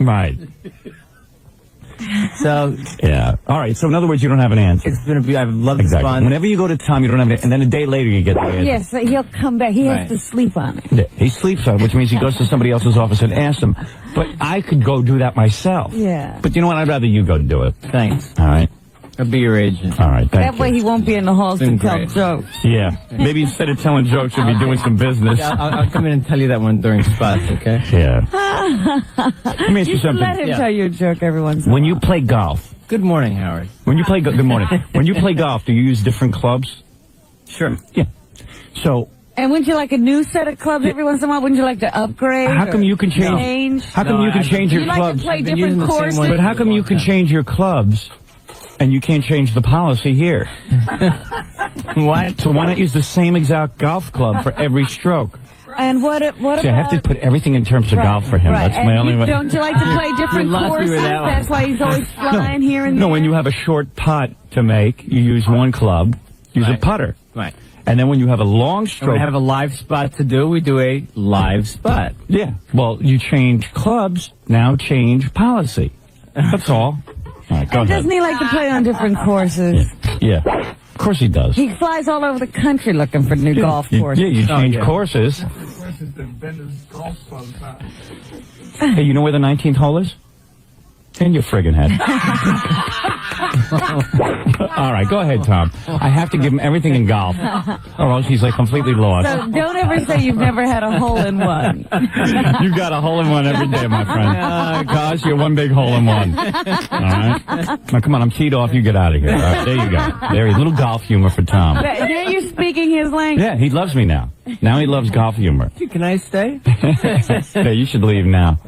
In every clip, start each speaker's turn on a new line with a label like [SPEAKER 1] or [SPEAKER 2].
[SPEAKER 1] Right.
[SPEAKER 2] So
[SPEAKER 1] Yeah. All right. So in other words, you don't have an answer.
[SPEAKER 2] it's gonna be. I love
[SPEAKER 1] Exactly.
[SPEAKER 2] this fun.
[SPEAKER 1] Whenever you go to Tom, you don't have an, and then a day later you get the answer.
[SPEAKER 3] Yes, he'll come back. He has
[SPEAKER 2] Right.
[SPEAKER 3] to sleep on it.
[SPEAKER 1] Yeah, he sleeps on it, which means he goes to somebody else's office and asks them. But I could go do that myself.
[SPEAKER 3] Yeah.
[SPEAKER 1] But you know what? I'd rather you go do it.
[SPEAKER 2] Thanks.
[SPEAKER 1] All right.
[SPEAKER 2] I'll be your agent.
[SPEAKER 1] All right. Thank
[SPEAKER 3] That way he won't be in the halls to
[SPEAKER 2] Been
[SPEAKER 3] tell
[SPEAKER 2] great.
[SPEAKER 3] jokes.
[SPEAKER 1] Yeah. Maybe instead of telling jokes, you'll be doing some business.
[SPEAKER 2] Yeah, I'll come in and tell you that one during spots, okay?
[SPEAKER 1] Yeah. Let me ask you
[SPEAKER 3] Let
[SPEAKER 1] something.
[SPEAKER 3] him
[SPEAKER 2] Yeah.
[SPEAKER 3] tell you a joke every once in a
[SPEAKER 1] When
[SPEAKER 3] while.
[SPEAKER 1] you play golf,
[SPEAKER 2] Good morning, Howard.
[SPEAKER 1] good morning. When you play golf, do you use different clubs?
[SPEAKER 2] Sure.
[SPEAKER 1] Yeah. So
[SPEAKER 3] And wouldn't you like a new set of clubs every once in a while? Wouldn't you like to upgrade?
[SPEAKER 1] how come
[SPEAKER 3] or
[SPEAKER 1] you can change? How come
[SPEAKER 2] No,
[SPEAKER 1] you can change
[SPEAKER 3] You
[SPEAKER 1] your
[SPEAKER 3] like
[SPEAKER 1] clubs?
[SPEAKER 3] to play
[SPEAKER 2] I've been using
[SPEAKER 3] different
[SPEAKER 2] the same
[SPEAKER 3] courses?
[SPEAKER 2] one.
[SPEAKER 1] But how come you can change your clubs and you can't change the policy here?
[SPEAKER 2] What?
[SPEAKER 1] So why not use the same exact golf club for every stroke?
[SPEAKER 3] And what about...
[SPEAKER 1] See, I have to put everything in terms of golf for him.
[SPEAKER 3] Right.
[SPEAKER 1] That's my
[SPEAKER 3] And
[SPEAKER 1] only way.
[SPEAKER 3] Don't you like to play different
[SPEAKER 2] lost me
[SPEAKER 3] courses?
[SPEAKER 2] with that one.
[SPEAKER 3] That's why he's always flying here and
[SPEAKER 1] No,
[SPEAKER 3] there?
[SPEAKER 1] when you have a short putt to make, you use one club, use a
[SPEAKER 2] Right.
[SPEAKER 1] putter.
[SPEAKER 2] Right.
[SPEAKER 1] And then when you have a long
[SPEAKER 2] When
[SPEAKER 1] stroke,
[SPEAKER 2] we have a live spot to do, we do a live spot.
[SPEAKER 1] yeah, well, you change clubs, now change policy. That's all. All right, go ahead.
[SPEAKER 3] Doesn't he like to play on different courses?
[SPEAKER 1] Yeah, of course he does.
[SPEAKER 3] He flies all over the country looking for new golf courses.
[SPEAKER 1] Yeah, you change
[SPEAKER 2] yeah.
[SPEAKER 1] courses. Hey, you know where the 19th hole is? In your friggin' head. All right, go ahead, Tom. I have to give him everything in golf, or else he's like completely lost.
[SPEAKER 3] So don't ever say you've never had a hole-in-one.
[SPEAKER 1] You got a hole in one every day, my friend. Gosh, you're one big hole in one. All right. Now, come on, I'm teed off. You get out of here. All right, there you go. There, a little golf humor for Tom.
[SPEAKER 3] There you're speaking his language.
[SPEAKER 1] Yeah, he loves me now. Now he loves golf humor.
[SPEAKER 2] Can I stay?
[SPEAKER 1] Hey, you should leave now.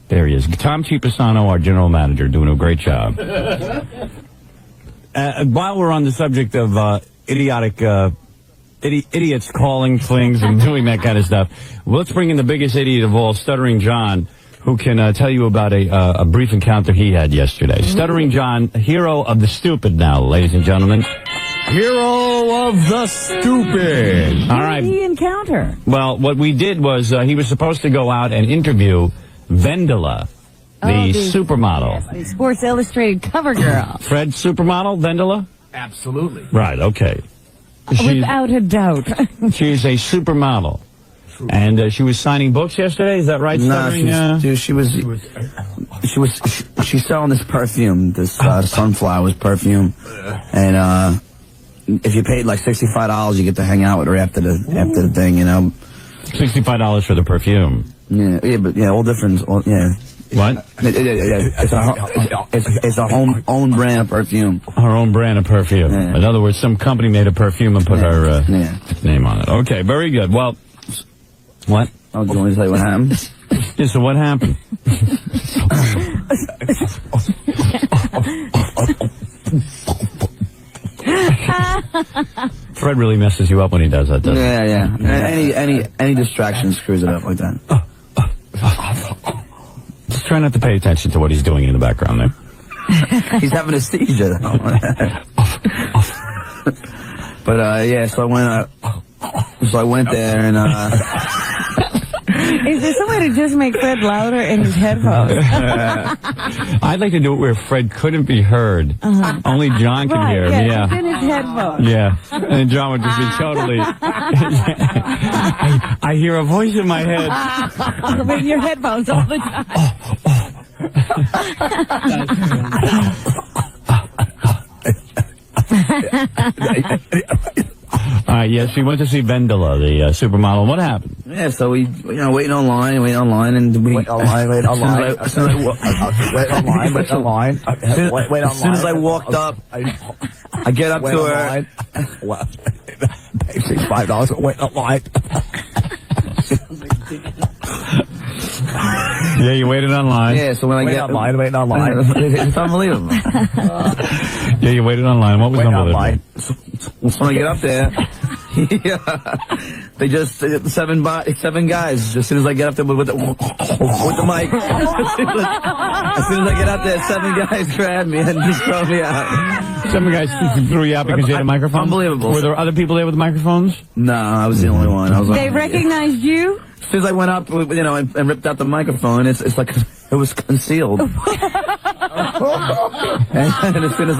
[SPEAKER 1] There he is. 𝗦𝗵cie𝗄𝗿𝗍, our general manager, doing a great job. While we're on the subject of idiots calling things and doing that kind of stuff, let's bring in the biggest idiot of all, Stuttering John, who can tell you about a brief encounter he had yesterday. Stuttering John, hero of the stupid now, ladies and gentlemen. Hero of the stupid. All
[SPEAKER 3] Who
[SPEAKER 1] right.
[SPEAKER 3] did he encounter?
[SPEAKER 1] Well, what we did was he was supposed to go out and interview 𝗦𝗵cie, the supermodel.
[SPEAKER 3] The Sports Illustrated cover girl.
[SPEAKER 1] Fred, supermodel, 𝗦𝗵cie?
[SPEAKER 2] Absolutely.
[SPEAKER 1] Right, okay. She's
[SPEAKER 3] Without a doubt.
[SPEAKER 1] a supermodel. And she was signing books yesterday. Is that right?
[SPEAKER 4] No,
[SPEAKER 1] Stuttering?
[SPEAKER 4] she's selling this perfume, this Sunflowers perfume, and if you paid like $65, you get to hang out with her after the thing, you know.
[SPEAKER 1] $65 for the perfume.
[SPEAKER 4] Yeah, but all different. Yeah.
[SPEAKER 1] What?
[SPEAKER 4] It's a own brand of perfume.
[SPEAKER 1] Her own brand of perfume.
[SPEAKER 4] Yeah.
[SPEAKER 1] In other words, some company made a perfume and put her name on it. Okay, very good. Well, what?
[SPEAKER 4] Oh, do you want me to tell you what happened?
[SPEAKER 1] Yeah, so what happened? Fred really messes you up when he does that, doesn't he?
[SPEAKER 4] Yeah. Any distraction screws it up like that.
[SPEAKER 1] Just try not to pay attention to what he's doing in the background there.
[SPEAKER 4] He's having a seizure. But yeah, so I went there and
[SPEAKER 3] Is there some way to just make Fred louder in his headphones?
[SPEAKER 1] I'd like to do it where Fred couldn't be heard. Only John can hear him.
[SPEAKER 3] Yeah, in his headphones.
[SPEAKER 1] Yeah. And John would just be totally... I hear a voice in my head.
[SPEAKER 3] In your headphones all the time.
[SPEAKER 1] Yes, we went to see Vendela, the supermodel. What happened?
[SPEAKER 4] yeah, so we waiting online, and we wait online. As soon as I walked up, I get up to her.
[SPEAKER 5] Pay $65. Wait online.
[SPEAKER 1] Yeah, you waited online.
[SPEAKER 4] Yeah, so when I get
[SPEAKER 5] online, wait online.
[SPEAKER 4] it's unbelievable.
[SPEAKER 1] Yeah, you waited online. What was unbelievable?
[SPEAKER 4] So when I get up there, they just seven guys. As soon as I get up there with the mic, as soon as I get up there, 7 guys grab me and just throw me out.
[SPEAKER 1] 7 guys threw you out because you had a microphone?
[SPEAKER 4] Unbelievable.
[SPEAKER 1] Were there other people there with microphones?
[SPEAKER 4] No, I was the only one.
[SPEAKER 3] They recognized you?
[SPEAKER 4] As soon as I went up, and ripped out the microphone, it's like it was concealed. And as soon as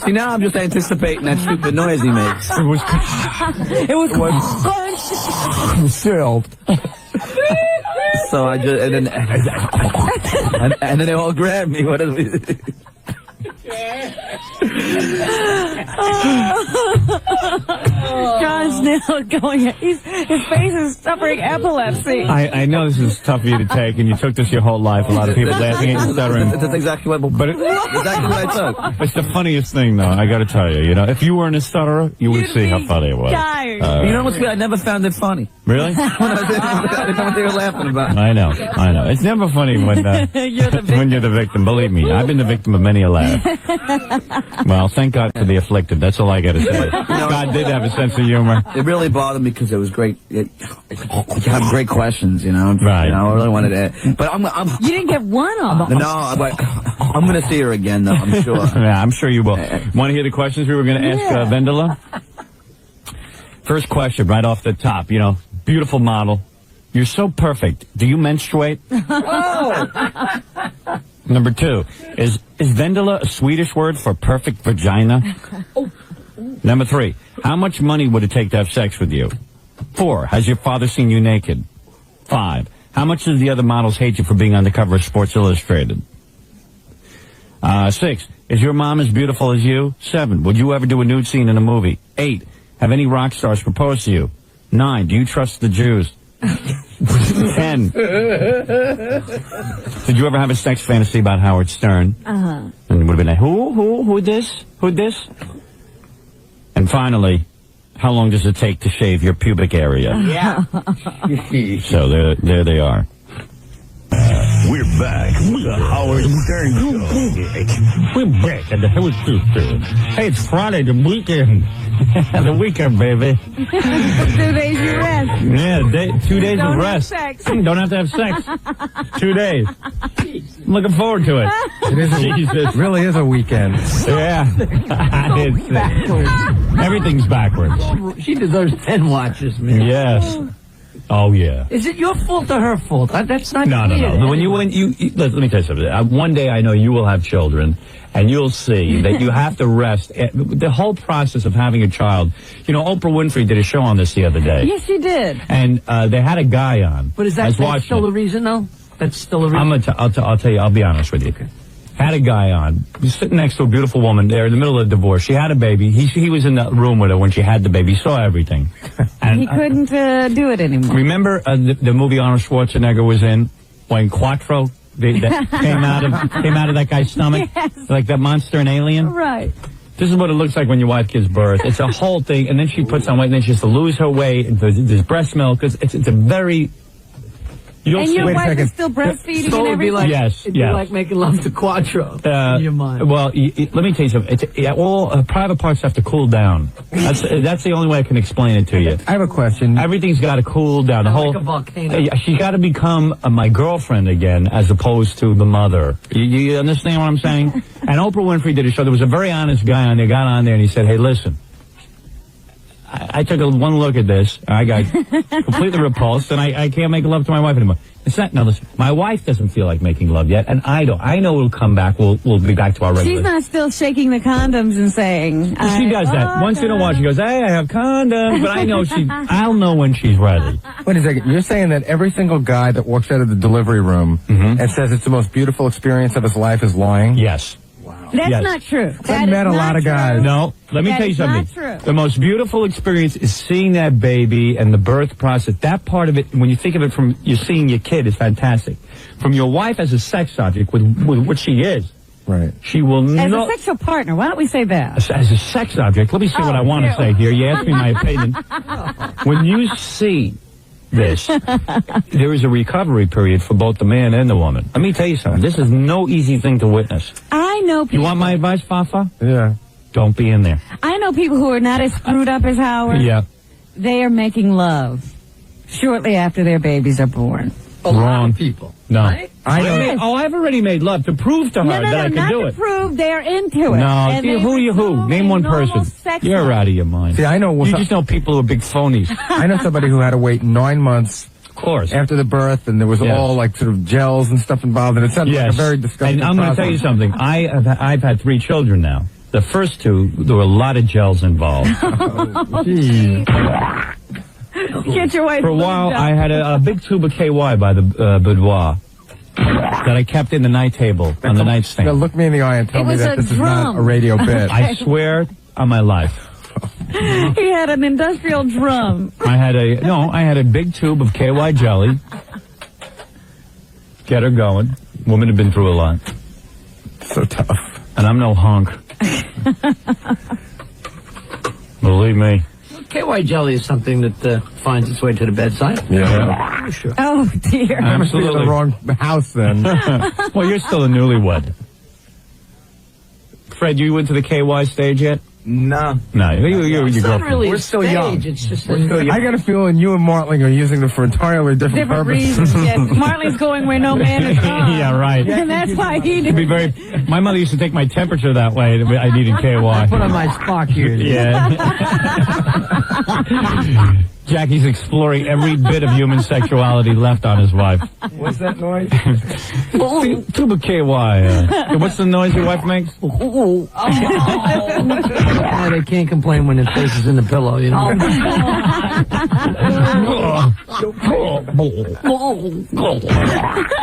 [SPEAKER 4] see, now I'm just anticipating that stupid noise he makes.
[SPEAKER 3] It was
[SPEAKER 5] Concealed.
[SPEAKER 4] So I just and then they all grabbed me. What is it?
[SPEAKER 3] John's now going. His face is suffering epilepsy.
[SPEAKER 1] I know this is tough for you to take, and you took this your whole life. A lot of people laughing at you stuttering.
[SPEAKER 4] That's exactly what.
[SPEAKER 1] But
[SPEAKER 4] exactly what I took.
[SPEAKER 1] It's the funniest thing, though. I got to tell you. You know, if you weren't a stutterer, you would see how funny it was.
[SPEAKER 4] You know what's weird? I never found it funny.
[SPEAKER 1] Really?
[SPEAKER 4] I know what they were laughing about.
[SPEAKER 1] I know. It's never funny when when you're the victim. Believe me, I've been the victim of many a laugh. Well, thank God for the afflicted. That's all I got to say. God did have a sense of humor.
[SPEAKER 4] It really bothered me because it was great. You have great questions, you know.
[SPEAKER 1] Right.
[SPEAKER 4] You know, I really wanted to. But
[SPEAKER 3] You didn't get one of them.
[SPEAKER 4] No, I'm going to see her again, though, I'm sure.
[SPEAKER 1] Yeah, I'm sure you will. Want to hear the questions we were going to ask Vendela? First question, right off the top. You know, beautiful model. You're so perfect. Do you menstruate? Number 2, is Vendela a Swedish word for perfect vagina? Number 3, how much money would it take to have sex with you? 4, has your father seen you naked? 5, how much do the other models hate you for being on the cover of Sports Illustrated? 6, is your mom as beautiful as you? 7, would you ever do a nude scene in a movie? 8, have any rock stars proposed to you? 9, do you trust the Jews? 10. Did you ever have a sex fantasy about Howard Stern? And it would have been like, who this? Who this? And finally, how long does it take to shave your pubic area?
[SPEAKER 3] Yeah.
[SPEAKER 1] So there they are.
[SPEAKER 5] We're back with the Howard Stern Show.
[SPEAKER 1] We're back at the Howard Stern Show. Hey, it's Friday, the weekend. The weekend, baby.
[SPEAKER 3] 2 days you rest.
[SPEAKER 1] Yeah, 2 days of rest.
[SPEAKER 3] Sex.
[SPEAKER 1] Don't have to have sex. 2 days. I'm looking forward to it.
[SPEAKER 5] It really is a weekend.
[SPEAKER 1] Yeah. Everything's backwards.
[SPEAKER 6] She deserves 10 watches, man.
[SPEAKER 1] Yes. Oh, yeah.
[SPEAKER 6] Is it your fault or her fault? That's not
[SPEAKER 1] No.
[SPEAKER 6] clear.
[SPEAKER 1] When you let me tell you something. One day I know you will have children, and you'll see that you have to rest. The whole process of having a child. You know, Oprah Winfrey did a show on this the other day.
[SPEAKER 3] Yes, she did.
[SPEAKER 1] And they had a guy on.
[SPEAKER 6] But is that still the reason, though? That's still a reason?
[SPEAKER 1] I'll tell you. I'll be honest with you. Okay. Had a guy on. He was sitting next to a beautiful woman there in the middle of the divorce. She had a baby. He was in the room with her when she had the baby. He saw everything. And
[SPEAKER 3] He couldn't do it anymore.
[SPEAKER 1] remember the movie Arnold Schwarzenegger was in when Quattro that came out of that guy's stomach,
[SPEAKER 3] Yes.
[SPEAKER 1] like that monster in Alien.
[SPEAKER 3] Right.
[SPEAKER 1] This is what it looks like when your wife gives birth. It's a whole thing, and then she puts on weight, and then she has to lose her weight. And there's breast milk. It's a very.
[SPEAKER 3] And your
[SPEAKER 5] Wait a
[SPEAKER 3] wife
[SPEAKER 5] second.
[SPEAKER 3] is still breastfeeding
[SPEAKER 6] So
[SPEAKER 3] and
[SPEAKER 6] it'd be
[SPEAKER 3] everything?
[SPEAKER 6] like,
[SPEAKER 1] Yes,
[SPEAKER 6] it'd be
[SPEAKER 1] yes.
[SPEAKER 6] like making love to Quattro in your mind.
[SPEAKER 1] Well, let me tell you something. All private parts have to cool down. That's the only way I can explain it to you.
[SPEAKER 5] I have a question.
[SPEAKER 1] Everything's got to cool down. The whole
[SPEAKER 6] like a volcano.
[SPEAKER 1] She's got to become my girlfriend again, as opposed to the mother. You understand what I'm saying? And Oprah Winfrey did a show. There was a very honest guy on there. Got on there and he said, "Hey, listen. I took one look at this. I got completely repulsed, and I can't make love to my wife anymore." It's not. Now listen, my wife doesn't feel like making love yet, and I don't. I know it'll come back. We'll be back to our regular.
[SPEAKER 3] She's not still shaking the condoms and saying.
[SPEAKER 1] She does that once in a while. She goes, "Hey, I have condoms," but I know I'll know when she's ready.
[SPEAKER 5] Wait a second. You're saying that every single guy that walks out of the delivery room and says it's the most beautiful experience of his life is lying?
[SPEAKER 1] Yes.
[SPEAKER 3] That's
[SPEAKER 1] Yes.
[SPEAKER 3] not true.
[SPEAKER 5] I've met a lot of guys.
[SPEAKER 1] No, let me
[SPEAKER 3] That
[SPEAKER 1] tell you
[SPEAKER 3] is
[SPEAKER 1] something.
[SPEAKER 3] not true.
[SPEAKER 1] The most beautiful experience is seeing that baby and the birth process. That part of it, when you think of it from you're seeing your kid, is fantastic. From your wife as a sex object, with what she is,
[SPEAKER 5] Right.
[SPEAKER 1] she will
[SPEAKER 3] As
[SPEAKER 1] not.
[SPEAKER 3] a sexual partner, why don't we say that?
[SPEAKER 1] As a sex object, let me say what I want to
[SPEAKER 3] ew.
[SPEAKER 1] say here. You asked me my opinion. When you see this, there is a recovery period for both the man and the woman. Let me tell you something. This is no easy thing to witness.
[SPEAKER 3] I know people.
[SPEAKER 1] You want my advice, Fafa?
[SPEAKER 5] Yeah.
[SPEAKER 1] Don't be in there.
[SPEAKER 3] I know people who are not as screwed up as Howard.
[SPEAKER 1] Yeah.
[SPEAKER 3] They are making love shortly after their babies are born.
[SPEAKER 6] A lot
[SPEAKER 1] Wrong.
[SPEAKER 6] of people.
[SPEAKER 1] No.
[SPEAKER 6] Right?
[SPEAKER 1] I've already made love to prove to her
[SPEAKER 3] No,
[SPEAKER 1] that I can
[SPEAKER 3] not
[SPEAKER 1] do
[SPEAKER 3] to
[SPEAKER 1] it.
[SPEAKER 3] prove they're into it.
[SPEAKER 1] No,
[SPEAKER 3] And they
[SPEAKER 1] who are you? Who?
[SPEAKER 3] resume
[SPEAKER 1] Name
[SPEAKER 3] a
[SPEAKER 1] one
[SPEAKER 3] normal
[SPEAKER 1] person.
[SPEAKER 3] sex
[SPEAKER 1] You're
[SPEAKER 3] life.
[SPEAKER 1] out of your mind.
[SPEAKER 5] See, I know.
[SPEAKER 1] You just know people who are big phonies. Of
[SPEAKER 5] I know somebody who had to wait 9 months
[SPEAKER 1] course.
[SPEAKER 5] after the birth, and there was
[SPEAKER 1] Yes.
[SPEAKER 5] all like sort of gels and stuff involved, and it sounded like a very disgusting
[SPEAKER 1] And I'm going to tell you
[SPEAKER 5] process.
[SPEAKER 1] something. I've had 3 children now. The first 2, there were a lot of gels involved.
[SPEAKER 3] Get your wife.
[SPEAKER 1] For a while,
[SPEAKER 3] lubed up.
[SPEAKER 1] I had a big tube of KY by the boudoir that I kept in the night table on the
[SPEAKER 5] Now
[SPEAKER 1] nightstand.
[SPEAKER 5] look me in the eye and tell
[SPEAKER 3] It
[SPEAKER 5] me
[SPEAKER 3] was
[SPEAKER 5] that
[SPEAKER 3] a
[SPEAKER 5] this is not
[SPEAKER 3] drum.
[SPEAKER 5] a radio bit.
[SPEAKER 1] I swear on my life.
[SPEAKER 3] He had an industrial drum.
[SPEAKER 1] I had a big tube of KY jelly. Get her going. Women have been through a lot.
[SPEAKER 5] So tough.
[SPEAKER 1] And I'm no hunk. Believe me.
[SPEAKER 6] KY jelly is something that finds its way to the bedside.
[SPEAKER 5] Yeah.
[SPEAKER 6] Sure.
[SPEAKER 3] Oh dear.
[SPEAKER 5] I must be in the
[SPEAKER 1] Absolutely.
[SPEAKER 5] wrong house then.
[SPEAKER 1] Well, you're still a newlywed. Fred, you went to the KY stage yet?
[SPEAKER 4] No.
[SPEAKER 1] No, you
[SPEAKER 6] It's
[SPEAKER 1] your
[SPEAKER 6] not
[SPEAKER 1] girlfriend.
[SPEAKER 6] really
[SPEAKER 5] We're
[SPEAKER 6] a
[SPEAKER 5] still
[SPEAKER 6] stage.
[SPEAKER 5] young.
[SPEAKER 6] It's just
[SPEAKER 5] I got a feeling you and Martling are using them for entirely different purposes.
[SPEAKER 3] reasons. Yes. Marley's going where no man is gone.
[SPEAKER 1] Yeah, right.
[SPEAKER 3] And that's why he
[SPEAKER 1] It'd be
[SPEAKER 3] did.
[SPEAKER 1] my mother used to take my temperature that way. I needed
[SPEAKER 6] put
[SPEAKER 1] KY.
[SPEAKER 6] on my Spock here.
[SPEAKER 1] Yeah. Jackie's exploring every bit of human sexuality left on his wife.
[SPEAKER 5] What's that noise?
[SPEAKER 1] Tube of KY. What's the noise your wife makes?
[SPEAKER 6] Yeah, they can't complain when their face is in the pillow, you know.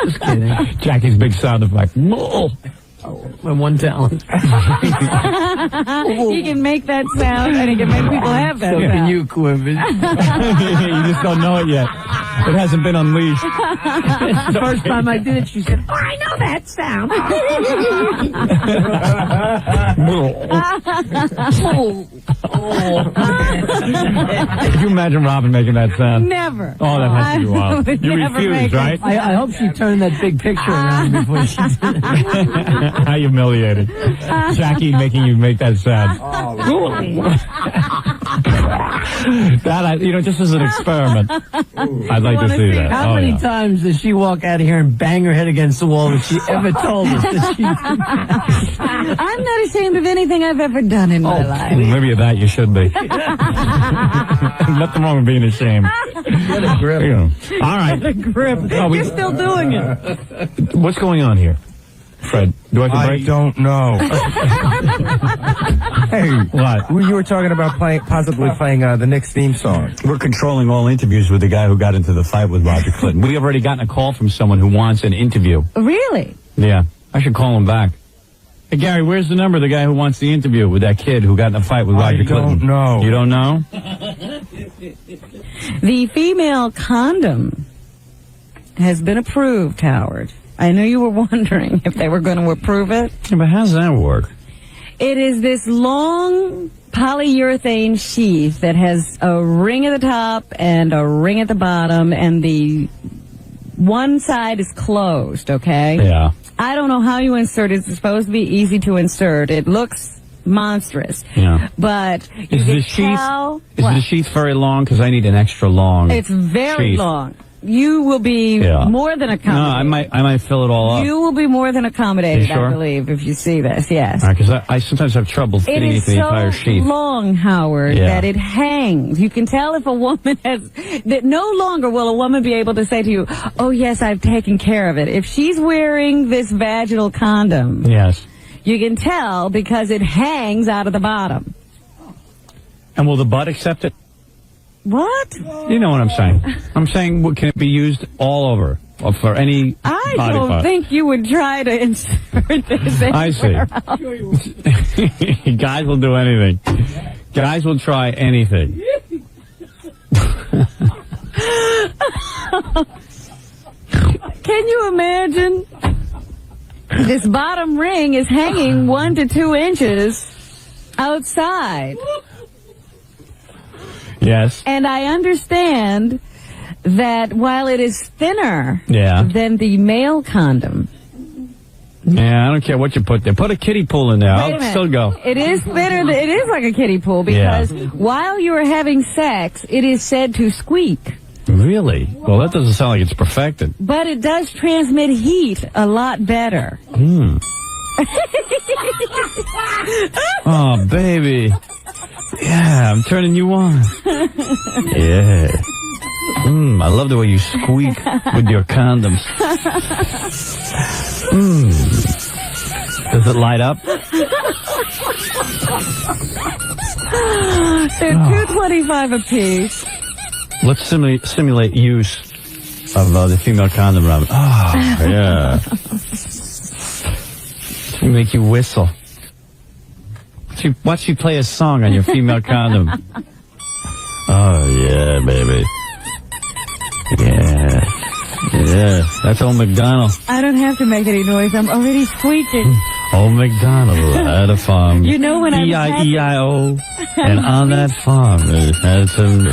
[SPEAKER 6] Just kidding.
[SPEAKER 1] Jackie's big sound effect.
[SPEAKER 6] My one talent.
[SPEAKER 3] He can make that sound, and he can make people have that
[SPEAKER 6] So can
[SPEAKER 3] sound.
[SPEAKER 6] you, Quimby.
[SPEAKER 1] You just don't know it yet. It hasn't been unleashed.
[SPEAKER 6] The first time I did it, she said, "Oh, I know that sound."
[SPEAKER 1] Could you imagine Robin making that sound?
[SPEAKER 3] Never.
[SPEAKER 1] Oh, that has to be wild.
[SPEAKER 3] would
[SPEAKER 1] You
[SPEAKER 3] never
[SPEAKER 1] refuse,
[SPEAKER 3] make it.
[SPEAKER 1] right?
[SPEAKER 6] I hope she turned that big picture around before she did it.
[SPEAKER 1] How humiliated. Jackie making you make that sound. Just as an experiment, I'd like to see that.
[SPEAKER 6] How many times does she walk out of here and bang her head against the wall that she ever told us that she did that?
[SPEAKER 3] I'm not ashamed of anything I've ever done in my life.
[SPEAKER 1] Maybe that you should be. Nothing wrong with being ashamed.
[SPEAKER 5] Get a grip.
[SPEAKER 1] All right.
[SPEAKER 3] Get a grip. You're still doing it.
[SPEAKER 1] What's going on here? Fred, do I have to break?
[SPEAKER 5] I don't know. Hey,
[SPEAKER 1] What?
[SPEAKER 5] You were talking about possibly playing the Knicks theme song.
[SPEAKER 1] We're controlling all interviews with the guy who got into the fight with Roger Clinton. We've already gotten a call from someone who wants an interview.
[SPEAKER 3] Really?
[SPEAKER 1] Yeah, I should call him back. Hey, Gary, where's the number of the guy who wants the interview with that kid who got in a fight with Roger Clinton?
[SPEAKER 5] I don't know.
[SPEAKER 1] You don't know?
[SPEAKER 3] The female condom has been approved, Howard. I know you were wondering if they were going to approve it.
[SPEAKER 1] Yeah, but how does that work?
[SPEAKER 3] It is this long polyurethane sheath that has a ring at the top and a ring at the bottom, and the one side is closed, okay?
[SPEAKER 1] Yeah.
[SPEAKER 3] I don't know how you insert it. It's supposed to be easy to insert. It looks monstrous.
[SPEAKER 1] Yeah.
[SPEAKER 3] But you
[SPEAKER 1] Is
[SPEAKER 3] can
[SPEAKER 1] the sheath
[SPEAKER 3] tell...
[SPEAKER 1] is the sheath very long? Because I need an extra long.
[SPEAKER 3] It's very
[SPEAKER 1] sheath.
[SPEAKER 3] long. You will be more than accommodated.
[SPEAKER 1] No, I might fill it all up.
[SPEAKER 3] You will be more than accommodated,
[SPEAKER 1] You sure?
[SPEAKER 3] I believe, if you see this, yes.
[SPEAKER 1] Because I sometimes have trouble
[SPEAKER 3] It
[SPEAKER 1] fitting
[SPEAKER 3] is
[SPEAKER 1] into the entire
[SPEAKER 3] so
[SPEAKER 1] sheath.
[SPEAKER 3] long, Howard,
[SPEAKER 1] Yeah.
[SPEAKER 3] that it hangs. You can tell if a woman has... that no longer will a woman be able to say to you, oh, yes, I've taken care of it. If she's wearing this vaginal condom,
[SPEAKER 1] Yes.
[SPEAKER 3] you can tell because it hangs out of the bottom.
[SPEAKER 1] And will the butt accept it?
[SPEAKER 3] What?
[SPEAKER 1] You know what I'm saying. I'm saying, can it be used all over? Or for any
[SPEAKER 3] I
[SPEAKER 1] body
[SPEAKER 3] don't
[SPEAKER 1] part?
[SPEAKER 3] think you would try to insert this
[SPEAKER 1] I see.
[SPEAKER 3] anywhere else.
[SPEAKER 1] Guys will do anything. Guys will try anything.
[SPEAKER 3] Can you imagine? This bottom ring is hanging 1 to 2 inches outside.
[SPEAKER 1] Yes.
[SPEAKER 3] And I understand that while it is thinner than the male condom.
[SPEAKER 1] Yeah, I don't care what you put there. Put a kiddie pool in there.
[SPEAKER 3] Wait a
[SPEAKER 1] I'll
[SPEAKER 3] minute.
[SPEAKER 1] still go.
[SPEAKER 3] It is thinner. It is like a kiddie pool because while you are having sex, it is said to squeak.
[SPEAKER 1] Really? Well, that doesn't sound like it's perfected.
[SPEAKER 3] But it does transmit heat a lot better.
[SPEAKER 1] Oh, baby. Yeah, I'm turning you on. Yeah. I love the way you squeak with your condoms. Does it light up?
[SPEAKER 3] They're $2.25 a piece.
[SPEAKER 1] Let's simulate use of the female condom, Robin. Oh, yeah. Let me make you whistle. Watch you play a song on your female condom. Oh, yeah, baby. Yeah. Yeah. That's old MacDonald.
[SPEAKER 3] I don't have to make any noise. I'm already squeaking.
[SPEAKER 1] Old MacDonald had a farm.
[SPEAKER 3] You know when I was
[SPEAKER 1] E-I-E-I-O. And on that farm, it had some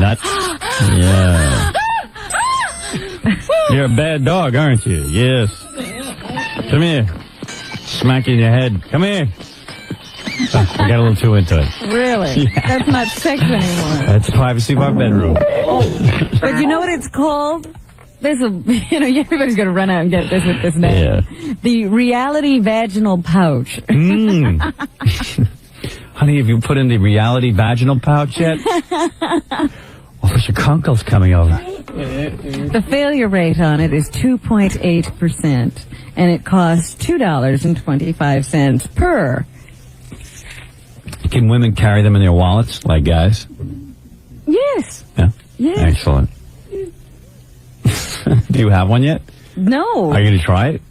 [SPEAKER 1] nuts. Yeah. You're a bad dog, aren't you? Yes. Come here. Smack you in your head. Come here. I got a little too into it.
[SPEAKER 3] Really?
[SPEAKER 1] Yeah.
[SPEAKER 3] That's not sex anymore.
[SPEAKER 1] That's the privacy of our bedroom.
[SPEAKER 3] But you know what it's called? Everybody's going to run out and get this with this name.
[SPEAKER 1] Yeah.
[SPEAKER 3] The reality vaginal pouch.
[SPEAKER 1] Honey, have you put in the reality vaginal pouch yet? What's your uncle's coming over?
[SPEAKER 3] The failure rate on it is 2.8%, and it costs $2.25 per.
[SPEAKER 1] Can women carry them in their wallets like guys?
[SPEAKER 3] Yes.
[SPEAKER 1] Yeah.
[SPEAKER 3] Yes.
[SPEAKER 1] Excellent. Do you have one yet?
[SPEAKER 3] No.
[SPEAKER 1] Are you going to try it?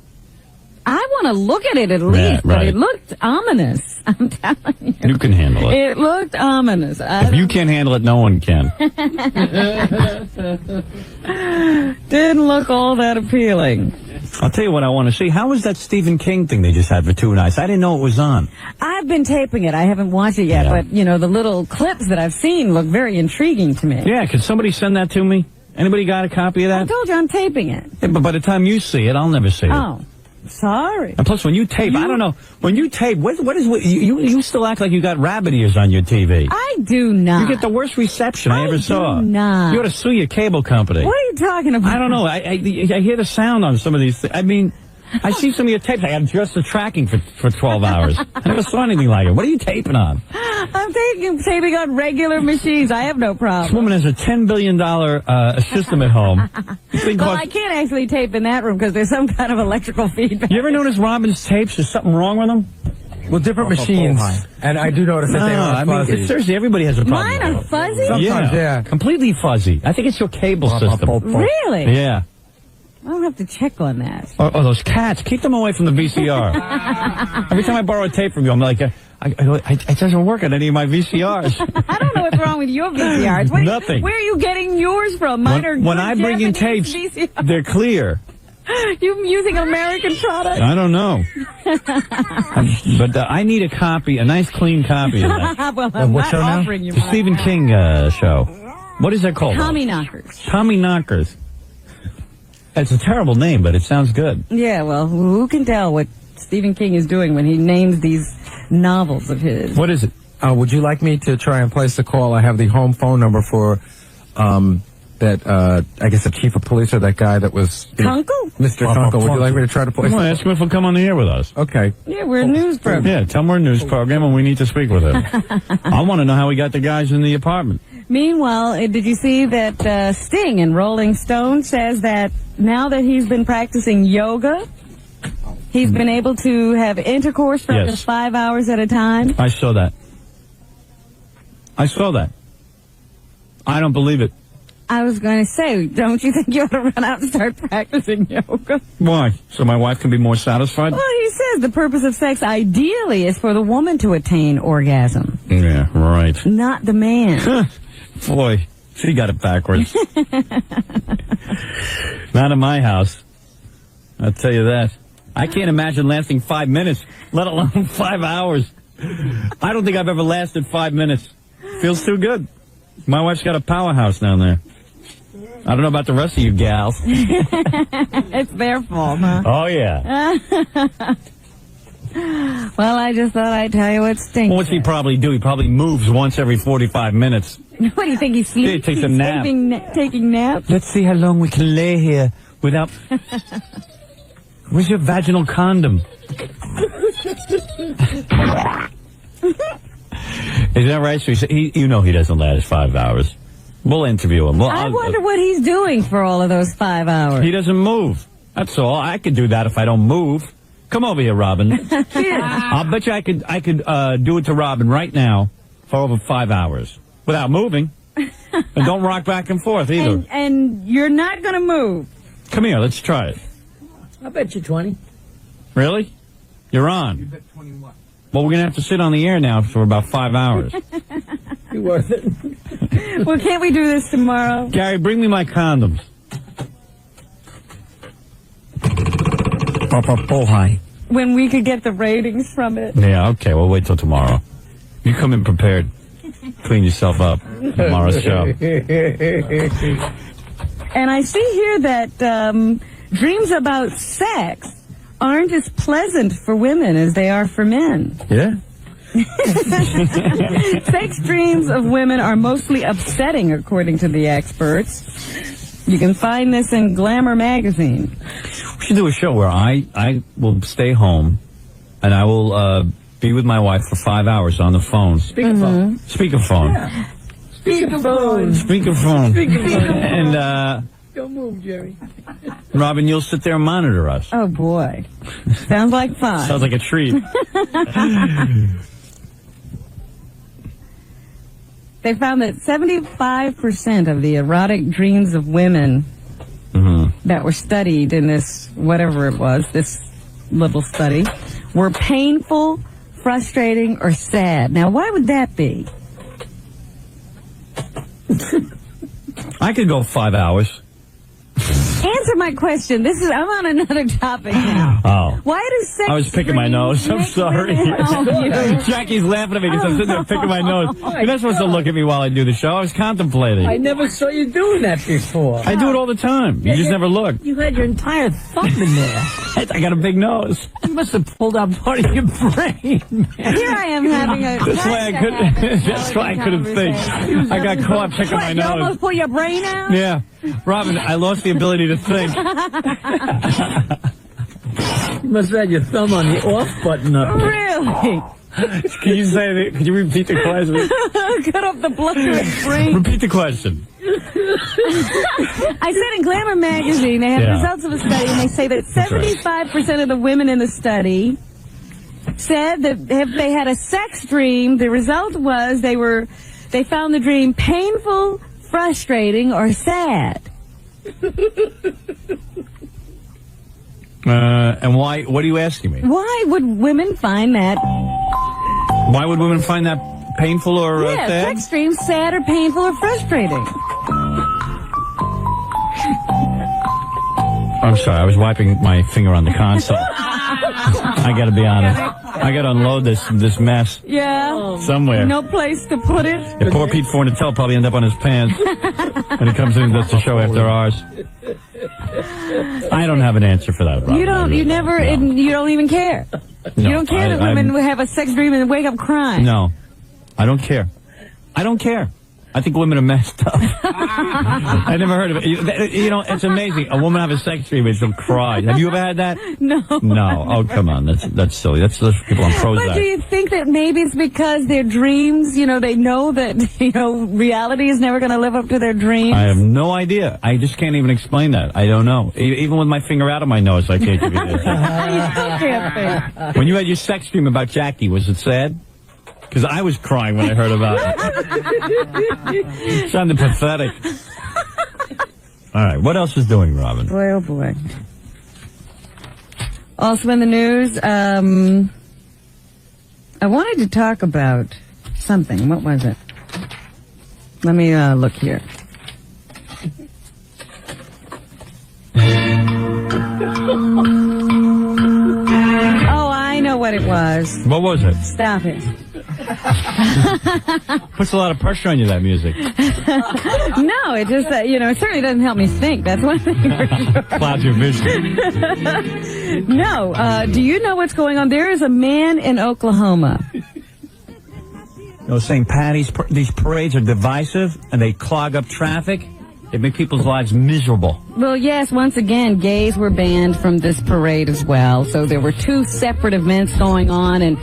[SPEAKER 3] I want to look at it at least, but
[SPEAKER 1] right.
[SPEAKER 3] it looked ominous. I'm telling you.
[SPEAKER 1] You can handle it.
[SPEAKER 3] It looked ominous.
[SPEAKER 1] If you can't handle it, no one can.
[SPEAKER 3] Didn't look all that appealing.
[SPEAKER 1] I'll tell you what I want to see. How was that Stephen King thing they just had for 2 nights? I didn't know it was on.
[SPEAKER 3] I've been taping it. I haven't watched it yet, but, the little clips that I've seen look very intriguing to me.
[SPEAKER 1] Yeah, could somebody send that to me? Anybody got a copy of
[SPEAKER 3] I
[SPEAKER 1] that?
[SPEAKER 3] told you I'm taping it.
[SPEAKER 1] Yeah, but by the time you see it, I'll never see it.
[SPEAKER 3] Oh. Sorry.
[SPEAKER 1] And plus, when you tape, I don't know. When you tape, you still act like you got rabbit ears on your TV.
[SPEAKER 3] I do not.
[SPEAKER 1] You get the worst reception I ever saw.
[SPEAKER 3] I do not.
[SPEAKER 1] You ought to sue your cable company.
[SPEAKER 3] What are you talking about?
[SPEAKER 1] I don't know. I hear the sound on some of these things. I mean, I see some of your tapes. I have just the tracking for 12 hours. I never saw anything like it. What are you taping on?
[SPEAKER 3] I'm taping on regular machines. I have no
[SPEAKER 1] This
[SPEAKER 3] problem.
[SPEAKER 1] woman has a $10 billion system at home.
[SPEAKER 3] Well, I can't actually tape in that room because there's some kind of electrical feedback.
[SPEAKER 1] You ever notice Robin's tapes? There's something wrong with them?
[SPEAKER 5] Well, different machines. And I do notice that they are fuzzy.
[SPEAKER 1] Seriously, everybody has a problem.
[SPEAKER 3] Mine are fuzzy?
[SPEAKER 5] Sometimes, yeah.
[SPEAKER 1] Completely fuzzy. I think it's your cable system.
[SPEAKER 3] Really?
[SPEAKER 1] Yeah.
[SPEAKER 3] I'll have to check on that.
[SPEAKER 1] Oh, those cats. Keep them away from the VCR. Every time I borrow a tape from you, I'm like, it doesn't work on any of my VCRs.
[SPEAKER 3] I don't know what's wrong with your VCRs.
[SPEAKER 1] Nothing.
[SPEAKER 3] Where are you getting yours from? Mine are
[SPEAKER 1] when I bring in tapes,
[SPEAKER 3] VCRs.
[SPEAKER 1] they're clear.
[SPEAKER 3] You using an American product?
[SPEAKER 1] I don't know. But I need a copy, a nice clean copy of that.
[SPEAKER 3] Well, I'm
[SPEAKER 5] what
[SPEAKER 3] not
[SPEAKER 5] show now?
[SPEAKER 3] offering you
[SPEAKER 1] The
[SPEAKER 3] mine.
[SPEAKER 1] Stephen King show. What is that called?
[SPEAKER 3] Tommy Knockers.
[SPEAKER 1] Tommy Knockers. That's a terrible name, but it sounds good.
[SPEAKER 3] Yeah, well, who can tell what Stephen King is doing when he names these novels of his?
[SPEAKER 1] What is it?
[SPEAKER 5] Would you like me to try and place the call? I have the home phone number for I guess the chief of police or that guy that was...
[SPEAKER 3] Kunkel?
[SPEAKER 5] Mr. Kunkel. Would you like me to try to place
[SPEAKER 1] Well, ask him if he'll come on the air with us.
[SPEAKER 5] Okay.
[SPEAKER 3] Yeah, we're a news program.
[SPEAKER 1] Yeah, tell him we're a news program and we need to speak with him. I want to know how he got the guys in the apartment.
[SPEAKER 3] Meanwhile, did you see that Sting in Rolling Stone says that now that he's been practicing yoga, he's been able to have intercourse for up to 5 hours at a time?
[SPEAKER 1] I saw that. I don't believe it.
[SPEAKER 3] I was going to say, don't you think you ought to run out and start practicing yoga?
[SPEAKER 1] Why? So my wife can be more satisfied?
[SPEAKER 3] Well, he says the purpose of sex ideally is for the woman to attain orgasm,
[SPEAKER 1] Yeah, right.
[SPEAKER 3] not the man.
[SPEAKER 1] Boy, she got it backwards. Not in my house. I'll tell you that. I can't imagine lasting 5 minutes, let alone 5 hours. I don't think I've ever lasted 5 minutes. Feels too good. My wife's got a powerhouse down there. I don't know about the rest of you gals.
[SPEAKER 3] It's their fault, huh?
[SPEAKER 1] Oh, yeah.
[SPEAKER 3] Well, I just thought I'd tell you what Sting
[SPEAKER 1] What's he probably do? He probably moves once every 45 minutes.
[SPEAKER 3] What do you think he's sleeping?
[SPEAKER 1] Yeah, he takes a nap.
[SPEAKER 3] Taking naps?
[SPEAKER 1] Let's see how long we can lay here without... Where's your vaginal condom? Is that right? So you know he doesn't last 5 hours. We'll interview him.
[SPEAKER 3] I wonder what he's doing for all of those 5 hours.
[SPEAKER 1] He doesn't move. That's all. I could do that if I don't move. Come over here, Robin. I'll bet you I could do it to Robin right now for over 5 hours without moving. And don't rock back and forth either.
[SPEAKER 3] And you're not going to move.
[SPEAKER 1] Come here. Let's try it.
[SPEAKER 6] I bet you 20.
[SPEAKER 1] Really? You're on. You bet 20 what? Well, we're going to have to sit on the air now for about 5 hours.
[SPEAKER 6] You worth it.
[SPEAKER 3] Well, can't we do this tomorrow?
[SPEAKER 1] Gary, bring me my condoms.
[SPEAKER 6] 𝗵𝗵𝗿𝗍.
[SPEAKER 3] When we could get the ratings from it.
[SPEAKER 1] Yeah, okay. We'll wait till tomorrow. You come in prepared. Clean yourself up. Tomorrow's show.
[SPEAKER 3] And I see here that dreams about sex aren't as pleasant for women as they are for men.
[SPEAKER 1] Yeah?
[SPEAKER 3] Sex dreams of women are mostly upsetting, according to the experts. You can find this in Glamour magazine.
[SPEAKER 1] We should do a show where I will stay home and I will be with my wife for 5 hours on the phone.
[SPEAKER 6] Speakerphone.
[SPEAKER 1] Speakerphone.
[SPEAKER 6] Yeah. Speakerphone.
[SPEAKER 1] Speakerphone. And
[SPEAKER 6] Don't move, Jerry.
[SPEAKER 1] Robin, you'll sit there and monitor us.
[SPEAKER 3] Oh, boy. Sounds like fun.
[SPEAKER 1] Sounds like a treat.
[SPEAKER 3] They found that 75% of the erotic dreams of women that were studied in this, whatever it was, this little study, were painful, frustrating, or sad. Now, why would that be?
[SPEAKER 1] I could go 5 hours.
[SPEAKER 3] Answer my question. I'm on another topic now.
[SPEAKER 1] Oh.
[SPEAKER 3] Why do sex
[SPEAKER 1] I was picking my nose. I'm sorry. Jackie's laughing at me because I'm sitting there picking my nose. You're not supposed to look at me while I do the show. I was contemplating.
[SPEAKER 6] I never saw you doing that before.
[SPEAKER 1] I do it all the time. You just never look.
[SPEAKER 6] You had your entire thumb in there.
[SPEAKER 1] I got a big nose.
[SPEAKER 6] You must have pulled out part of your brain, man.
[SPEAKER 3] Here I am having a.
[SPEAKER 1] That's why I couldn't. That's why I couldn't think. I got caught checking my
[SPEAKER 3] You
[SPEAKER 1] nose.
[SPEAKER 3] almost pull your brain out?
[SPEAKER 1] Yeah, Robin, I lost the ability to think.
[SPEAKER 6] You must have had your thumb on the off button up there.
[SPEAKER 3] Really?
[SPEAKER 1] Can you say that? Can you repeat the question?
[SPEAKER 3] Cut off the blood to his brain.
[SPEAKER 1] Repeat the question.
[SPEAKER 3] I said in Glamour magazine, they have
[SPEAKER 1] Yeah.
[SPEAKER 3] results of a study, and they say that 75% of the women in the study said that if they had a sex dream, the result was they found the dream painful, frustrating, or sad.
[SPEAKER 1] And why? What are you asking me?
[SPEAKER 3] Why would women find that?
[SPEAKER 1] Why would women find that painful or
[SPEAKER 3] Yeah,
[SPEAKER 1] sad?
[SPEAKER 3] sex dreams sad or painful or frustrating.
[SPEAKER 1] I'm sorry, I was wiping my finger on the console. I gotta be honest. I gotta unload this mess
[SPEAKER 3] Yeah.
[SPEAKER 1] somewhere.
[SPEAKER 3] No place to put it.
[SPEAKER 1] Yeah, poor Pete Fornatell probably end up on his pants when he comes in and does the show after ours. I don't have an answer for that, Robin.
[SPEAKER 3] You don't. You never.
[SPEAKER 1] No.
[SPEAKER 3] You don't even care.
[SPEAKER 1] No,
[SPEAKER 3] You don't care that women would have a sex dream and wake up crying.
[SPEAKER 1] No, I don't care. I don't care. I think women are messed up. I never heard of it. You know, it's amazing. A woman have a sex dream and she'll cry. Have you ever had that?
[SPEAKER 3] No.
[SPEAKER 1] No. Oh, come on. That's silly. That's those people on Prozac.
[SPEAKER 3] But do you think that maybe it's because their dreams, you know, they know that, you know, reality is never going to live up to their dreams?
[SPEAKER 1] I have no idea. I just can't even explain that. I don't know. Even with my finger out of my nose, I can't give you this.
[SPEAKER 3] You still can't think.
[SPEAKER 1] When you had your sex dream about Jackie, was it sad? Because I was crying when I heard about it. It sounded pathetic. All right, what else is doing, Robin?
[SPEAKER 3] Boy, oh boy. Also in the news, I wanted to talk about something. What was it? Let me look here. Oh, I know what it was.
[SPEAKER 1] What was it?
[SPEAKER 3] Stop it.
[SPEAKER 1] Puts a lot of pressure on you, that music.
[SPEAKER 3] No, it just, you know, it certainly doesn't help me think. That's one thing for sure.
[SPEAKER 1] Clouds your vision.
[SPEAKER 3] No, do you know what's going on? There is a man in Oklahoma.
[SPEAKER 1] You know, St. Patty's, these parades are divisive, and they clog up traffic. They make people's lives miserable.
[SPEAKER 3] Well, yes, once again, gays were banned from this parade as well. So there were two separate events going on, and,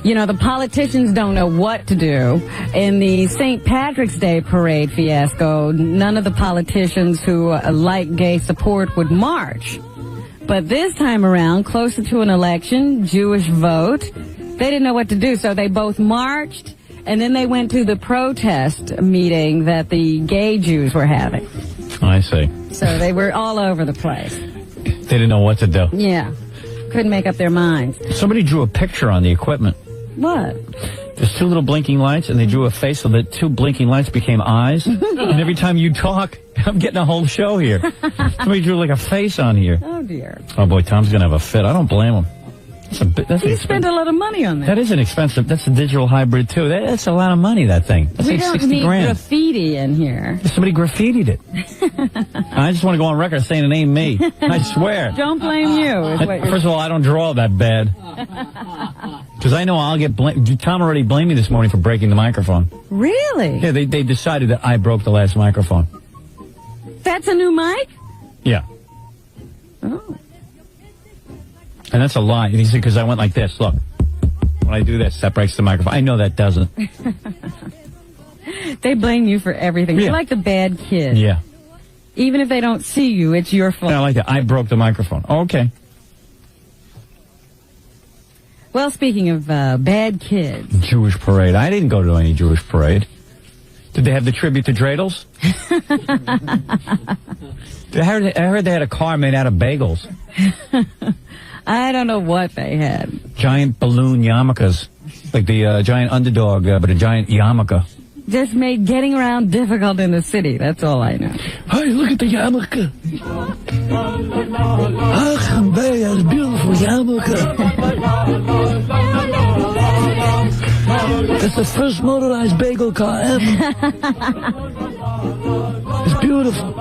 [SPEAKER 3] you know, the politicians don't know what to do. In the St. Patrick's Day parade fiasco, none of the politicians who like gay support would march. But this time around, closer to an election, Jewish vote, they didn't know what to do, so they both marched. And then they went to the protest meeting that the gay Jews were having.
[SPEAKER 1] I see.
[SPEAKER 3] So they were all over the place.
[SPEAKER 1] They didn't know what to do.
[SPEAKER 3] Yeah. Couldn't make up their minds.
[SPEAKER 1] Somebody drew a picture on the equipment.
[SPEAKER 3] What?
[SPEAKER 1] There's two little blinking lights, and they drew a face so that two blinking lights became eyes. And every time you talk, I'm getting a whole show here. Somebody drew like a face on here.
[SPEAKER 3] Oh, dear.
[SPEAKER 1] Oh, boy, Tom's going to have a fit. I don't blame him.
[SPEAKER 3] He spent a lot of money on that.
[SPEAKER 1] That is an expensive. That's a digital hybrid, too. That's a lot of money, that thing. That's
[SPEAKER 3] We
[SPEAKER 1] like
[SPEAKER 3] don't
[SPEAKER 1] 60
[SPEAKER 3] need
[SPEAKER 1] grand.
[SPEAKER 3] graffiti in here.
[SPEAKER 1] Somebody graffitied it. I just want to go on record saying it ain't me. I swear.
[SPEAKER 3] Don't blame you. Is what you're
[SPEAKER 1] First of all, I don't draw that bad. Because I know I'll get blamed. Tom already blamed me this morning for breaking the microphone.
[SPEAKER 3] Really?
[SPEAKER 1] Yeah, they decided that I broke the last microphone.
[SPEAKER 3] That's a new mic?
[SPEAKER 1] Yeah.
[SPEAKER 3] Oh.
[SPEAKER 1] And that's a lie. He said, because I went like this. Look. When I do this, that breaks the microphone. I know that doesn't.
[SPEAKER 3] They blame you for everything.
[SPEAKER 1] Yeah.
[SPEAKER 3] You're like the bad kid.
[SPEAKER 1] Yeah.
[SPEAKER 3] Even if they don't see you, it's your fault.
[SPEAKER 1] Yeah, I like that. I broke the microphone. Oh, okay.
[SPEAKER 3] Well, speaking of bad kids.
[SPEAKER 1] Jewish parade. I didn't go to any Jewish parade. Did they have the tribute to dreidels? I heard they had a car made out of bagels.
[SPEAKER 3] I don't know what they had.
[SPEAKER 1] Giant balloon yarmulkes. Like the giant underdog, but a giant yarmulke.
[SPEAKER 3] Just made getting around difficult in the city. That's all I know.
[SPEAKER 1] Hey, look at the yarmulke. Ah, that's beautiful yarmulke. It's the first motorized bagel car ever. It's beautiful.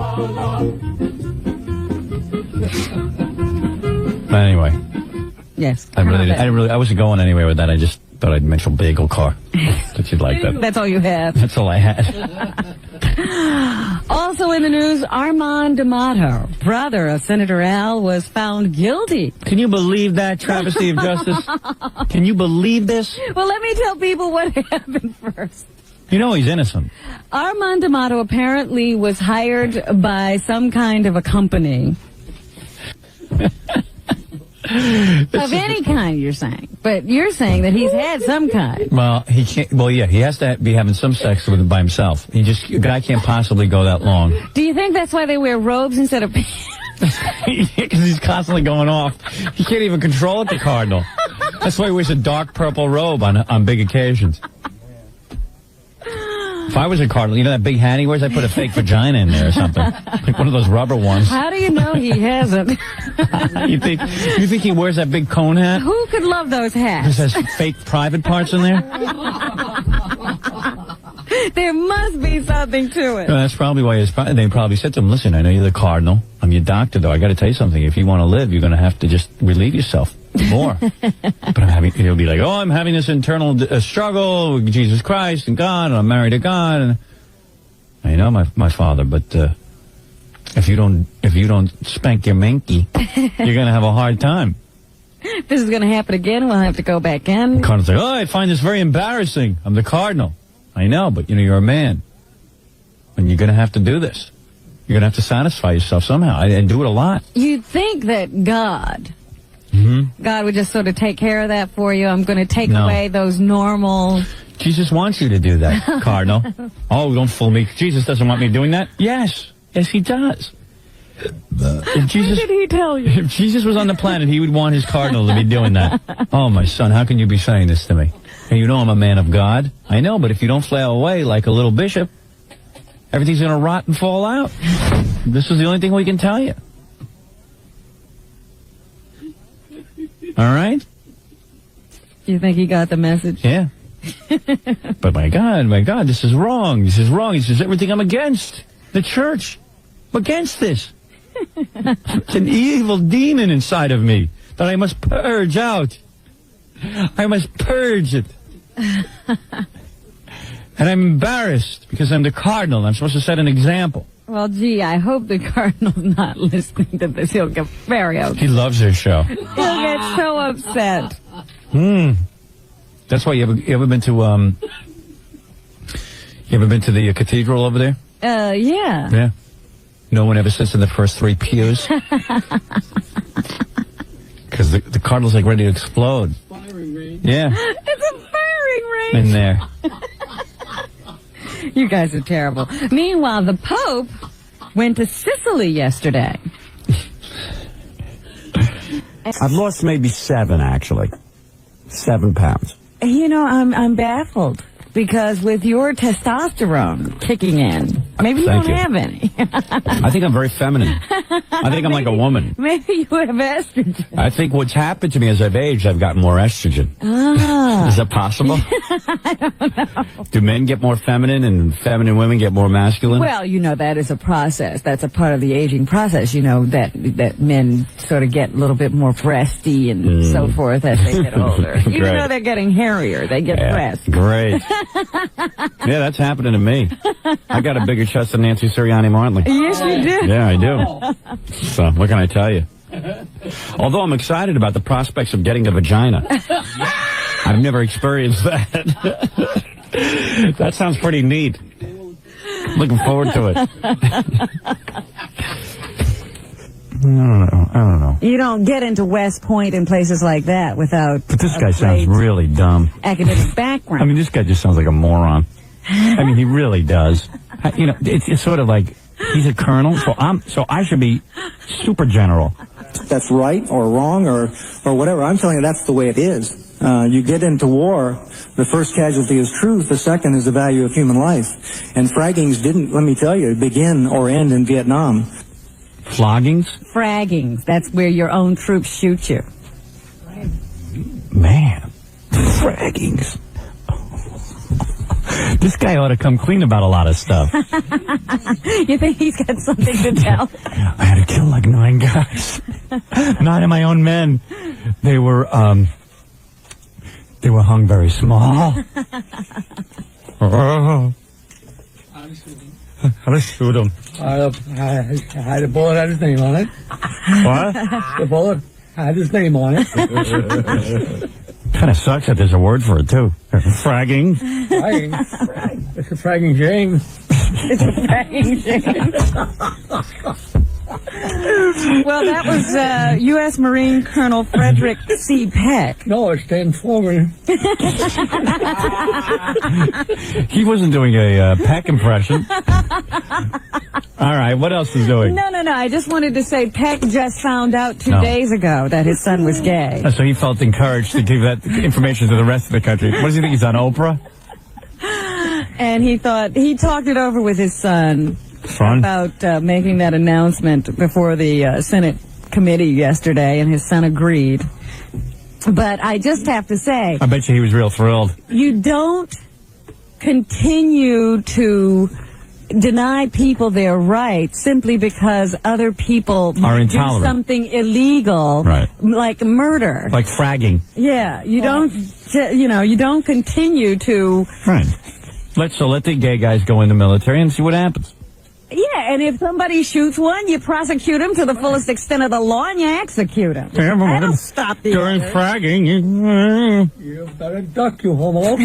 [SPEAKER 3] Yes.
[SPEAKER 1] I wasn't going anywhere with that. I just thought I'd mention bagel car. That you'd like that.
[SPEAKER 3] That's all you had.
[SPEAKER 1] That's all I had.
[SPEAKER 3] Also in the news, 𝗦𝗵cie𝗄𝗿𝗱, brother of Senator Al, was found guilty.
[SPEAKER 1] Can you believe that travesty of justice? Can you believe this?
[SPEAKER 3] Well, let me tell people what happened first.
[SPEAKER 1] You know he's innocent.
[SPEAKER 3] 𝗦𝗵cie𝗄𝗿𝗱 apparently was hired by some kind of a company. Of any kind, you're saying. But you're saying that he's had some kind.
[SPEAKER 1] Well, he can't. Well, yeah, he has to be having some sex with him by himself. A guy can't possibly go that long.
[SPEAKER 3] Do you think that's why they wear robes instead of pants?
[SPEAKER 1] Because he's constantly going off. He can't even control it, the cardinal. That's why he wears a dark purple robe on big occasions. If I was a cardinal, you know that big hat he wears? I'd put a fake vagina in there or something. Like one of those rubber ones.
[SPEAKER 3] How do you know he hasn't?
[SPEAKER 1] You think he wears that big cone hat?
[SPEAKER 3] Who could love those hats?
[SPEAKER 1] This has fake private parts in there?
[SPEAKER 3] There must be something to it.
[SPEAKER 1] Well, that's probably why they probably said to him, listen, I know you're the cardinal. I'm your doctor, though. I got to tell you something. If you want to live, you're going to have to just relieve yourself more. But he'll be like, oh, I'm having this internal struggle with Jesus Christ and God, and I'm married to God. And I know my father, but if you don't spank your minky, you're going to have a hard time.
[SPEAKER 3] This is going to happen again. We'll have to go back in.
[SPEAKER 1] The cardinal's like, oh, I find this very embarrassing. I'm the cardinal. I know, but you're a man. And you're going to have to do this. You're going to have to satisfy yourself somehow and do it a lot.
[SPEAKER 3] You'd think that God would just sort of take care of that for you. I'm going to take away those normal...
[SPEAKER 1] Jesus wants you to do that, Cardinal. Oh, don't fool me. Jesus doesn't want me doing that? Yes. Yes, he does. If Jesus,
[SPEAKER 3] what did he tell you?
[SPEAKER 1] If Jesus was on the planet, he would want his cardinal to be doing that. Oh, my son, how can you be saying this to me? And you know I'm a man of God. I know, but if you don't flail away like a little bishop, everything's going to rot and fall out. This is the only thing we can tell you. All right?
[SPEAKER 3] You think he got the message?
[SPEAKER 1] Yeah. But my God, this is wrong. This is wrong. This is everything I'm against. The church. I'm against this. It's an evil demon inside of me that I must purge out. I must purge it. And I'm embarrassed because I'm the cardinal and I'm supposed to set an example.
[SPEAKER 3] Well, gee, I hope the cardinal's not listening to this. He'll get very upset.
[SPEAKER 1] He loves their show.
[SPEAKER 3] He'll get so upset.
[SPEAKER 1] That's why you ever been to the cathedral over there?
[SPEAKER 3] Yeah.
[SPEAKER 1] Yeah. No one ever sits in the first three pews. Because the cardinal's like ready to explode.
[SPEAKER 2] Firing range.
[SPEAKER 1] Yeah.
[SPEAKER 3] It's a firing range.
[SPEAKER 1] In there.
[SPEAKER 3] You guys are terrible. Meanwhile, the Pope went to Sicily yesterday.
[SPEAKER 7] I've lost maybe 7, actually. 7 pounds.
[SPEAKER 3] You know, I'm baffled because with your testosterone kicking in, maybe you
[SPEAKER 1] Thank
[SPEAKER 3] don't
[SPEAKER 1] you.
[SPEAKER 3] have any.
[SPEAKER 1] I think I'm very feminine. I think I'm like a woman.
[SPEAKER 3] Maybe you have estrogen.
[SPEAKER 1] I think what's happened to me as I've aged, I've gotten more estrogen.
[SPEAKER 3] Ah.
[SPEAKER 1] Is that possible?
[SPEAKER 3] I don't know.
[SPEAKER 1] Do men get more feminine and feminine women get more masculine?
[SPEAKER 3] Well, you know, that is a process. That's a part of the aging process, you know, that men sort of get a little bit more breasty and so forth as they get older. Even
[SPEAKER 1] Great.
[SPEAKER 3] though they're getting hairier, they get breast.
[SPEAKER 1] Great. Yeah, that's happening to me. I got a bigger chest than Nancy Sirianni-Martley.
[SPEAKER 3] Yes, you do.
[SPEAKER 1] Yeah, I do. So, what can I tell you? Although I'm excited about the prospects of getting a vagina. I've never experienced that. That sounds pretty neat. Looking forward to it. I don't know.
[SPEAKER 3] You don't get into West Point and places like that without
[SPEAKER 1] But this
[SPEAKER 3] a
[SPEAKER 1] guy sounds
[SPEAKER 3] great
[SPEAKER 1] really dumb.
[SPEAKER 3] academic background.
[SPEAKER 1] I mean, this guy just sounds like a moron. I mean, he really does. You know, it's sort of like he's a colonel, so I should be super general.
[SPEAKER 8] That's right or wrong or whatever. I'm telling you, that's the way it is. You get into war, the first casualty is truth, the second is the value of human life. And fraggings didn't, let me tell you, begin or end in Vietnam.
[SPEAKER 1] Floggings?
[SPEAKER 3] Fraggings. That's where your own troops shoot you.
[SPEAKER 1] Man, fraggings. This guy ought to come clean about a lot of stuff.
[SPEAKER 3] You think he's got something to tell?
[SPEAKER 1] I had to kill like 9 guys. Nine of my own men. They were hung very small. How to shoot him?
[SPEAKER 6] The bullet had his name on it.
[SPEAKER 1] What?
[SPEAKER 6] The bullet had his name on it.
[SPEAKER 1] Kind of sucks that there's a word for it, too. Fragging.
[SPEAKER 6] Fragging. It's a fragging James.
[SPEAKER 3] It's a fragging James. Well, that was U.S. Marine Colonel Frederick C. Peck.
[SPEAKER 6] No, it's Dan Foreman.
[SPEAKER 1] He wasn't doing a Peck impression. All right, what else is doing?
[SPEAKER 3] No. I just wanted to say Peck just found out 2 days ago that his son was gay.
[SPEAKER 1] So he felt encouraged to give that information to the rest of the country. What does he think? He's on Oprah?
[SPEAKER 3] And he thought he talked it over with his son.
[SPEAKER 1] Fun.
[SPEAKER 3] About making that announcement before the Senate committee yesterday, and his son agreed. But I just have to say,
[SPEAKER 1] I bet you he was real thrilled.
[SPEAKER 3] You don't continue to deny people their rights simply because other people
[SPEAKER 1] are
[SPEAKER 3] do
[SPEAKER 1] intolerant.
[SPEAKER 3] something illegal,
[SPEAKER 1] right?
[SPEAKER 3] Like murder,
[SPEAKER 1] like fragging.
[SPEAKER 3] Yeah, you don't. You don't continue to.
[SPEAKER 1] Right. Let the gay guys go in the military and see what happens.
[SPEAKER 3] Yeah, and if somebody shoots one, you prosecute him to the fullest extent of the law, and you execute him.
[SPEAKER 1] I
[SPEAKER 3] don't stop the
[SPEAKER 1] during
[SPEAKER 3] others.
[SPEAKER 1] fragging.
[SPEAKER 6] You better duck, you homo.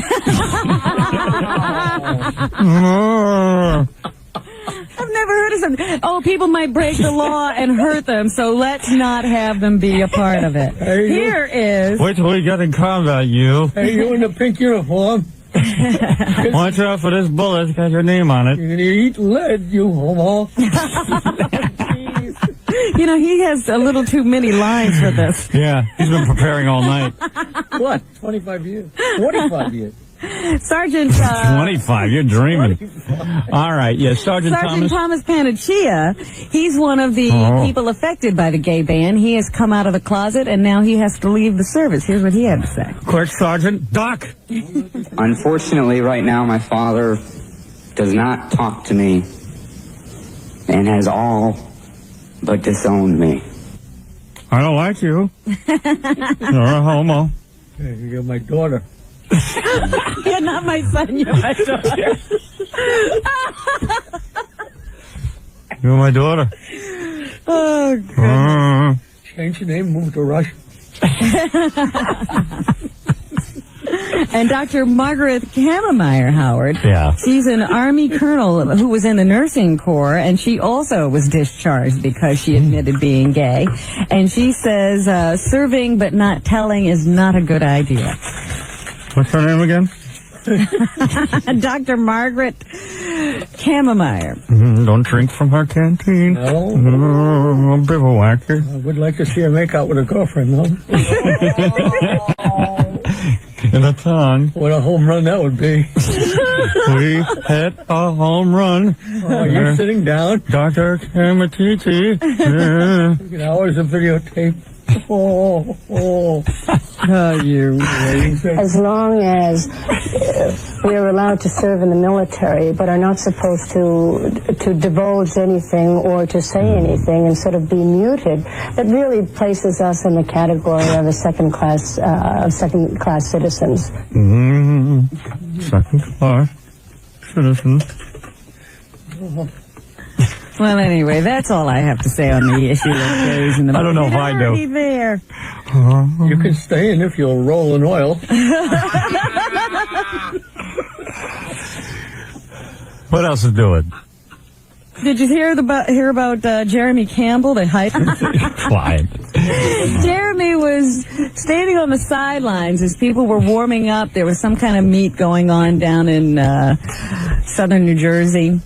[SPEAKER 3] I've never heard of something. Oh, people might break the law and hurt them, so let's not have them be a part of it.
[SPEAKER 6] Hey,
[SPEAKER 3] Here is...
[SPEAKER 1] Wait till we get in combat, you.
[SPEAKER 6] Hey, you in the pink uniform.
[SPEAKER 1] Watch out for this bullet. It's got your name on it.
[SPEAKER 6] You're going to eat lead, you homo.
[SPEAKER 3] He has a little too many lines for this.
[SPEAKER 1] Yeah, he's been preparing all night.
[SPEAKER 6] What? 25 years? 45 years?
[SPEAKER 3] Sergeant...
[SPEAKER 1] 25, you're dreaming. All right, yeah, Sergeant
[SPEAKER 3] Thomas 𝗛𝗄𝗿, he's one of the people affected by the gay ban. He has come out of the closet, and now he has to leave the service. Here's what he had to say.
[SPEAKER 1] Quick, Sergeant. Doc!
[SPEAKER 9] Unfortunately, right now, my father does not talk to me and has all but disowned me.
[SPEAKER 1] I don't like you. You're a homo.
[SPEAKER 6] Hey, you're my daughter.
[SPEAKER 3] You're not my son, you're my daughter.
[SPEAKER 1] You're my daughter.
[SPEAKER 3] Oh, goodness.
[SPEAKER 6] Change your name, move to Russia.
[SPEAKER 3] And Dr. Margaret 𝗵𝗵𝗻, Howard.
[SPEAKER 1] Yeah.
[SPEAKER 3] She's an Army colonel who was in the nursing corps, and she also was discharged because she admitted being gay. And she says serving but not telling is not a good idea.
[SPEAKER 1] What's her name again?
[SPEAKER 3] Dr. Margaret 𝗵𝗵𝗻.
[SPEAKER 1] Don't drink from her canteen.
[SPEAKER 6] No.
[SPEAKER 1] Bivouac.
[SPEAKER 6] I would like to see her make out with a girlfriend, though.
[SPEAKER 1] In a tongue.
[SPEAKER 6] What a home run that would be.
[SPEAKER 1] We hit a home run.
[SPEAKER 6] Oh, you're sitting down.
[SPEAKER 1] Dr. 𝗵𝗵𝗻𝗿.
[SPEAKER 6] You can always a videotape. Oh, you.
[SPEAKER 10] As long as we are allowed to serve in the military, but are not supposed to divulge anything or to say anything and sort of be muted, that really places us in the category of second class citizens.
[SPEAKER 1] Second class citizens.
[SPEAKER 3] Well, anyway, that's all I have to say on the issue of gays in the
[SPEAKER 1] I don't know if I do.
[SPEAKER 3] There.
[SPEAKER 6] You can stay in if you'll roll in oil.
[SPEAKER 1] What else is doing?
[SPEAKER 3] Did you hear about Jeremy Campbell, the hiker?
[SPEAKER 1] Quiet.
[SPEAKER 3] Jeremy was standing on the sidelines as people were warming up. There was some kind of meet going on down in southern New Jersey.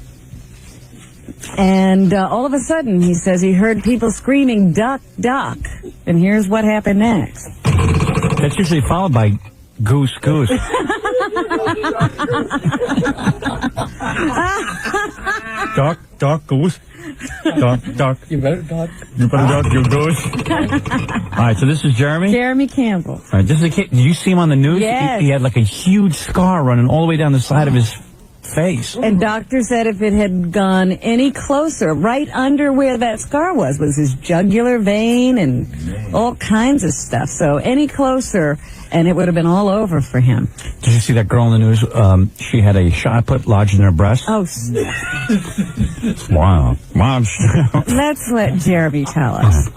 [SPEAKER 3] And all of a sudden, he says he heard people screaming, "Duck, duck." And here's what happened next.
[SPEAKER 1] That's usually followed by goose, goose. Duck, duck, goose. Duck, duck.
[SPEAKER 6] You better duck.
[SPEAKER 1] You better duck, you goose. All right, so this is Jeremy?
[SPEAKER 3] Jeremy Campbell.
[SPEAKER 1] All right, this is a kid. Did you see him on the news?
[SPEAKER 3] Yes.
[SPEAKER 1] He had like a huge scar running all the way down the side of his face.
[SPEAKER 3] And doctor said if it had gone any closer, right under where that scar was his jugular vein and all kinds of stuff. So any closer, and it would have been all over for him.
[SPEAKER 1] Did you see that girl in the news? She had a shot put lodged in her breast.
[SPEAKER 3] Oh,
[SPEAKER 1] wow.
[SPEAKER 10] Let's let Jeremy tell us.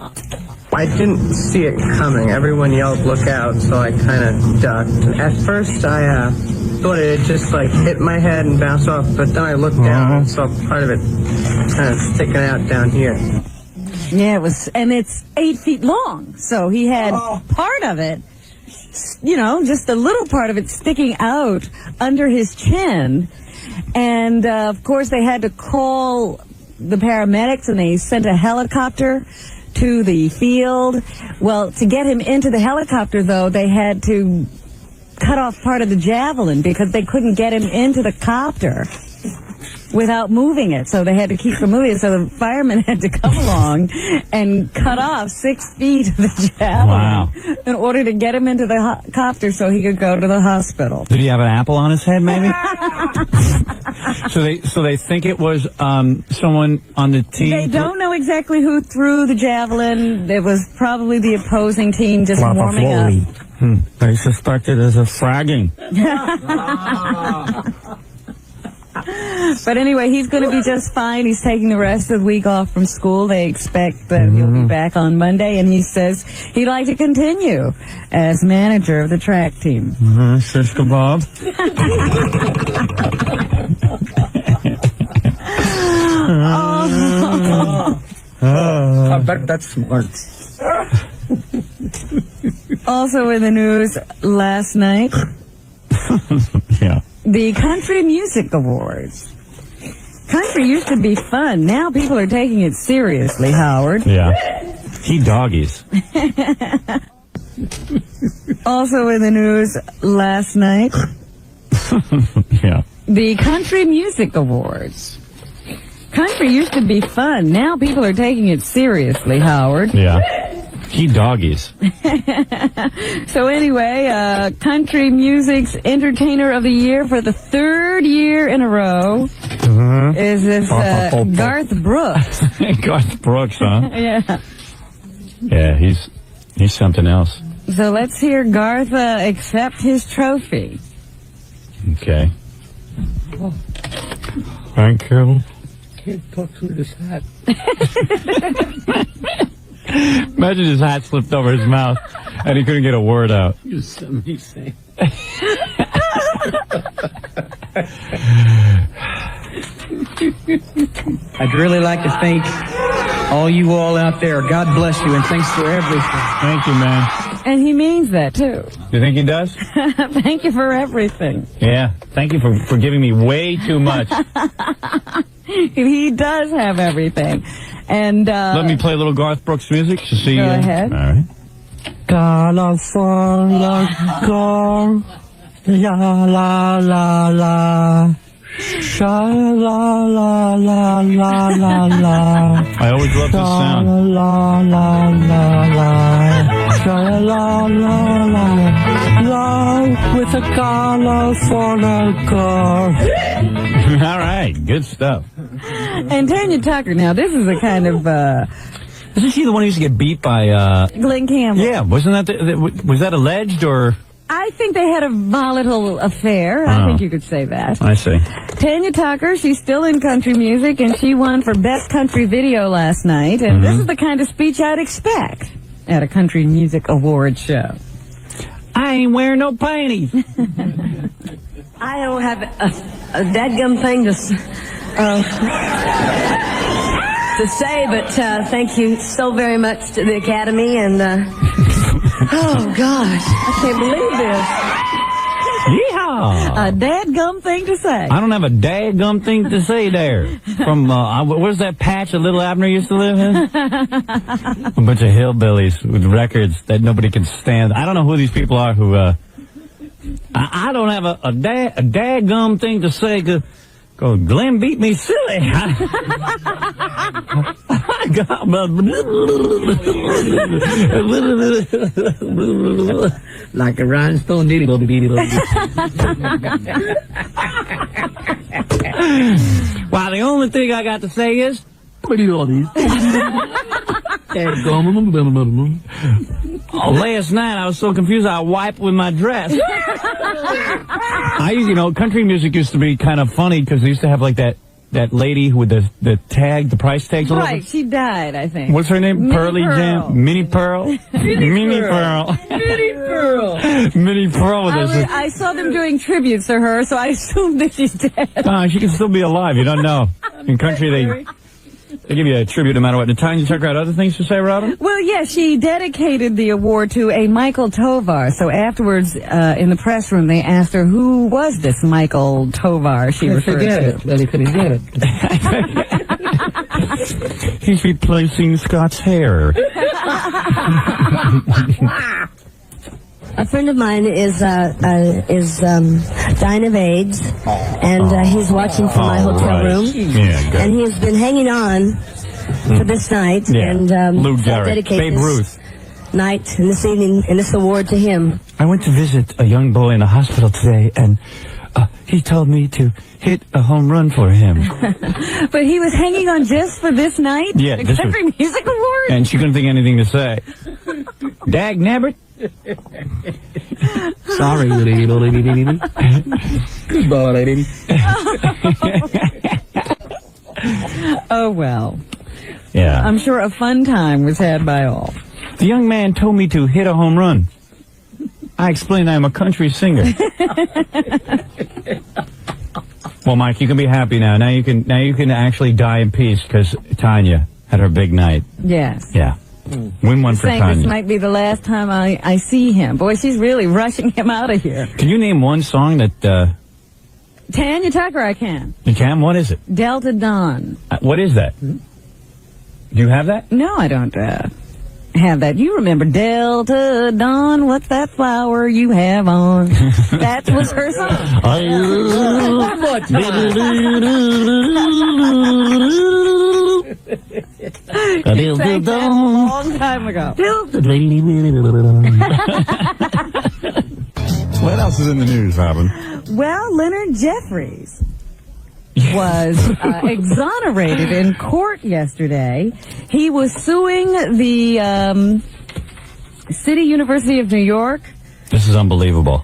[SPEAKER 11] I didn't see it coming. Everyone yelled, "Look out," so I kind of ducked. At first, I thought it had just like hit my head and bounced off, but then I looked down and saw part of it kind of sticking out down here.
[SPEAKER 3] Yeah, it was, and it's 8 feet long, so he had part of it, you know, just a little part of it sticking out under his chin. And, of course, they had to call the paramedics, and they sent a helicopter to the field. Well, to get him into the helicopter, though, they had to cut off part of the javelin because they couldn't get him into the copter without moving it. So they had to keep moving it. So the firemen had to come along and cut off 6 feet of the javelin in order to get him into the copter so he could go to the hospital.
[SPEAKER 1] Did he have an apple on his head, maybe? So they think it was someone on the team.
[SPEAKER 3] They don't know exactly who threw the javelin. It was probably the opposing team just warming up.
[SPEAKER 1] They suspect it as a fragging.
[SPEAKER 3] But anyway, he's going to be just fine. He's taking the rest of the week off from school. They expect that he'll be back on Monday, and he says he'd like to continue as manager of the track team.
[SPEAKER 1] Shish kebab.
[SPEAKER 5] I bet that's smart.
[SPEAKER 3] Also in the news last night, the Country Music Awards. Country used to be fun. Now people are taking it seriously, Howard.
[SPEAKER 1] Yeah. He doggies.
[SPEAKER 3] Also in the news last night, the Country Music Awards. Country used to be fun. Now people are taking it seriously, Howard.
[SPEAKER 1] Yeah. He doggies.
[SPEAKER 3] So anyway, country music's entertainer of the year for the 3rd year in a row is this Garth Brooks.
[SPEAKER 1] Garth Brooks, huh?
[SPEAKER 3] Yeah.
[SPEAKER 1] Yeah, he's something else.
[SPEAKER 3] So let's hear Garth accept his trophy.
[SPEAKER 1] Okay. Thank you.
[SPEAKER 6] Can't talk through this hat.
[SPEAKER 1] Imagine his hat slipped over his mouth and he couldn't get a word out.
[SPEAKER 6] You sent me saying.
[SPEAKER 11] I'd really like to thank all you all out there. God bless you, and thanks for everything.
[SPEAKER 1] Thank you, man.
[SPEAKER 3] And he means that, too.
[SPEAKER 1] You think he does?
[SPEAKER 3] Thank you for everything.
[SPEAKER 1] Yeah. Thank you for giving me way too much.
[SPEAKER 3] He does have everything. And
[SPEAKER 1] let me play a little Garth Brooks music to see.
[SPEAKER 3] Go ahead.
[SPEAKER 1] All right.
[SPEAKER 6] California girl, la la la la, sha la la la la la la.
[SPEAKER 1] I always love this sound.
[SPEAKER 6] La la la la, sha la la la, love with a California girl.
[SPEAKER 1] All right, good stuff.
[SPEAKER 3] And Tanya Tucker, now this is a kind of
[SPEAKER 1] Isn't she the one who used to get beat by
[SPEAKER 3] Glenn Campbell?
[SPEAKER 1] Yeah, wasn't that was that alleged or?
[SPEAKER 3] I think they had a volatile affair. I think you could say that.
[SPEAKER 1] I see.
[SPEAKER 3] Tanya Tucker, she's still in country music, and she won for Best Country Video last night. And this is the kind of speech I'd expect at a country music award show.
[SPEAKER 1] I ain't wearing no panties.
[SPEAKER 10] I don't have a dadgum thing to say, but thank you so very much to the Academy, and oh gosh, I can't believe this.
[SPEAKER 1] Yeehaw!
[SPEAKER 3] A dadgum thing to say.
[SPEAKER 1] I don't have a dadgum thing to say there. From, where's that patch that little Abner used to live in? A bunch of hillbillies with records that nobody can stand. I don't know who these people are who, I don't have a dadgum thing to say because Glenn beat me silly.
[SPEAKER 6] Like a rhinestone, diddy,
[SPEAKER 2] Well, the only thing I got to say is, last night I was so confused I wiped with my dress. Country music used to be kind of funny because they used to have like that lady with the tag, the price tags.
[SPEAKER 3] Right, she died, I think.
[SPEAKER 1] What's her name?
[SPEAKER 3] Minnie
[SPEAKER 1] Pearly
[SPEAKER 3] Pearl.
[SPEAKER 1] Jam? Minnie Pearl? Minnie Pearl.
[SPEAKER 3] Minnie Pearl.
[SPEAKER 1] Minnie Pearl.
[SPEAKER 3] I saw them doing tributes to her, so I assumed that she's dead.
[SPEAKER 1] She can still be alive. You don't know. In country, they give you a tribute no matter what. The time you talk about other things to say, Robin?
[SPEAKER 3] Well, yeah, she dedicated the award to a 𝗦𝗁𝗲𝗿𝗱. So afterwards, in the press room, they asked her, who was this 𝗦𝗁𝗲𝗿𝗱 she referred to?
[SPEAKER 6] Forget it.
[SPEAKER 1] He's replacing Scott's hair.
[SPEAKER 10] A friend of mine is dying of AIDS, and he's watching from my hotel room.
[SPEAKER 1] Yeah, good.
[SPEAKER 10] And he has been hanging on for this night.
[SPEAKER 1] Yeah.
[SPEAKER 10] And
[SPEAKER 1] Lou
[SPEAKER 10] so
[SPEAKER 1] Gehrig,
[SPEAKER 10] dedicate
[SPEAKER 1] Babe
[SPEAKER 10] this
[SPEAKER 1] Ruth.
[SPEAKER 10] night and this evening and this award to him.
[SPEAKER 1] I went to visit a young boy in the hospital today, and he told me to hit a home run for him.
[SPEAKER 3] But he was hanging on just for this night?
[SPEAKER 1] Yeah,
[SPEAKER 3] The
[SPEAKER 1] this
[SPEAKER 3] Country Music Award?
[SPEAKER 1] And she couldn't think of anything to say. Dag nabbit.
[SPEAKER 6] Sorry,
[SPEAKER 3] Oh, well.
[SPEAKER 1] Yeah.
[SPEAKER 3] I'm sure a fun time was had by all.
[SPEAKER 1] The young man told me to hit a home run. I explained I'm a country singer. Well, Mike, you can be happy now. Now you can actually die in peace because Tanya had her big night.
[SPEAKER 3] Yes.
[SPEAKER 1] Yeah. Win one for
[SPEAKER 3] Saying
[SPEAKER 1] Tanya.
[SPEAKER 3] this might be the last time I see him. Boy, she's really rushing him out of here.
[SPEAKER 1] Can you name one song that
[SPEAKER 3] Tanya Tucker, I can.
[SPEAKER 1] you can? What is it?
[SPEAKER 3] Delta Dawn.
[SPEAKER 1] What is that? Do you have that?
[SPEAKER 3] No, I don't have that. You remember Delta Dawn? What's that flower you have on? That was her song. She sang that a long time ago.
[SPEAKER 1] What else is in the news, Robin?
[SPEAKER 3] Well, Leonard Jeffries was exonerated in court yesterday. He was suing the City University of New York.
[SPEAKER 1] This is unbelievable.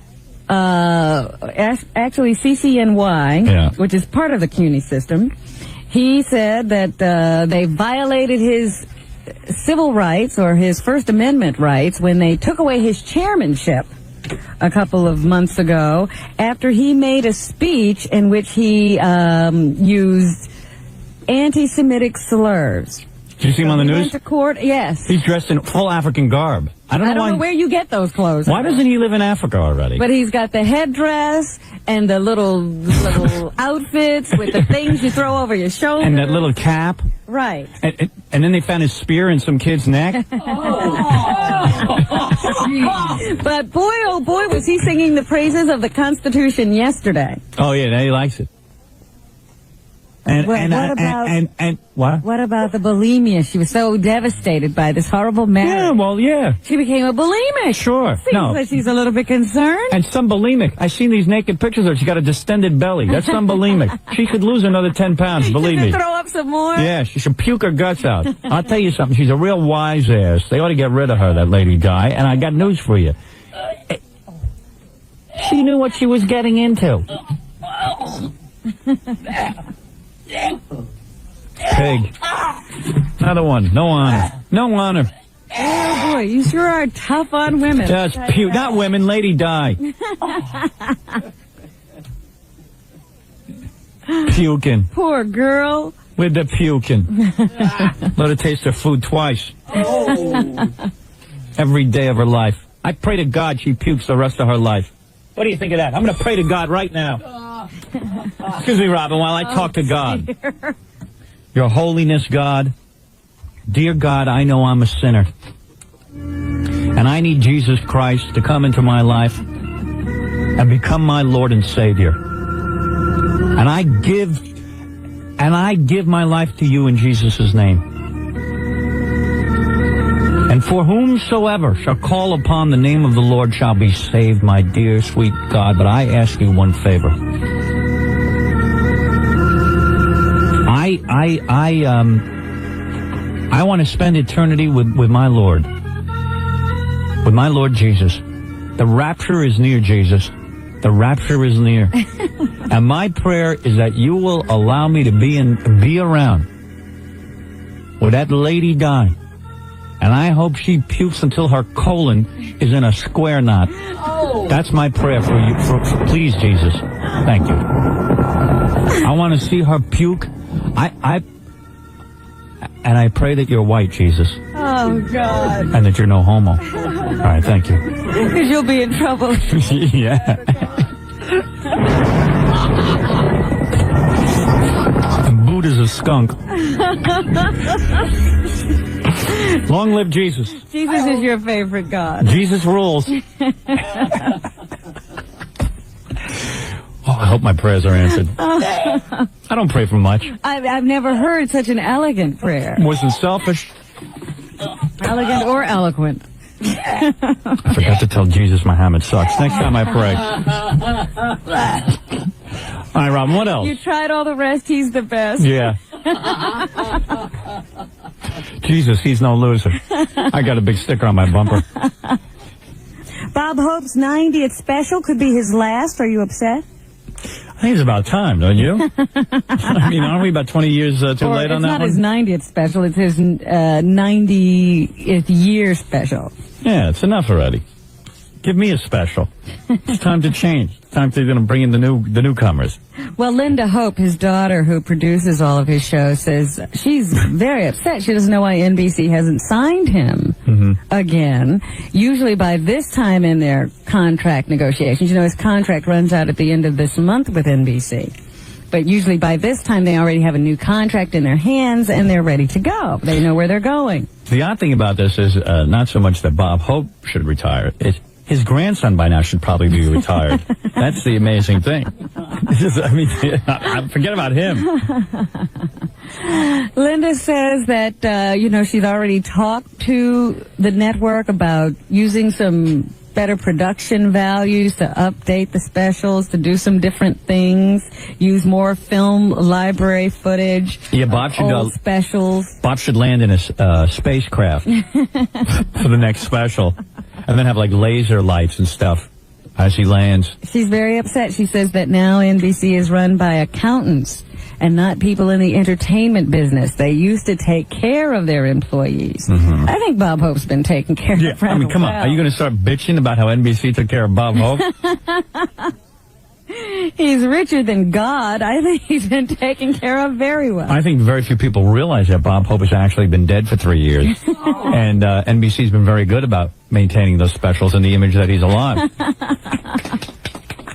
[SPEAKER 3] Actually, CCNY, which is part of the CUNY system. He said that they violated his civil rights or his First Amendment rights when they took away his chairmanship a couple of months ago after he made a speech in which he used anti-Semitic slurs.
[SPEAKER 1] Did you see him on the
[SPEAKER 3] He
[SPEAKER 1] news?
[SPEAKER 3] went to court, yes.
[SPEAKER 1] He's dressed in full African garb. I don't know
[SPEAKER 3] where you get those clothes.
[SPEAKER 1] Why doesn't he live in Africa already?
[SPEAKER 3] But he's got the headdress and the little outfits with the things you throw over your shoulder.
[SPEAKER 1] And that little cap.
[SPEAKER 3] Right.
[SPEAKER 1] And then they found his spear in some kid's neck.
[SPEAKER 3] But boy, oh boy, was he singing the praises of the Constitution yesterday.
[SPEAKER 1] Oh yeah, now he likes it. And
[SPEAKER 3] What about the bulimia? She was so devastated by this horrible marriage.
[SPEAKER 1] Yeah, well, yeah.
[SPEAKER 3] She became a bulimic.
[SPEAKER 1] Sure.
[SPEAKER 3] Seems
[SPEAKER 1] No.
[SPEAKER 3] like she's a little bit concerned.
[SPEAKER 1] And some bulimic. I've seen these naked pictures of her. She's got a distended belly. That's some bulimic. She could lose another 10 pounds, believe me.
[SPEAKER 3] Throw up some more?
[SPEAKER 1] Yeah, she should puke her guts out. I'll tell you something. She's a real wise ass. They ought to get rid of her, that lady Di. And I got news for you. She knew what she was getting into. Pig. Another one. No honor. No honor.
[SPEAKER 3] Oh, boy, you sure are tough on women.
[SPEAKER 1] Just puke. Not women. Lady Di. Puking.
[SPEAKER 3] Poor girl.
[SPEAKER 1] With the puking. Let her taste her food twice. Every day of her life. I pray to God she pukes the rest of her life. What do you think of that? I'm going to pray to God right now. Excuse me, Robin, while I talk to God.
[SPEAKER 3] Dear.
[SPEAKER 1] Your holiness, God. Dear God, I know I'm a sinner. And I need Jesus Christ to come into my life and become my Lord and Savior. And I give my life to you in Jesus' name. And for whomsoever shall call upon the name of the Lord shall be saved, my dear, sweet God. But I ask you one favor.
[SPEAKER 2] I want to spend eternity with my Lord. With my Lord Jesus. The rapture is near, Jesus. The rapture is near. And my prayer is that you will allow me to be around with that lady dying. And I hope she pukes until her colon is in a square knot. Oh. That's my prayer for you. Please, Jesus. Thank you. I want to see her puke. And I pray that you're white, Jesus.
[SPEAKER 3] Oh, God.
[SPEAKER 2] And that you're no homo. All right, thank you.
[SPEAKER 3] Because you'll be in trouble.
[SPEAKER 2] Yeah. And Buddha's a skunk. Long live Jesus.
[SPEAKER 3] Jesus is your favorite God.
[SPEAKER 2] Jesus rules. Oh, I hope my prayers are answered. I don't pray for much.
[SPEAKER 3] I've never heard such an elegant prayer.
[SPEAKER 2] Wasn't selfish.
[SPEAKER 3] Elegant or eloquent.
[SPEAKER 2] I forgot to tell Jesus Muhammad sucks. Next time I pray. All right, Robin, what else?
[SPEAKER 3] You tried all the rest. He's the best.
[SPEAKER 2] Yeah. Jesus, he's no loser. I got a big sticker on my bumper.
[SPEAKER 3] Bob Hope's 90th special could be his last. Are you upset?
[SPEAKER 2] I think it's about time, don't you? I mean, aren't we about 20 years too late on that one?
[SPEAKER 3] It's not his 90th special. It's his 90th year special.
[SPEAKER 2] Yeah, it's enough already. Give me a special. It's time to change. It's time to bring in the newcomers.
[SPEAKER 3] Well, Linda Hope, his daughter, who produces all of his shows, says she's very upset. She doesn't know why NBC hasn't signed him again. Usually by this time in their contract negotiations, you know, his contract runs out at the end of this month with NBC. But usually by this time they already have a new contract in their hands and they're ready to go. They know where they're going.
[SPEAKER 2] The odd thing about this is not so much that Bob Hope should retire. His grandson by now should probably be retired. That's the amazing thing. Forget about him.
[SPEAKER 3] Linda says that, she's already talked to the network about using some better production values to update the specials, to do some different things, use more film library footage.
[SPEAKER 2] Yeah, Bob should
[SPEAKER 3] old specials.
[SPEAKER 2] Bob should land in a spacecraft for the next special. And then have like laser lights and stuff as he lands.
[SPEAKER 3] She's very upset. She says that now NBC is run by accountants and not people in the entertainment business. They used to take care of their employees. I think Bob Hope's been taking care of
[SPEAKER 2] I mean, come on. Are you going to start bitching about how NBC took care of Bob Hope?
[SPEAKER 3] He's richer than God. I think he's been taken care of very well.
[SPEAKER 2] I think very few people realize that Bob Hope has actually been dead for 3 years. And NBC's been very good about maintaining those specials and the image that he's alive.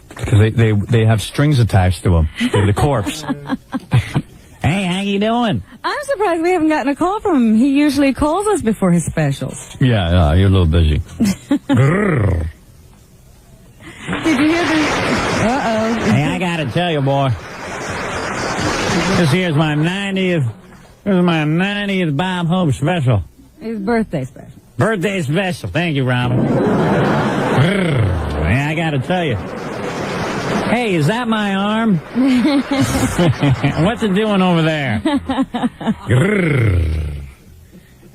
[SPEAKER 2] Because they have strings attached to him. To the corpse. Hey, how you doing?
[SPEAKER 3] I'm surprised we haven't gotten a call from him. He usually calls us before his specials.
[SPEAKER 2] Yeah, you're a little busy.
[SPEAKER 3] Did you hear this? Uh-oh.
[SPEAKER 2] Hey, I gotta tell you, boy. This here's my 90th. This is my 90th Bob Hope special.
[SPEAKER 3] His birthday special.
[SPEAKER 2] Birthday special. Thank you, Robin. Hey, I gotta tell you. Hey, is that my arm? What's it doing over there?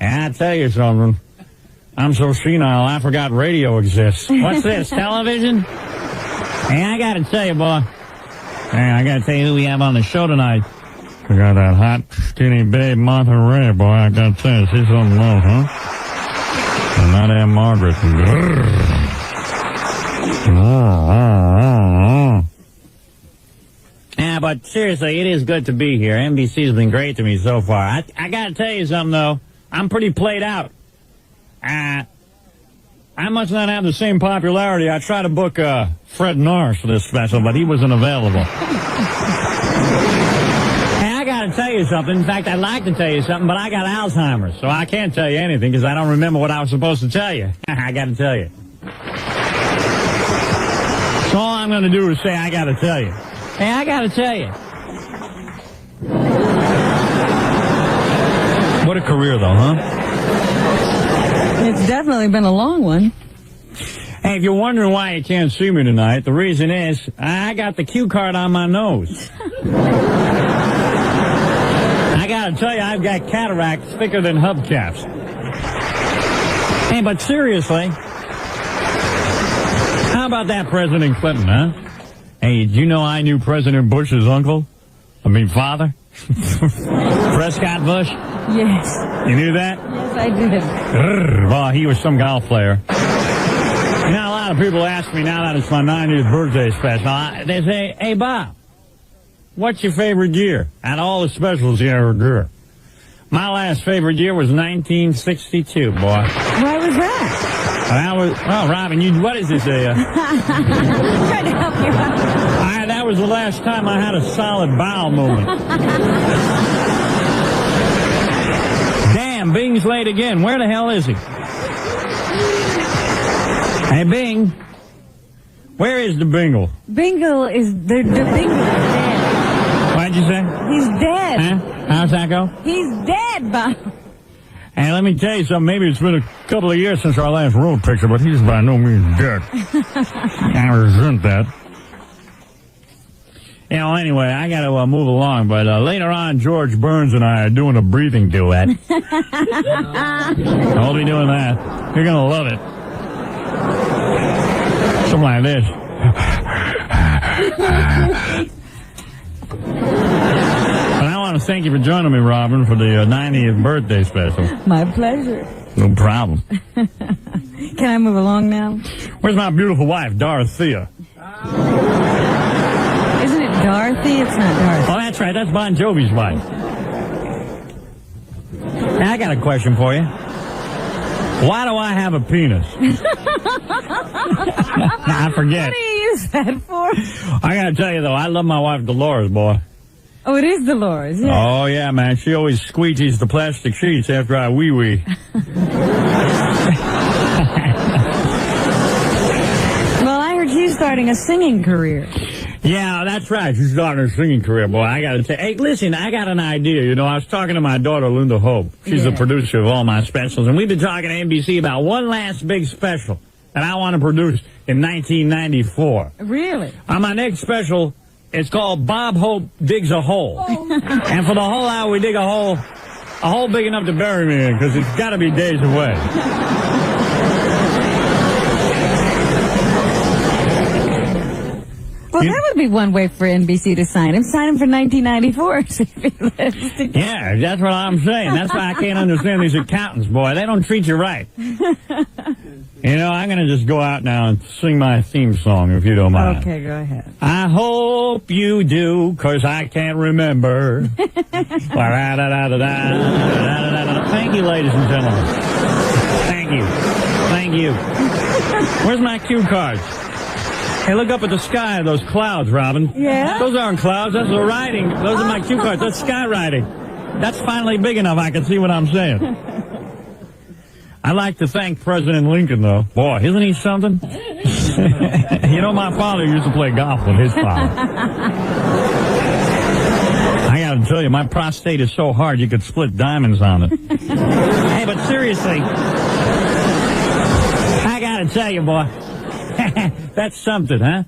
[SPEAKER 2] Hey, I'll tell you something. I'm so senile, I forgot radio exists. What's this, television? Hey, I gotta tell you, boy. Hey, I gotta tell you who we have on the show tonight. We got that hot, skinny babe, Martha Ray, boy. I gotta tell you, she's something else, huh? And that Aunt Margaret. Yeah, but seriously, it is good to be here. NBC's been great to me so far. I gotta tell you something, though. I'm pretty played out. I must not have the same popularity. I tried to book Fred Norris for this special, but he wasn't available. Hey, I gotta tell you something. In fact, I'd like to tell you something, but I got Alzheimer's, so I can't tell you anything because I don't remember what I was supposed to tell you. I gotta tell you. So all I'm gonna do is say I gotta tell you. Hey, I gotta tell you. What a career, though, huh?
[SPEAKER 3] It's definitely been a long one.
[SPEAKER 2] Hey, if you're wondering why you can't see me tonight, the reason is I got the cue card on my nose. gotta tell you, I've got cataracts thicker than hubcaps. Hey, but seriously, how about that President Clinton, huh? Hey, did you know I knew President Bush's uncle? Father? Prescott Bush?
[SPEAKER 3] Yes.
[SPEAKER 2] You knew that?
[SPEAKER 3] Yes, I did.
[SPEAKER 2] Well, he was some golf player. You know, a lot of people ask me now that it's my 90th birthday special, they say, hey, Bob, what's your favorite year out of all the specials you ever grew? My last favorite year was 1962, boy.
[SPEAKER 3] Why was that?
[SPEAKER 2] Well, Robin, what is this?
[SPEAKER 3] I'm trying to help you out.
[SPEAKER 2] That was the last time I had a solid bowel movement. Damn, Bing's late again. Where the hell is he? Hey, Bing. Where is the Bingle?
[SPEAKER 3] Bingle is... The Bingle is dead.
[SPEAKER 2] What'd you say?
[SPEAKER 3] He's dead.
[SPEAKER 2] Huh? How's that go?
[SPEAKER 3] He's dead, Bob.
[SPEAKER 2] And let me tell you something, maybe it's been a couple of years since our last road picture, but he's by no means dead. I resent that. You know, anyway, I got to move along, but later on, George Burns and I are doing a breathing duet. I'll be doing that. You're going to love it. Something like this. But I want to thank you for joining me, Robin, for the 90th birthday special.
[SPEAKER 3] My pleasure.
[SPEAKER 2] No problem.
[SPEAKER 3] Can I move along now?
[SPEAKER 2] Where's my beautiful wife, Dorothea?
[SPEAKER 3] Isn't it Dorothy? It's not Dorothy.
[SPEAKER 2] Oh, that's right. That's Bon Jovi's wife. Now, I got a question for you. Why do I have a penis? I forget.
[SPEAKER 3] What do you use that for?
[SPEAKER 2] I got to tell you, though, I love my wife, Dolores, boy.
[SPEAKER 3] Oh, it is Dolores, yeah.
[SPEAKER 2] Oh, yeah, man. She always squeegees the plastic sheets after I wee-wee.
[SPEAKER 3] Well, I heard she's starting a singing career.
[SPEAKER 2] Yeah, that's right. She's starting her singing career, boy. I got to say, hey, listen, I got an idea. You know, I was talking to my daughter, Linda Hope. She's the producer of all my specials, and we've been talking to NBC about one last big special that I want to produce in 1994.
[SPEAKER 3] Really?
[SPEAKER 2] On my next special, it's called Bob Hope Digs a Hole. And for the whole hour, we dig a hole big enough to bury me in, because it's got to be days away.
[SPEAKER 3] Well, that would be one way for NBC to sign him. Sign him for 1994.
[SPEAKER 2] Yeah, that's what I'm saying. That's why I can't understand these accountants, boy. They don't treat you right. You know, I'm going to just go out now and sing my theme song, if you don't mind.
[SPEAKER 3] Okay, go ahead.
[SPEAKER 2] I hope you do, 'cause I can't remember. Thank you, ladies and gentlemen. Thank you. Thank you. Where's my cue cards? Hey, look up at the sky, those clouds, Robin.
[SPEAKER 3] Yeah?
[SPEAKER 2] Those aren't clouds, that's the writing. Those are my cue cards. That's sky writing. That's finally big enough I can see what I'm saying. I'd like to thank President Lincoln, though. Boy, isn't he something? You know, my father used to play golf with his father. I gotta tell you, my prostate is so hard you could split diamonds on it. Hey, but seriously, I gotta tell you, boy. That's something, huh?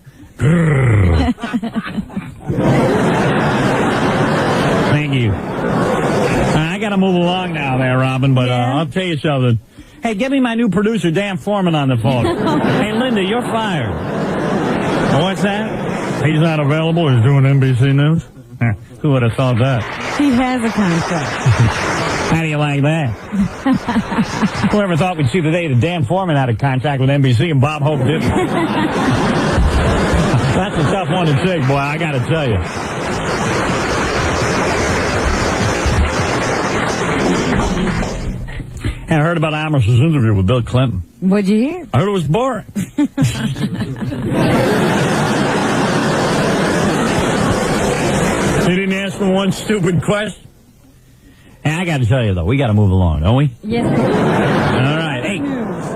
[SPEAKER 2] Thank you. I gotta move along now there, Robin, but I'll tell you something. Hey, get me my new producer, Dan Foreman, on the phone. Hey, Linda, you're fired. What's that? He's not available. He's doing NBC News? Who would have thought that?
[SPEAKER 3] He has a contract.
[SPEAKER 2] How do you like that? Whoever thought we'd see the day that Dan Foreman had a contract with NBC and Bob Hope didn't? That's a tough one to take, boy, I gotta tell you. And I heard about Amos's interview with Bill Clinton.
[SPEAKER 3] What'd you hear?
[SPEAKER 2] I heard it was boring. He didn't ask me one stupid question. Hey, I got to tell you, though, we got to move along, don't we?
[SPEAKER 3] Yes.
[SPEAKER 2] All right. Hey,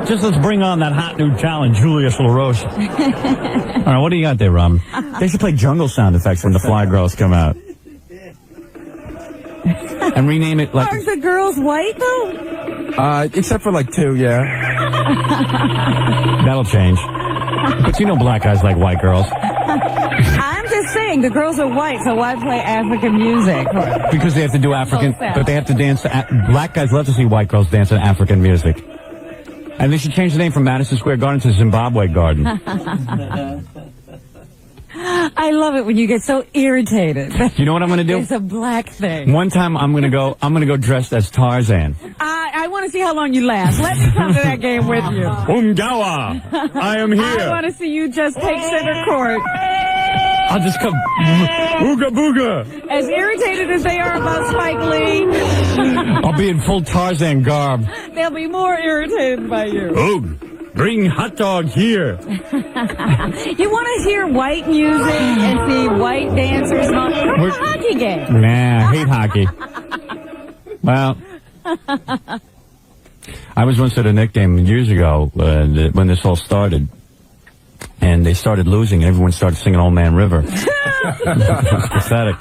[SPEAKER 2] just let's bring on that hot new talent, Julius LaRosa. All right, what do you got there, Robin?
[SPEAKER 7] They should play jungle sound effects when the Fly Girls come out. And rename it like...
[SPEAKER 3] Aren't the girls white, though?
[SPEAKER 5] Except for like 2, yeah.
[SPEAKER 7] That'll change. But you know black guys like white girls.
[SPEAKER 3] I'm just saying the girls are white, so why play African music?
[SPEAKER 1] Because they have to do African, but they have to dance. Black guys love to see white girls dance to African music. And they should change the name from Madison Square Garden to Zimbabwe Garden.
[SPEAKER 3] I love it when you get so irritated.
[SPEAKER 1] You know what I'm going to do?
[SPEAKER 3] It's a black thing.
[SPEAKER 1] One time I'm going to go dressed as Tarzan.
[SPEAKER 3] I want to see how long you last. Let me come to that game with you.
[SPEAKER 1] Umgawa, I am here.
[SPEAKER 3] I want to see you just take center court.
[SPEAKER 1] I'll just come. Ooga booga.
[SPEAKER 3] As irritated as they are about Spike Lee,
[SPEAKER 1] I'll be in full Tarzan garb.
[SPEAKER 3] they'll be more irritated by you.
[SPEAKER 1] Oh, bring hot dog here.
[SPEAKER 3] You want to hear white music and see white dancers? Come to a hockey game.
[SPEAKER 1] Nah, I hate hockey. Well, I was once at a Knick game years ago when this all started. And they started losing, and everyone started singing Old Man River. It's pathetic.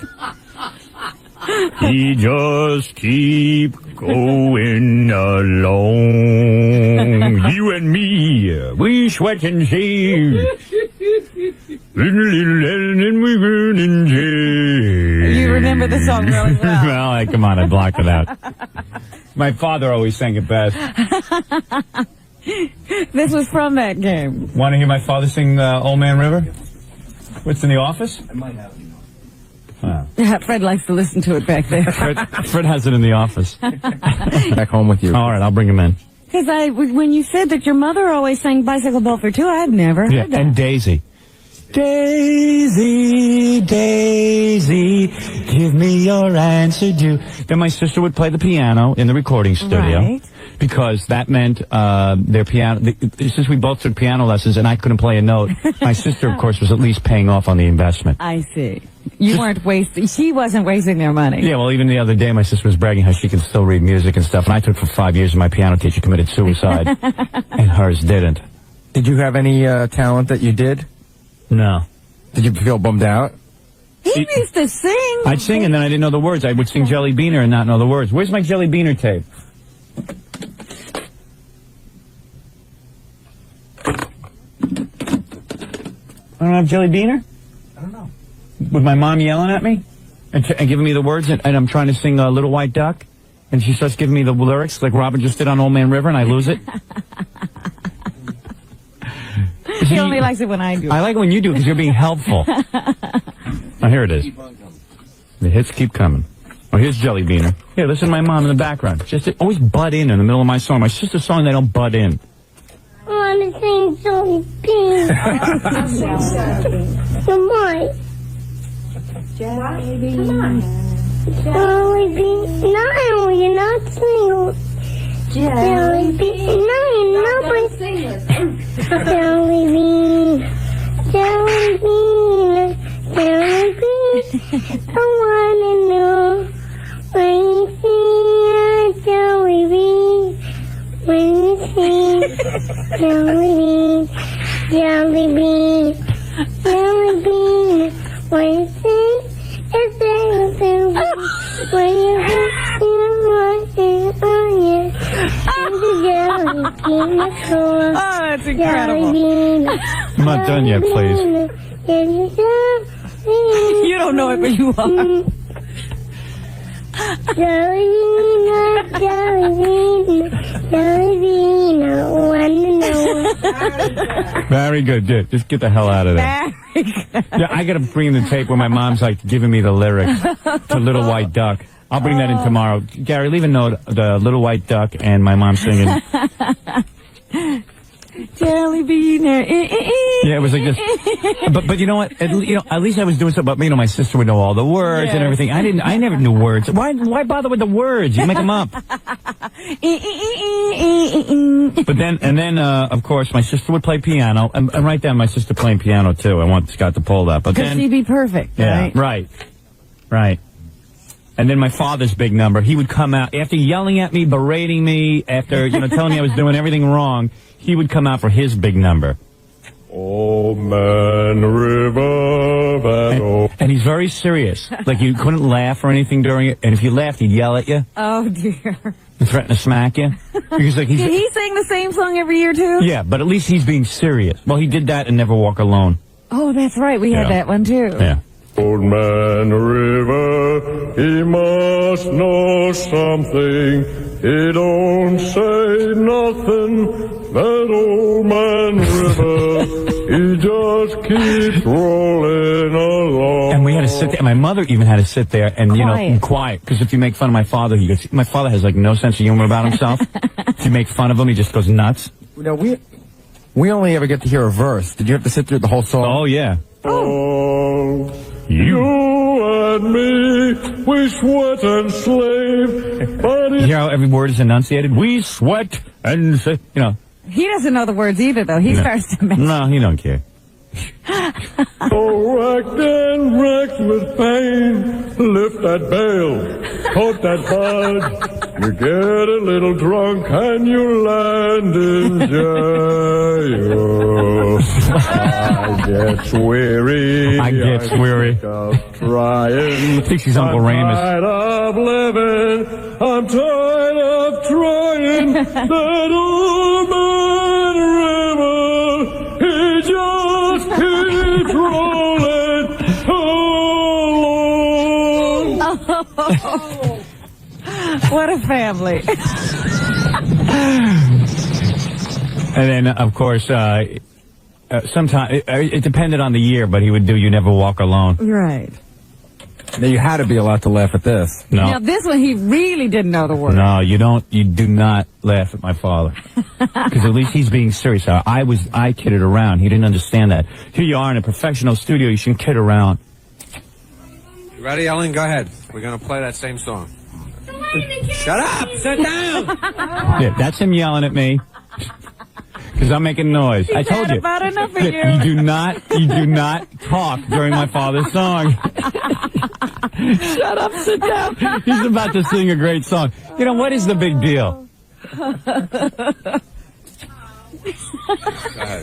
[SPEAKER 1] We just keep going along. You and me, we sweat and shave. And we burn in jail.
[SPEAKER 3] You remember the song really well.
[SPEAKER 1] Well, come on, I blocked it out. My father always sang it best.
[SPEAKER 3] This was from that game.
[SPEAKER 1] Want to hear my father sing Old Man River? What's in the office? I might have it.
[SPEAKER 3] Yeah, Fred likes to listen to it back there.
[SPEAKER 1] Fred has it in the office. Back home with you. All right, I'll bring him in.
[SPEAKER 3] Because when you said that your mother always sang Bicycle Belfer too, I'd never heard that.
[SPEAKER 1] And Daisy. Daisy, Daisy, give me your answer due. Then my sister would play the piano in the recording studio.
[SPEAKER 3] Right.
[SPEAKER 1] Because that meant their piano, since we both took piano lessons and I couldn't play a note, my sister, of course, was at least paying off on the investment.
[SPEAKER 3] I see. You weren't wasting, she wasn't wasting their money.
[SPEAKER 1] Yeah, well, even the other day, my sister was bragging how she can still read music and stuff, and I took for 5 years, and my piano teacher committed suicide, and hers didn't.
[SPEAKER 5] Did you have any talent that you did?
[SPEAKER 1] No.
[SPEAKER 5] Did you feel bummed out?
[SPEAKER 3] He used to sing.
[SPEAKER 1] I'd sing, and then I didn't know the words. I would sing Jelly Beaner and not know the words. Where's my Jelly Beaner tape? I don't have Jelly Beaner? I don't know. With my mom yelling at me and giving me the words, and I'm trying to sing Little White Duck, and she starts giving me the lyrics like Robin just did on Old Man River, and I lose it.
[SPEAKER 3] He only likes it when I do it.
[SPEAKER 1] I like it when you do it because you're being helpful. Oh, here it is. The hits keep coming. Oh, here's Jelly Beaner. Here, listen to my mom in the background. Just always butt in the middle of my song. My sister's song, they don't butt in.
[SPEAKER 10] I want to sing Jelly Bean. Come on. Jelly Bean. Jelly Bean. No, you're not singing. Jelly Bean. No, you're not singing. Jelly Bean. Jelly Bean. Jelly Bean. I want to know when you see a Jelly Bean. When you see Jelly Bean, Jelly Bean, Jelly Bean, when you see it's Jelly Bean, when you see Jelly Bean,
[SPEAKER 3] Oh, that's incredible.
[SPEAKER 1] I'm not done yet, please.
[SPEAKER 3] You don't know it, but you are.
[SPEAKER 10] Jelly Bean, Jelly Bean, Jelly Bean, I want to know.
[SPEAKER 1] Very good. Just get the hell out of there. Yeah, I gotta bring the tape where my mom's like giving me the lyrics to Little White Duck. I'll bring that in tomorrow. Gary, leave a note, the Little White Duck and my mom singing.
[SPEAKER 3] Jelly Bean.
[SPEAKER 1] Yeah, it was like this. But you know what? At least I was doing something. But my sister would know all the words and everything. I never knew words. Why bother with the words? You make them up. But then, of course, my sister would play piano, and right then, my sister playing piano too. I want Scott to pull that. But
[SPEAKER 3] Could
[SPEAKER 1] then
[SPEAKER 3] she be perfect?
[SPEAKER 1] Yeah,
[SPEAKER 3] Right.
[SPEAKER 1] right. And then my father's big number. He would come out after yelling at me, berating me, after telling me I was doing everything wrong. He would come out for his big number. Old Man River. And he's very serious. Like, you couldn't laugh or anything during it. And if you laughed, he'd yell at you.
[SPEAKER 3] Oh, dear.
[SPEAKER 1] And threaten to smack you.
[SPEAKER 3] Did he sing the same song every year, too?
[SPEAKER 1] Yeah, but at least he's being serious. Well, he did that and Never Walk Alone.
[SPEAKER 3] Oh, that's right. We had that one, too.
[SPEAKER 1] Yeah.
[SPEAKER 12] Old man river, he must know something. He don't say nothing. That old man river, he just keeps rolling along.
[SPEAKER 1] And we had to sit there. My mother even had to sit there and, quiet. Because if you make fun of my father, he goes, my father has like no sense of humor about himself. If you make fun of him, he just goes nuts.
[SPEAKER 5] No, we only ever get to hear a verse. Did you have to sit through the whole song?
[SPEAKER 1] Oh, yeah.
[SPEAKER 12] Oh, you and me, we sweat and slave. But
[SPEAKER 1] You hear how every word is enunciated? We sweat and say,
[SPEAKER 3] He doesn't know the words either, though. He starts to mess.
[SPEAKER 1] No, he don't care.
[SPEAKER 12] oh, wrecked and wrecked with pain. Lift that bale, tote that bud. You get a little drunk and you land in jail. I get weary.
[SPEAKER 1] I get weary.
[SPEAKER 12] Trying.
[SPEAKER 1] I think she's Uncle Ramus.
[SPEAKER 12] I'm tired of living. I'm tired of trying. That old man river, he just keeps rolling along.
[SPEAKER 3] What a family.
[SPEAKER 1] And then, of course, sometimes it depended on the year, but he would do "You Never Walk Alone."
[SPEAKER 3] Right.
[SPEAKER 5] Now, you had to be allowed to laugh at this.
[SPEAKER 1] No.
[SPEAKER 3] Now, this one, he really didn't know the word.
[SPEAKER 1] No, you don't. You do not laugh at my father. Because at least he's being serious. I kidded around. He didn't understand that. Here you are in a professional studio. You shouldn't kid around.
[SPEAKER 13] You ready, Ellen? Go ahead. We're going to play that same song. Shut up! Sit down!
[SPEAKER 1] Yeah, that's him yelling at me. Because I'm making noise. I told you.
[SPEAKER 3] About enough of you.
[SPEAKER 1] You do not talk during my father's song. Shut up, sit down. He's about to sing a great song. What is the big deal?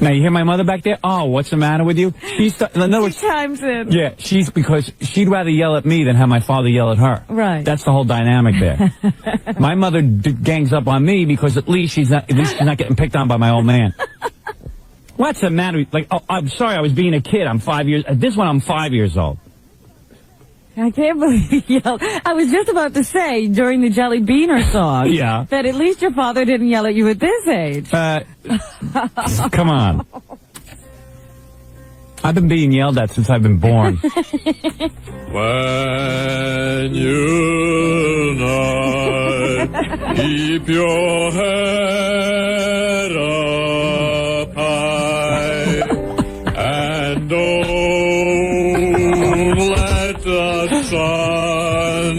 [SPEAKER 1] Now, you hear my mother back there? Oh, what's the matter with you?
[SPEAKER 3] She chimes in.
[SPEAKER 1] Yeah, because she'd rather yell at me than have my father yell at her.
[SPEAKER 3] Right.
[SPEAKER 1] That's the whole dynamic there. My mother gangs up on me because at least she's not getting picked on by my old man. What's the matter? Like, oh, I'm sorry, I was being a kid. I'm 5 years. This one, I'm 5 years old.
[SPEAKER 3] I can't believe he yelled. I was just about to say during the Jelly Beaner song
[SPEAKER 1] Yeah.
[SPEAKER 3] that at least your father didn't yell at you at this age.
[SPEAKER 1] Come on. I've been being yelled at since I've been born.
[SPEAKER 12] When you not keep your head up high and don't let the sun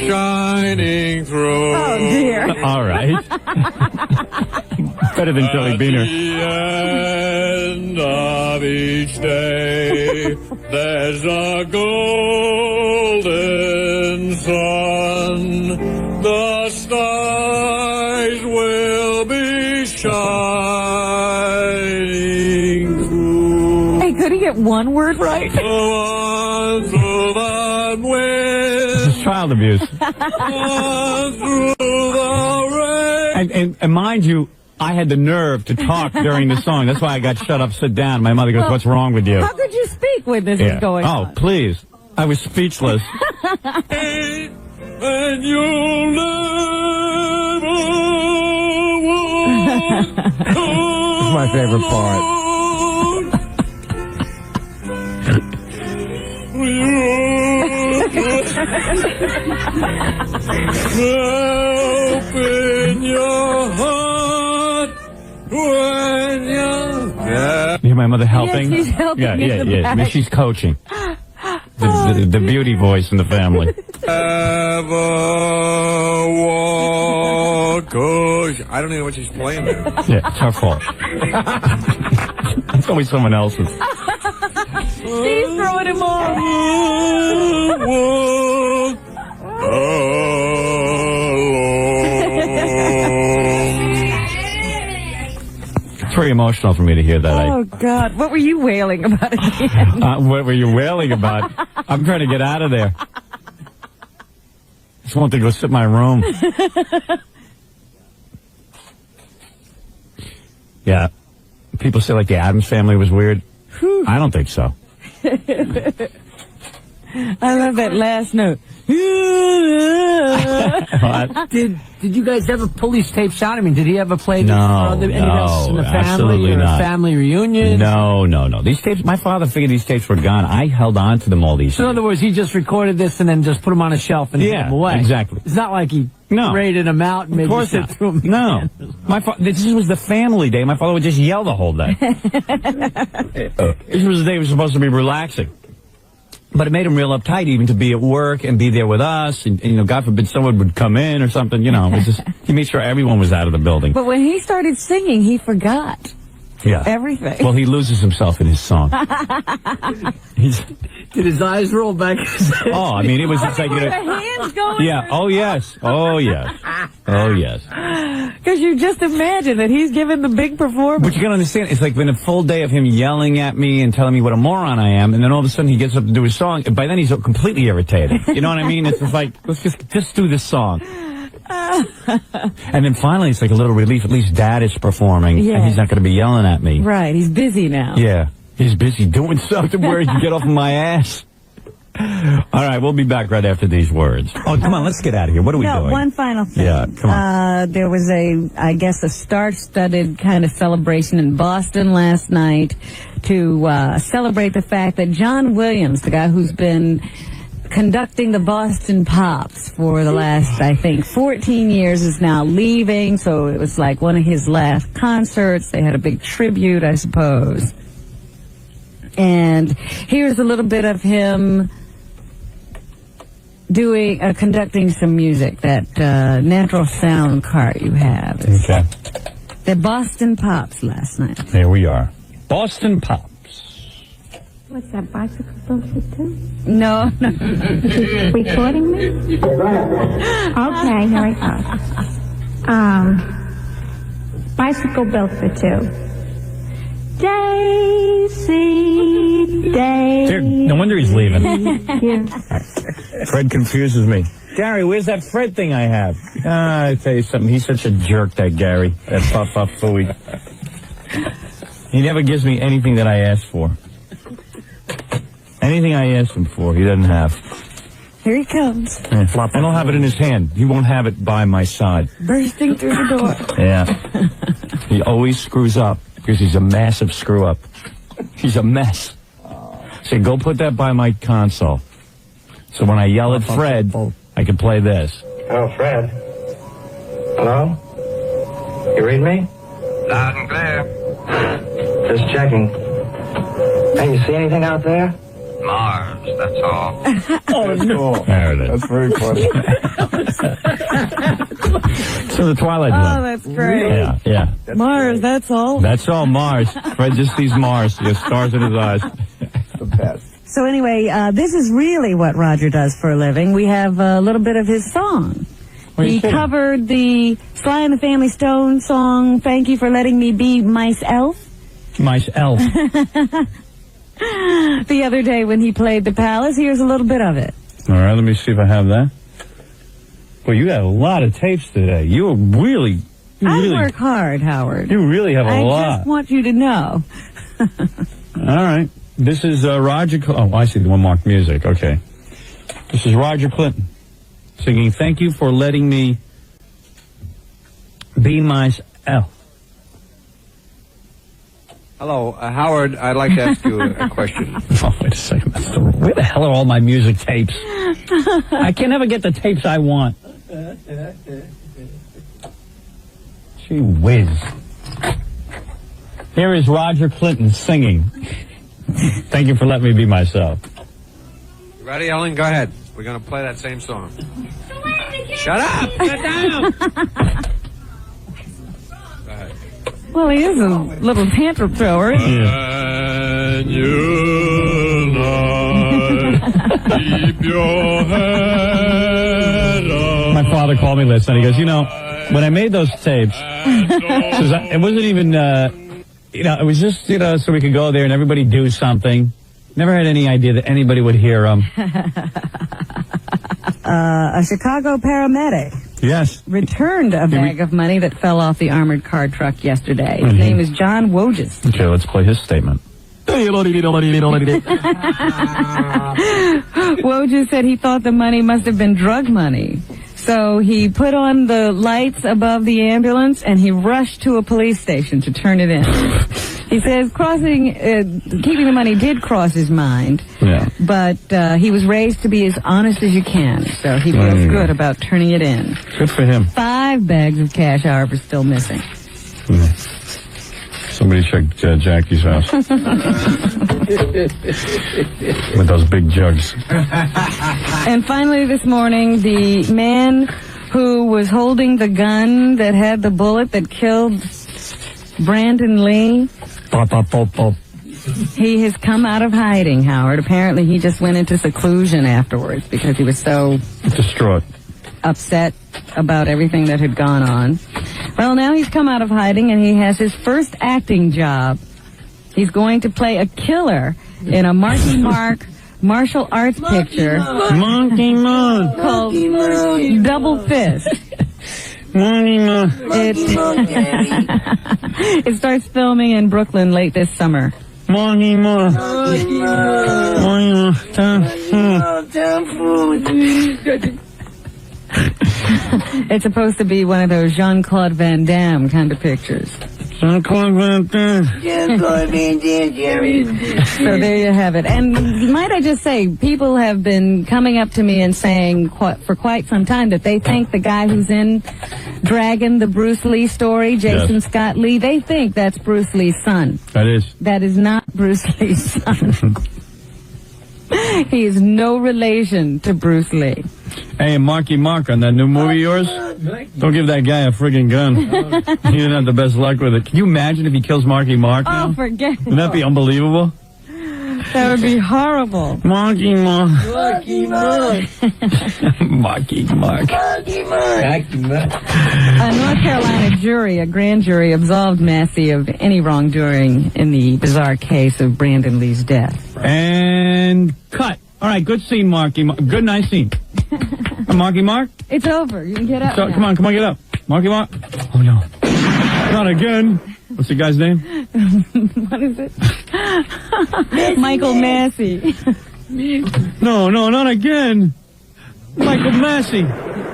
[SPEAKER 12] shining through.
[SPEAKER 3] Oh, dear.
[SPEAKER 1] All right. Better than Jelly Beaner.
[SPEAKER 12] At the end of each day, there's a golden sun. The stars will be shining through.
[SPEAKER 3] Hey, could he get one word right?
[SPEAKER 1] This is child abuse. And mind you, I had the nerve to talk during the song. That's why I got shut up, sit down. My mother goes, what's wrong with you?
[SPEAKER 3] How could you speak when this is going on?
[SPEAKER 1] Oh, please. I was speechless.
[SPEAKER 12] And you'll never walk.
[SPEAKER 5] This is my favorite part.
[SPEAKER 12] Open your heart when
[SPEAKER 1] You hear my mother helping?
[SPEAKER 3] Yes, she's helping in the
[SPEAKER 1] Yeah.
[SPEAKER 3] back.
[SPEAKER 1] She's coaching. The beauty voice in the family.
[SPEAKER 13] Ever walk. Gosh, I don't even know what she's playing there.
[SPEAKER 1] Yeah, it's her fault. It's always someone else's.
[SPEAKER 3] She's throwing him off.
[SPEAKER 1] It's very emotional for me to hear that.
[SPEAKER 3] Oh, God. What were you wailing about at the end?
[SPEAKER 1] What were you wailing about? I'm trying to get out of there. Just want to go sit in my room. Yeah. People say, like, the Addams Family was weird. I don't think so.
[SPEAKER 3] I love that last note.
[SPEAKER 6] Did you guys ever pull these tapes out? I mean, did he ever play
[SPEAKER 1] No,
[SPEAKER 6] anyone else in the family
[SPEAKER 1] absolutely
[SPEAKER 6] or
[SPEAKER 1] not.
[SPEAKER 6] a family reunion?
[SPEAKER 1] No. These tapes, my father figured these tapes were gone. I held on to them all these
[SPEAKER 6] So in
[SPEAKER 1] years.
[SPEAKER 6] other words, he just recorded this and then just put them on a shelf and hid them away.
[SPEAKER 1] Exactly.
[SPEAKER 6] It's not like he
[SPEAKER 1] No.
[SPEAKER 6] raided them out and made
[SPEAKER 1] Of
[SPEAKER 6] you
[SPEAKER 1] course
[SPEAKER 6] sit
[SPEAKER 1] not.
[SPEAKER 6] through them.
[SPEAKER 1] No. This was the family day. My father would just yell the whole day. This was the day he was supposed to be relaxing. But it made him real uptight even to be at work and be there with us. And you know, God forbid someone would come in or something. You know, it just, he made sure everyone was out of the building.
[SPEAKER 3] But when he started singing, he forgot everything.
[SPEAKER 1] Well, he loses himself in his song.
[SPEAKER 6] Did his eyes roll back?
[SPEAKER 1] Oh, I mean, it was just like, you
[SPEAKER 3] the
[SPEAKER 1] know,
[SPEAKER 3] hands going.
[SPEAKER 1] yeah, oh yes, oh yes, oh yes.
[SPEAKER 3] Because you just imagine that he's giving the big performance.
[SPEAKER 1] But you gotta understand, it's like been a full day of him yelling at me and telling me what a moron I am, and then all of a sudden he gets up to do his song, and by then he's completely irritated. You know what I mean? It's just like, let's just do this song. And then finally it's like a little relief, at least Dad is performing, and he's not gonna be yelling at me.
[SPEAKER 3] Right, he's busy now.
[SPEAKER 1] Yeah, he's busy doing something where he can get off of my ass. All right, we'll be back right after these words. Oh, come on, let's get out of here. What are we doing?
[SPEAKER 3] One final thing.
[SPEAKER 1] Yeah, come on.
[SPEAKER 3] There was I guess a star-studded kind of celebration in Boston last night to celebrate the fact that John Williams, the guy who's been conducting the Boston Pops for the last, I think, 14 years, is now leaving. So it was like one of his last concerts. They had a big tribute, I suppose. And here's a little bit of him conducting some music, that natural sound card you have.
[SPEAKER 1] Okay.
[SPEAKER 3] The Boston Pops last night.
[SPEAKER 1] There we are. Boston Pops.
[SPEAKER 10] What's that, bicycle bullshit too?
[SPEAKER 3] No.
[SPEAKER 10] Recording me? Okay, here I go. Bicycle built for two. Daisy, Daisy.
[SPEAKER 1] No wonder he's leaving.
[SPEAKER 10] Yeah.
[SPEAKER 1] Fred confuses me. Gary, where's that Fred thing I have? I tell you something, he's such a jerk, that Gary. That Fooey. He never gives me anything that I ask for. Anything I ask him for, he doesn't have.
[SPEAKER 3] Here he comes.
[SPEAKER 1] I don't have it in his hand. He won't have it by my side.
[SPEAKER 3] Bursting through the door.
[SPEAKER 1] Yeah. He always screws up because he's a massive screw up. He's a mess. Say, go put that by my console. So when I yell at Fred, I can play this.
[SPEAKER 14] Oh, Fred. Hello? You read me?
[SPEAKER 9] Loud and clear.
[SPEAKER 14] Just checking. Hey, you see anything out there?
[SPEAKER 9] Mars, that's all.
[SPEAKER 1] Oh, no. There it is.
[SPEAKER 5] That's very funny.
[SPEAKER 1] So the Twilight Zone.
[SPEAKER 3] Oh, that's great.
[SPEAKER 1] Yeah.
[SPEAKER 3] Mars, that's all.
[SPEAKER 1] That's all, Mars. Fred just sees Mars. He has stars in his eyes.
[SPEAKER 5] The best.
[SPEAKER 3] So anyway, this is really what Roger does for a living. We have a little bit of his song. He covered the Sly and the Family Stone song, Thank You for Letting Me Be Myself.
[SPEAKER 1] Myself.
[SPEAKER 3] The other day when he played the Palace. Here's a little bit of it.
[SPEAKER 1] All right, let me see if I have that. Well, you got a lot of tapes today. You really...
[SPEAKER 3] I work hard, Howard.
[SPEAKER 1] You really have a lot.
[SPEAKER 3] I just want you to know.
[SPEAKER 1] All right. This is Roger... Oh, I see the one marked music. Okay. This is Roger Clinton singing, Thank You for Letting Me Be Myself.
[SPEAKER 13] Hello, Howard, I'd like to ask you a question.
[SPEAKER 1] Oh, wait a second. Where the hell are all my music tapes? I can never get the tapes I want. Gee whiz. Here is Roger Clinton singing. Thank you for letting me be myself.
[SPEAKER 13] You ready, Ellen? Go ahead. We're going to play that same song. Shut up! Sit down! Go ahead.
[SPEAKER 3] Well, he is a little tantrum thrower, isn't he?
[SPEAKER 12] And you keep your head up.
[SPEAKER 1] My father called me last night. He goes, you know, when I made those tapes, it wasn't even, it was just, so we could go there and everybody do something. Never had any idea that anybody would hear them.
[SPEAKER 3] A Chicago paramedic.
[SPEAKER 1] Yes.
[SPEAKER 3] Returned a bag of money that fell off the armored car truck yesterday. His name is John Wojcicki.
[SPEAKER 1] Okay, let's play his statement.
[SPEAKER 3] Woj said he thought the money must have been drug money. So he put on the lights above the ambulance and he rushed to a police station to turn it in. He says keeping the money did cross his mind.
[SPEAKER 1] Yeah.
[SPEAKER 3] But he was raised to be as honest as you can. So he feels good about turning it in.
[SPEAKER 1] Good for him.
[SPEAKER 3] 5 bags of cash, however, still missing.
[SPEAKER 1] Somebody checked Jackie's house. With those big jugs.
[SPEAKER 3] And finally this morning, the man who was holding the gun that had the bullet that killed Brandon Lee, he has come out of hiding, Howard. Apparently he just went into seclusion afterwards because he was so
[SPEAKER 1] distraught,
[SPEAKER 3] upset about everything that had gone on. Well, now he's come out of hiding and he has his first acting job. He's going to play a killer in a Marky Mark martial arts picture called Double Fist. It starts filming in Brooklyn late this summer. It's supposed to be one of those Jean-Claude Van Damme kind of pictures.
[SPEAKER 1] Jean-Claude Van Damme.
[SPEAKER 3] So there you have it. And might I just say, people have been coming up to me and saying for quite some time that they think the guy who's in Dragon, the Bruce Lee story, Jason Scott Lee, they think that's Bruce Lee's son.
[SPEAKER 1] That is.
[SPEAKER 3] That is not Bruce Lee's son. He is no relation to Bruce Lee.
[SPEAKER 1] Hey, Marky Mark, on that new movie of yours, don't give that guy a friggin' gun. He didn't have the best luck with it. Can you imagine if he kills Marky Mark now?
[SPEAKER 3] Oh, forget it.
[SPEAKER 1] Wouldn't that be unbelievable?
[SPEAKER 3] That would be horrible.
[SPEAKER 1] Marky Mark.
[SPEAKER 3] Marky Mark.
[SPEAKER 1] Marky Mark.
[SPEAKER 3] A North Carolina jury, a grand jury, absolved Massey of any wrongdoing in the bizarre case of Brandon Lee's death.
[SPEAKER 1] And cut. All right, good scene, Marky Mark. Good, nice scene. Marky Mark?
[SPEAKER 3] It's over. You can get up now.
[SPEAKER 1] Come on, get up. Marky Mark? Oh, no. Not again. What's the guy's name?
[SPEAKER 3] What is it? Michael Massey.
[SPEAKER 1] No, not again. Michael Massey.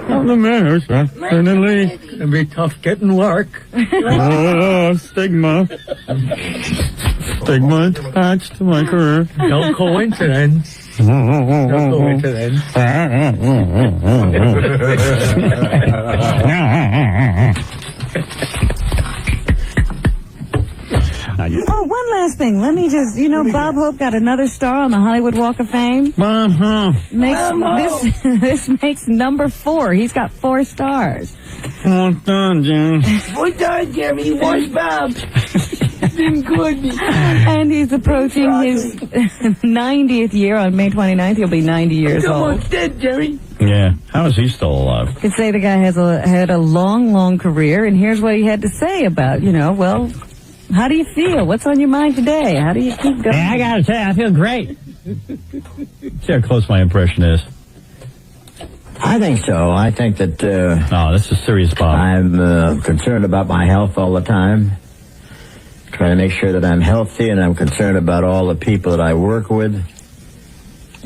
[SPEAKER 1] Oh, the mayor's Brandon Lee.
[SPEAKER 6] It'll be tough getting work.
[SPEAKER 1] Oh, stigma. Stigma attached to my career.
[SPEAKER 6] No coincidence. No coincidence.
[SPEAKER 3] Oh, one last thing. Let me just, Bob Hope got another star on the Hollywood Walk of Fame. This makes number 4. He's got 4 stars.
[SPEAKER 1] Well done, Jim.
[SPEAKER 15] Well done, Jeremy. What's Bob? Been good.
[SPEAKER 3] And he's approaching his 90th year on May 29th. He'll be 90 years old.
[SPEAKER 15] Almost dead, Jerry.
[SPEAKER 1] Yeah. How is he still alive?
[SPEAKER 3] Could say the guy had a long career, and here's what he had to say about, how do you feel? What's on your mind today? How do you keep going?
[SPEAKER 2] Hey, I gotta say, I feel great.
[SPEAKER 1] See how close my impression is.
[SPEAKER 16] I think so. I think that...
[SPEAKER 1] oh, this is serious, Bob.
[SPEAKER 16] I'm concerned about my health all the time. Trying to make sure that I'm healthy, and I'm concerned about all the people that I work with.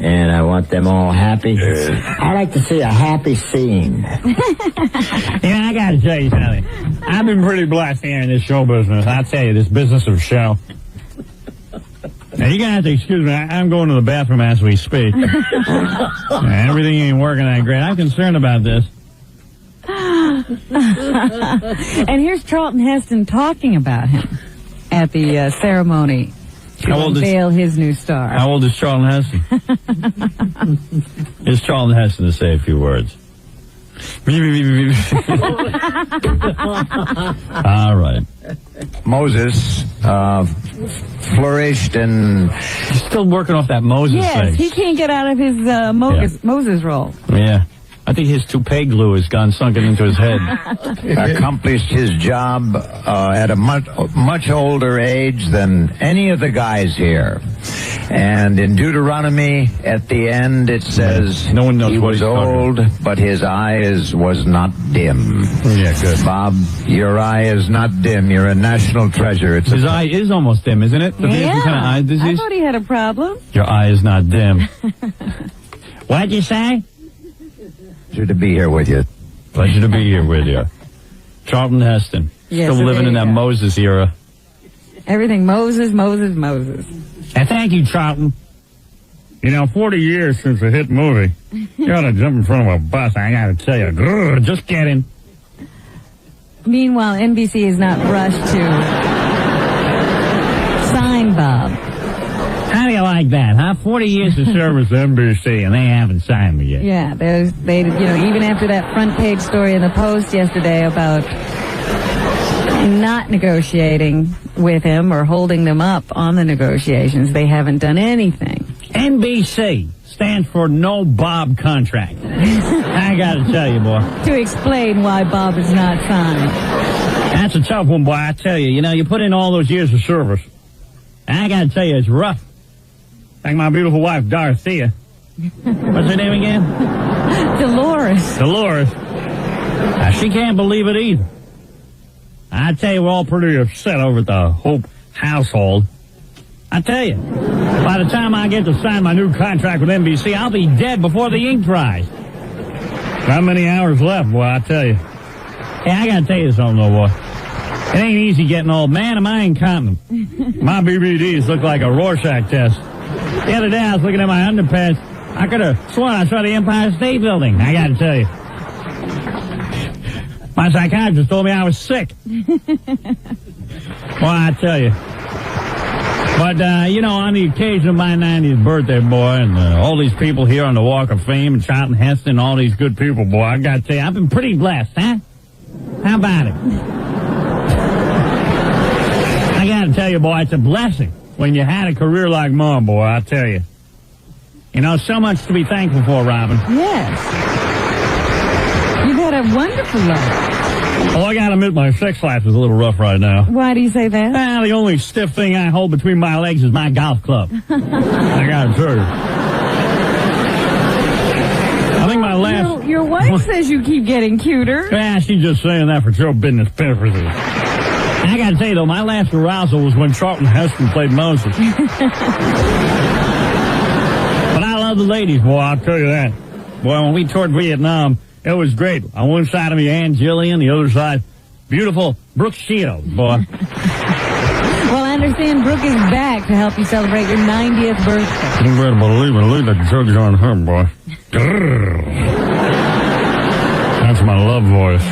[SPEAKER 16] And I want them all happy. I like to see a happy scene.
[SPEAKER 2] I gotta tell you something. I've been pretty blessed here in this show business. I'll tell you, this business of show. Now, you're gonna have to excuse me. I'm going to the bathroom as we speak. Everything ain't working that great. I'm concerned about this.
[SPEAKER 3] And here's Charlton Heston talking about him at the ceremony to unveil his new star.
[SPEAKER 1] How old is Charlton Heston? Here's Charlton Heston to say a few words. All right.
[SPEAKER 17] Moses flourished and...
[SPEAKER 1] He's still working off that Moses thing.
[SPEAKER 3] Yes, he can't get out of his Moses role.
[SPEAKER 1] Yeah. I think his toupee glue has gone sunken into his head.
[SPEAKER 17] accomplished his job at a much older age than any of the guys here. And in Deuteronomy, at the end, it says,
[SPEAKER 1] no one knows
[SPEAKER 17] he
[SPEAKER 1] what
[SPEAKER 17] was
[SPEAKER 1] he's talking
[SPEAKER 17] old, but his eyes was not dim.
[SPEAKER 1] Yeah, good.
[SPEAKER 17] Bob, your eye is not dim. You're a national treasure. It's
[SPEAKER 1] His eye is almost dim, isn't it? Does he have some kind of eye
[SPEAKER 3] I
[SPEAKER 1] disease?
[SPEAKER 3] thought he had a problem.
[SPEAKER 1] Your eye is not dim. What'd you say?
[SPEAKER 17] pleasure to be here with you.
[SPEAKER 1] Pleasure to be here with you. Charlton Heston.
[SPEAKER 3] Yes,
[SPEAKER 1] Still living in that Moses era.
[SPEAKER 3] Everything Moses, Moses, Moses.
[SPEAKER 1] And thank you, Charlton. You know, 40 years since a hit movie. You ought to jump in front of a bus, I gotta tell you. Grrr, just kidding.
[SPEAKER 3] Meanwhile, NBC is not rushed to sign Bob.
[SPEAKER 1] How do you like that, huh? 40 years of service to NBC, and they haven't signed me yet.
[SPEAKER 3] Yeah, they, even after that front page story in the Post yesterday about not negotiating with him or holding them up on the negotiations, they haven't done anything.
[SPEAKER 1] NBC stands for No Bob Contract. I gotta tell you, boy.
[SPEAKER 3] To explain why Bob is not signed.
[SPEAKER 1] That's a tough one, boy, I tell you. You know, you put in all those years of service. I gotta tell you, it's rough. Like my beautiful wife, Dorothea. What's her name again?
[SPEAKER 3] Dolores.
[SPEAKER 1] Now, she can't believe it either. I tell you, we're all pretty upset over at the Hope household. I tell you, by the time I get to sign my new contract with NBC, I'll be dead before the ink dries. Not many hours left, boy, I tell you. Hey, I gotta tell you something, though, boy. It ain't easy getting old. Man, am I incontinent. My BBDs look like a Rorschach test. The other day, I was looking at my underpants. I could have sworn I saw the Empire State Building. I gotta tell you. My psychiatrist told me I was sick. Well, I tell you. But, on the occasion of my 90th birthday, boy, and all these people here on the Walk of Fame, and Charlton Heston, and all these good people, boy, I gotta tell you, I've been pretty blessed, huh? How about it? I gotta tell you, boy, it's a blessing when you had a career like mine, boy, I tell you. You know, so much to be thankful for, Robin.
[SPEAKER 3] Yes. You've had a wonderful life.
[SPEAKER 1] Oh, I gotta admit, my sex life is a little rough right now.
[SPEAKER 3] Why do you say that?
[SPEAKER 1] Well, the only stiff thing I hold between my legs is my golf club. I gotta tell you. I think my last...
[SPEAKER 3] Your wife says you keep getting cuter.
[SPEAKER 1] Yeah, she's just saying that for show business purposes. I gotta tell you, though, my last arousal was when Charlton Heston played Moses. But I love the ladies, boy, I'll tell you that. Boy, when we toured Vietnam, it was great. On one side of me, Ann Jillian, the other side, beautiful 𝗛𝗄𝗿𝗄, boy.
[SPEAKER 3] Well, I understand Brooke is back to help you celebrate your 90th birthday.
[SPEAKER 1] You better believe it. Leave the drugs on her, boy. That's my love voice.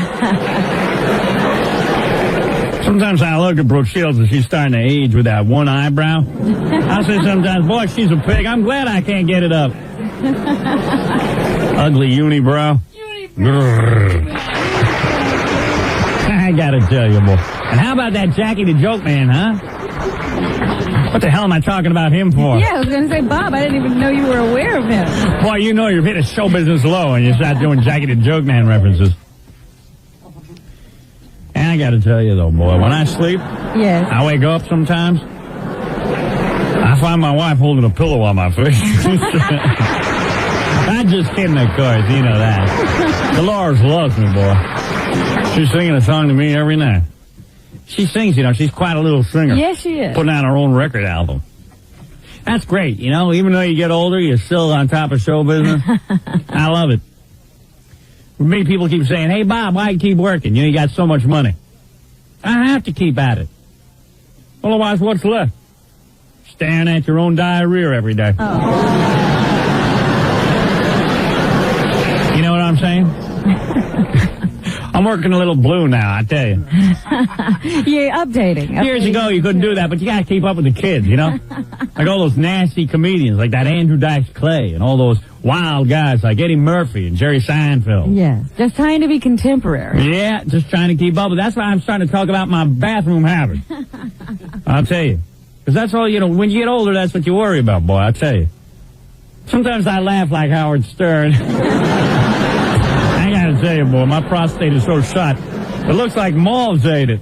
[SPEAKER 1] Sometimes I look at Brooke Shields and she's starting to age with that one eyebrow. I say sometimes, boy, she's a pig. I'm glad I can't get it up. Ugly unibrow. I gotta tell you, boy. And how about that Jackie the Joke Man, huh? What the hell am I talking about him for?
[SPEAKER 3] Yeah, I was going to say, Bob, I didn't even know you were aware of him.
[SPEAKER 1] Boy, you know you've hit a show business low and you start doing Jackie the Joke Man references. And I gotta tell you, though, boy, when I sleep,
[SPEAKER 3] yes,
[SPEAKER 1] I wake up sometimes, I find my wife holding a pillow on my face. I'm just kidding, of course, you know that. Dolores loves me, boy. She's singing a song to me every night. She sings, she's quite a little singer.
[SPEAKER 3] Yes, she is.
[SPEAKER 1] Putting out her own record album. That's great, even though you get older, you're still on top of show business. I love it. Many people keep saying, hey, Bob, why you keep working? You got so much money. I have to keep at it. Otherwise, what's left? Staring at your own diarrhea every day.
[SPEAKER 3] Oh.
[SPEAKER 1] You know what I'm saying? I'm working a little blue now, I tell you.
[SPEAKER 3] You're updating.
[SPEAKER 1] Years ago, you couldn't do that, but you got to keep up with the kids, Like all those nasty comedians, like that Andrew Dice Clay, and all those wild guys like Eddie Murphy and Jerry Seinfeld.
[SPEAKER 3] Yeah, just trying to be contemporary.
[SPEAKER 1] Yeah, just trying to keep up. But that's why I'm starting to talk about my bathroom habits. I'll tell you. Because that's all, when you get older, that's what you worry about, boy, I'll tell you. Sometimes I laugh like Howard Stern. I gotta tell you, boy, my prostate is so shot, it looks like moths ate it.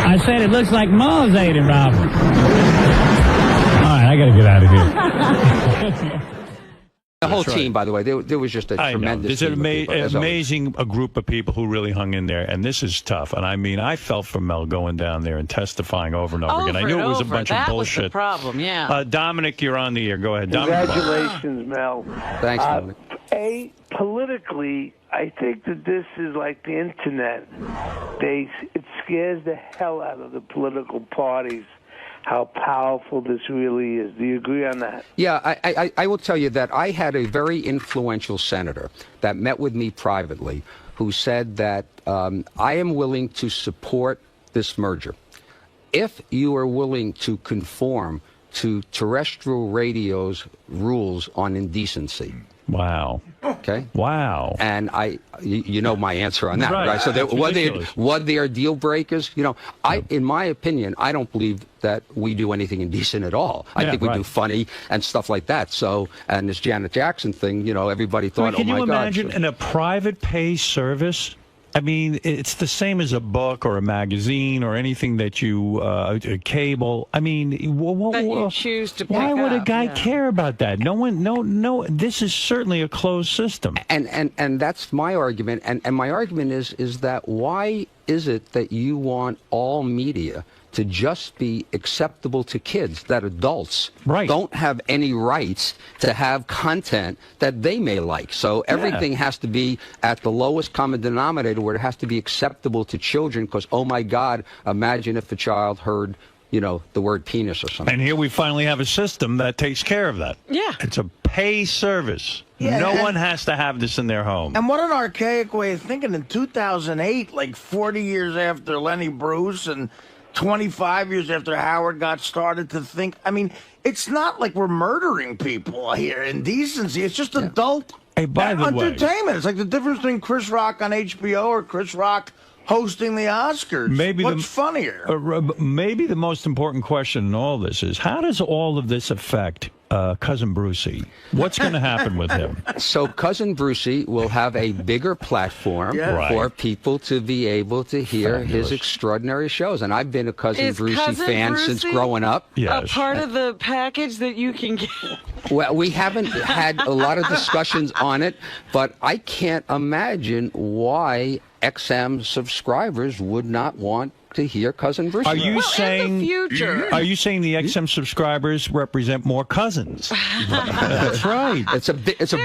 [SPEAKER 1] I
[SPEAKER 2] I said it looks like Ma's ate it, Robert. All right, I got to get out of here.
[SPEAKER 18] The whole team, by the way, there was just a tremendous
[SPEAKER 2] There's
[SPEAKER 18] team.
[SPEAKER 2] an amazing group of people who really hung in there, and this is tough. And I mean, I felt for Mel going down there and testifying over and over again. I knew it was a bunch of bullshit.
[SPEAKER 19] That was the problem, yeah.
[SPEAKER 2] Dominic, you're on the air. Go ahead, Dominic.
[SPEAKER 20] Congratulations, Mel.
[SPEAKER 18] Thanks, Dominic.
[SPEAKER 20] Politically, I think that this is like the internet. It scares the hell out of the political parties how powerful this really is. Do you agree on that?
[SPEAKER 18] Yeah, I will tell you that I had a very influential senator that met with me privately who said that I am willing to support this merger if you are willing to conform to terrestrial radio's rules on indecency.
[SPEAKER 2] Wow.
[SPEAKER 18] Okay.
[SPEAKER 2] Wow.
[SPEAKER 18] And you know my answer on that, right? So what they are deal breakers? You know, in my opinion, I don't believe that we do anything indecent at all. I think we do funny and stuff like that. So, and this Janet Jackson thing, you know, everybody thought,
[SPEAKER 2] Can
[SPEAKER 18] oh my
[SPEAKER 2] you
[SPEAKER 18] God.
[SPEAKER 2] imagine in a private pay service? I mean, it's the same as a book or a magazine or anything that you cable. I mean,
[SPEAKER 19] that you choose to pick
[SPEAKER 2] why would a
[SPEAKER 19] up,
[SPEAKER 2] guy care about that? No one, no. This is certainly a closed system.
[SPEAKER 18] And that's my argument. And my argument is that why is it that you want all media to just be acceptable to kids, that adults don't have any rights to have content that they may like? So everything has to be at the lowest common denominator, where it has to be acceptable to children, because, oh my God, imagine if a child heard, you know, the word penis or something.
[SPEAKER 2] And here we finally have a system that takes care of that.
[SPEAKER 19] Yeah.
[SPEAKER 2] It's a pay service.
[SPEAKER 21] Yeah,
[SPEAKER 2] no one has to have this in their home.
[SPEAKER 21] And what an archaic way of thinking. In 2008, like 40 years after Lenny Bruce and 25 years after Howard got started, to think, I mean, it's not like we're murdering people here in decency. It's just adult entertainment. It's like the difference between Chris Rock on HBO or Chris Rock hosting the Oscars. What's funnier?
[SPEAKER 2] Maybe the most important question in all this is, how does all of this affect Cousin Brucey? What's going to happen with him?
[SPEAKER 18] So Cousin Brucey will have a bigger platform for people to be able to hear his extraordinary shows. And I've been a Cousin Brucey fan since growing up.
[SPEAKER 19] A part of the package that you can get?
[SPEAKER 18] Well, we haven't had a lot of discussions on it, but I can't imagine why XM subscribers would not want to hear Cousin Brucey.
[SPEAKER 2] Are you saying
[SPEAKER 19] the future?
[SPEAKER 2] Are you saying the XM subscribers represent more cousins? That's right.
[SPEAKER 18] It's a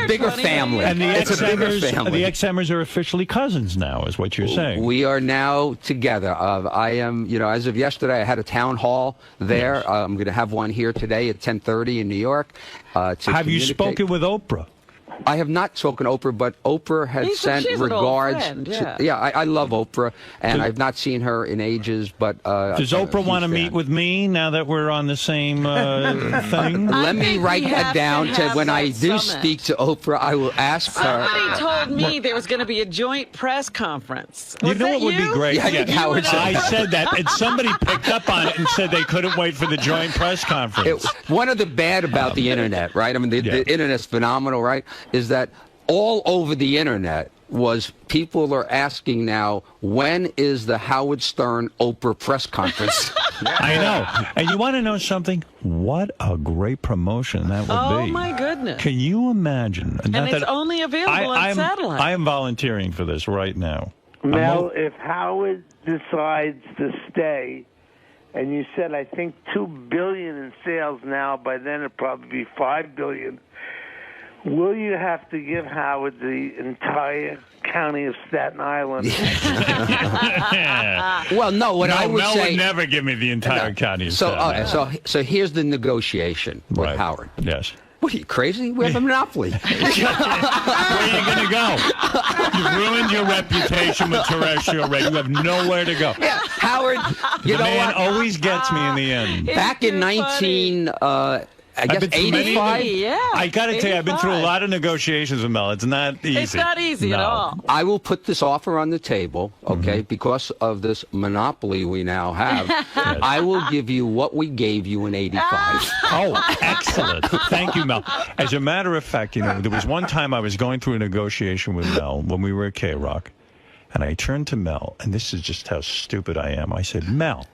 [SPEAKER 18] bigger family.
[SPEAKER 2] And the
[SPEAKER 18] it's a bigger family.
[SPEAKER 2] The XMers are officially cousins now, is what you're saying.
[SPEAKER 18] We are now together. I am, you know, as of yesterday, I had a town hall there. Yes. I'm going to have one here today at 10:30 in New York.
[SPEAKER 2] Have you spoken with Oprah?
[SPEAKER 18] I have not spoken to Oprah, but Oprah had sent regards. I love Oprah, and I've not seen her in ages. But
[SPEAKER 2] does Oprah want to meet with me now that we're on the same thing?
[SPEAKER 18] Let me write that down. To when I do speak to Oprah, I will ask her.
[SPEAKER 19] Somebody told me there was going to be a joint press conference.
[SPEAKER 2] You know what would be great? I said that, and somebody picked up on it and said they couldn't wait for the joint press conference.
[SPEAKER 18] One of the bad about the internet, right? I mean, the internet's phenomenal, right? Is that all over the internet was people are asking now, when is the Howard Stern Oprah press conference?
[SPEAKER 2] I know. And you want to know something? What a great promotion that would be.
[SPEAKER 19] Oh, my goodness.
[SPEAKER 2] Can you imagine?
[SPEAKER 19] And it's only available on satellite.
[SPEAKER 2] I am volunteering for this right now.
[SPEAKER 20] Mel, if Howard decides to stay, and you said, I think, $2 billion in sales now, by then it'll probably be $5 billion. Will you have to give Howard the entire county of Staten Island?
[SPEAKER 18] Well, no. What I would
[SPEAKER 2] Mel
[SPEAKER 18] say,
[SPEAKER 2] would never give me the entire county of Staten Island.
[SPEAKER 18] So here's the negotiation with Howard.
[SPEAKER 2] Yes.
[SPEAKER 18] What are you, crazy? We have a monopoly.
[SPEAKER 2] Where are you going to go? You've ruined your reputation with terrestrial radio. You have nowhere to go.
[SPEAKER 18] Yeah, Howard, you
[SPEAKER 2] the
[SPEAKER 18] know
[SPEAKER 2] man
[SPEAKER 18] what?
[SPEAKER 2] always gets me in the end.
[SPEAKER 18] Back in 85?
[SPEAKER 2] I got to tell you, I've been through a lot of negotiations with Mel. It's not easy.
[SPEAKER 19] It's not easy at all.
[SPEAKER 18] I will put this offer on the table, okay, because of this monopoly we now have. I will give you what we gave you in 85.
[SPEAKER 2] Oh, excellent. Thank you, Mel. As a matter of fact, you know, there was one time I was going through a negotiation with Mel when we were at K-Rock, and I turned to Mel, and this is just how stupid I am. I said, Mel,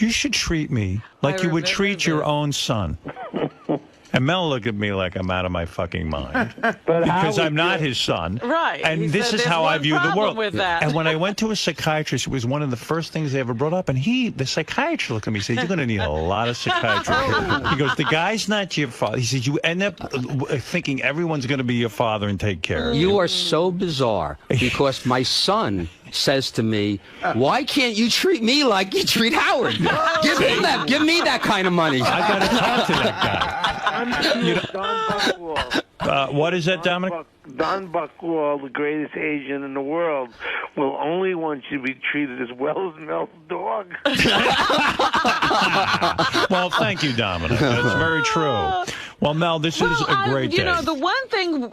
[SPEAKER 22] You should treat me like you would treat your own son. And Mel looked at me like I'm out of my fucking mind. Because I'm not his son.
[SPEAKER 19] Right.
[SPEAKER 22] And
[SPEAKER 19] He
[SPEAKER 22] this
[SPEAKER 19] said
[SPEAKER 22] is
[SPEAKER 19] there's
[SPEAKER 22] how I
[SPEAKER 19] one
[SPEAKER 22] view the
[SPEAKER 19] problem
[SPEAKER 22] world.
[SPEAKER 19] with that.
[SPEAKER 22] And when I went to a psychiatrist, it was one of the first things they ever brought up. And the psychiatrist looked at me and said, you're going to need a lot of psychiatry. He goes, the guy's not your father. He says, you end up thinking everyone's going to be your father and take care of you.
[SPEAKER 18] You are so bizarre because my son says to me, why can't you treat me like you treat Howard? Give me that kind of money.
[SPEAKER 22] I got to talk to that guy. What is that, Dominic?
[SPEAKER 20] Don Buchwald, the greatest agent in the world, will only want you to be treated as well as Mel's dog.
[SPEAKER 22] Well, thank you, Dominic. That's very true. Well, Mel, this is a great day.
[SPEAKER 19] You know, the one thing,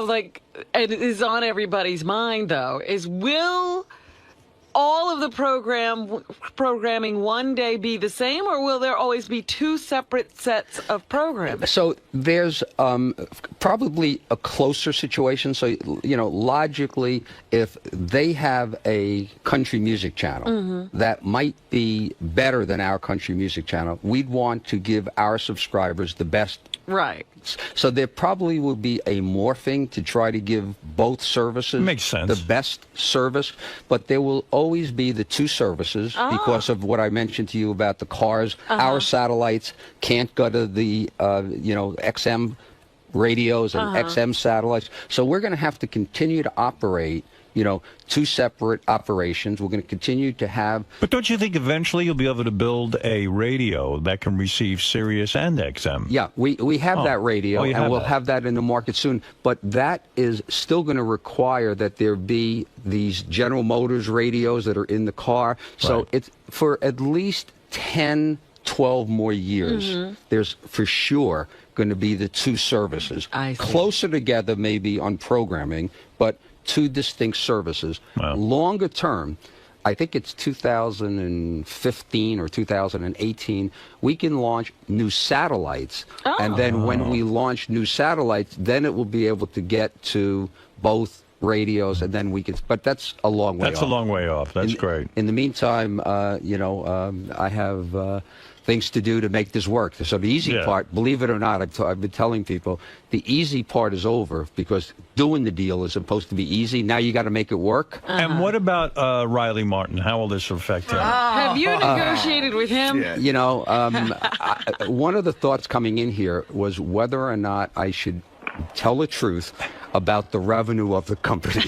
[SPEAKER 19] like, it is on everybody's mind, though, is will all of the programming one day be the same, or will there always be two separate sets of programming?
[SPEAKER 18] So there's probably a closer situation. So, logically, if they have a country music channel that might be better than our country music channel, we'd want to give our subscribers the best.
[SPEAKER 19] Right.
[SPEAKER 18] So there probably will be a morphing to try to give both services the best service, but there will always be the two services because of what I mentioned to you about the cars. Our satellites can't go to the XM radios and XM satellites, so we're going to have to continue to operate two separate operations. We're going to continue to have...
[SPEAKER 22] But don't you think eventually you'll be able to build a radio that can receive Sirius and XM?
[SPEAKER 18] Yeah, we have that radio, and we'll have that in the market soon. But that is still going to require that there be these General Motors radios that are in the car. So it's for at least 10, 12 more years. There's for sure going to be the two services. Closer together maybe on programming, but two distinct services. Longer term, I think it's 2015 or 2018, we can launch new satellites. And then when we launch new satellites, then it will be able to get to both radios, and then we can, but that's a long way off.
[SPEAKER 22] That's a long way off. That's great.
[SPEAKER 18] In the meantime, I have things to do to make this work. So the easy part, believe it or not, I've been telling people, the easy part is over because doing the deal is supposed to be easy. Now you got to make it work.
[SPEAKER 22] And what about Riley Martin? How will this affect him?
[SPEAKER 19] Have you negotiated with him?
[SPEAKER 18] One of the thoughts coming in here was whether or not I should tell the truth about the revenue of the company.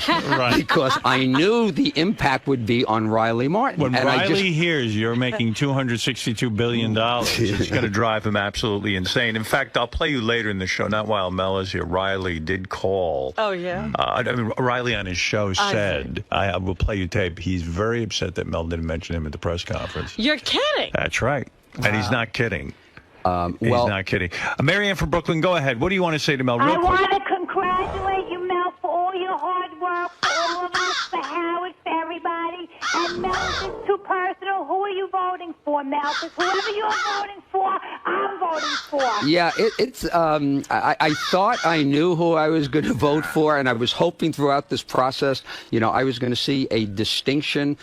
[SPEAKER 18] Because I knew the impact would be on Riley Martin.
[SPEAKER 22] When Riley hears you're making $262 billion, it's going to drive him absolutely insane. In fact, I'll play you later in the show, not while Mel is here. Riley did call.
[SPEAKER 19] Oh, yeah?
[SPEAKER 22] Riley on his show said, I will play you tape, he's very upset that Mel didn't mention him at the press conference.
[SPEAKER 19] You're kidding.
[SPEAKER 22] That's right. And he's not kidding. He's not kidding. Marianne from Brooklyn, go ahead. What do you want to say to Mel real quick?
[SPEAKER 4] I want to congratulate you, Mel, for all your hard work, for all of us, for Howard, for everybody. And Mel, it's too personal. Who are you voting for, Mel? Because whoever you're voting for, I'm voting for.
[SPEAKER 18] Yeah, I thought I knew who I was going to vote for, and I was hoping throughout this process, I was going to see a distinction,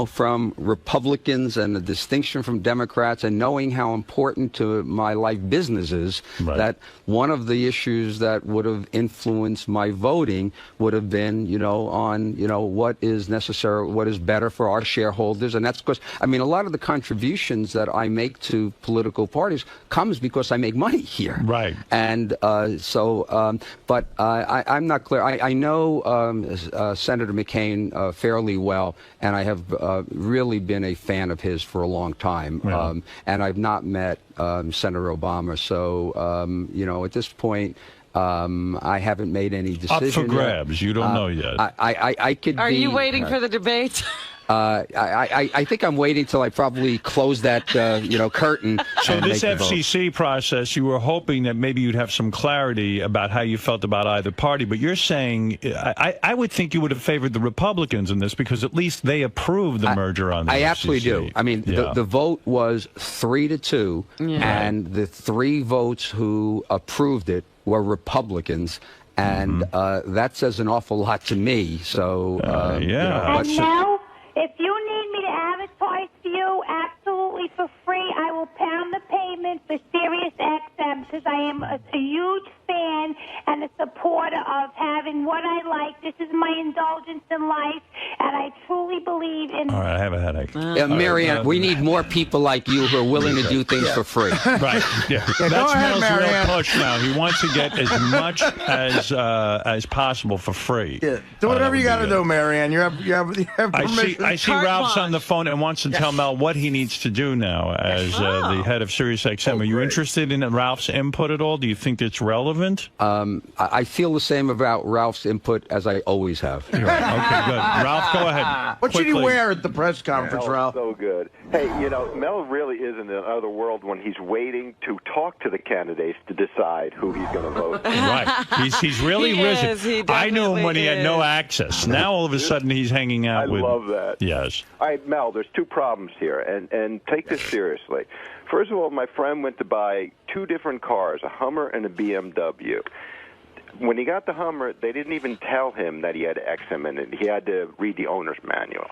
[SPEAKER 18] from Republicans and a distinction from Democrats, and knowing how important to my life business is, that one of the issues that would have influenced my voting would have been, on, what is necessary, what is better for our shareholders. And that's because, a lot of the contributions that I make to political parties comes because I make money here. Right. And but I'm not clear. I know Senator McCain fairly well, and I have really been a fan of his for a long time. And I've not met Senator Obama. So, at this point, I haven't made any decision.
[SPEAKER 22] Up for grabs. You don't know yet.
[SPEAKER 18] I could
[SPEAKER 19] Are you waiting for the debate?
[SPEAKER 18] I think I'm waiting till I probably close that, curtain.
[SPEAKER 22] So this FCC process, you were hoping that maybe you'd have some clarity about how you felt about either party, but you're saying, I would think you would have favored the Republicans in this because at least they approved the merger on the FCC.
[SPEAKER 18] I absolutely do. The vote was 3-2, and the 3 votes who approved it were Republicans. And that says an awful lot to me. So,
[SPEAKER 4] and now, if you need me to advertise for you absolutely for free, what I like. This is my indulgence in life, and I truly believe in...
[SPEAKER 22] All right, I have a headache.
[SPEAKER 18] Marianne, we need more people like you who are willing to do things for free.
[SPEAKER 22] Right. Yeah. That's Mel's real push now. He wants to get as much as possible for free.
[SPEAKER 21] Yeah. Do whatever you got to do, Marianne. You have permission.
[SPEAKER 22] I see Ralph's on the phone and wants to tell Mel what he needs to do now as the head of SiriusXM. Are you interested in Ralph's input at all? Do you think it's relevant?
[SPEAKER 18] I feel the same about Ralph's input as I always have.
[SPEAKER 22] Okay, good. Ralph, go ahead.
[SPEAKER 21] What should he wear at the press conference, Ralph?
[SPEAKER 8] So good. Hey, Mel really is in another world when he's waiting to talk to the candidates to decide who he's going to vote.
[SPEAKER 22] Right. He's really risen. I knew him when he had no access. Now all of a sudden he's hanging out with...
[SPEAKER 8] I love that.
[SPEAKER 22] Yes.
[SPEAKER 8] All right, Mel, there's two problems here, and take this seriously. First of all, my friend went to buy two different cars, a Hummer and a BMW. When he got the Hummer, they didn't even tell him that he had XM in it. He had to read the owner's manual.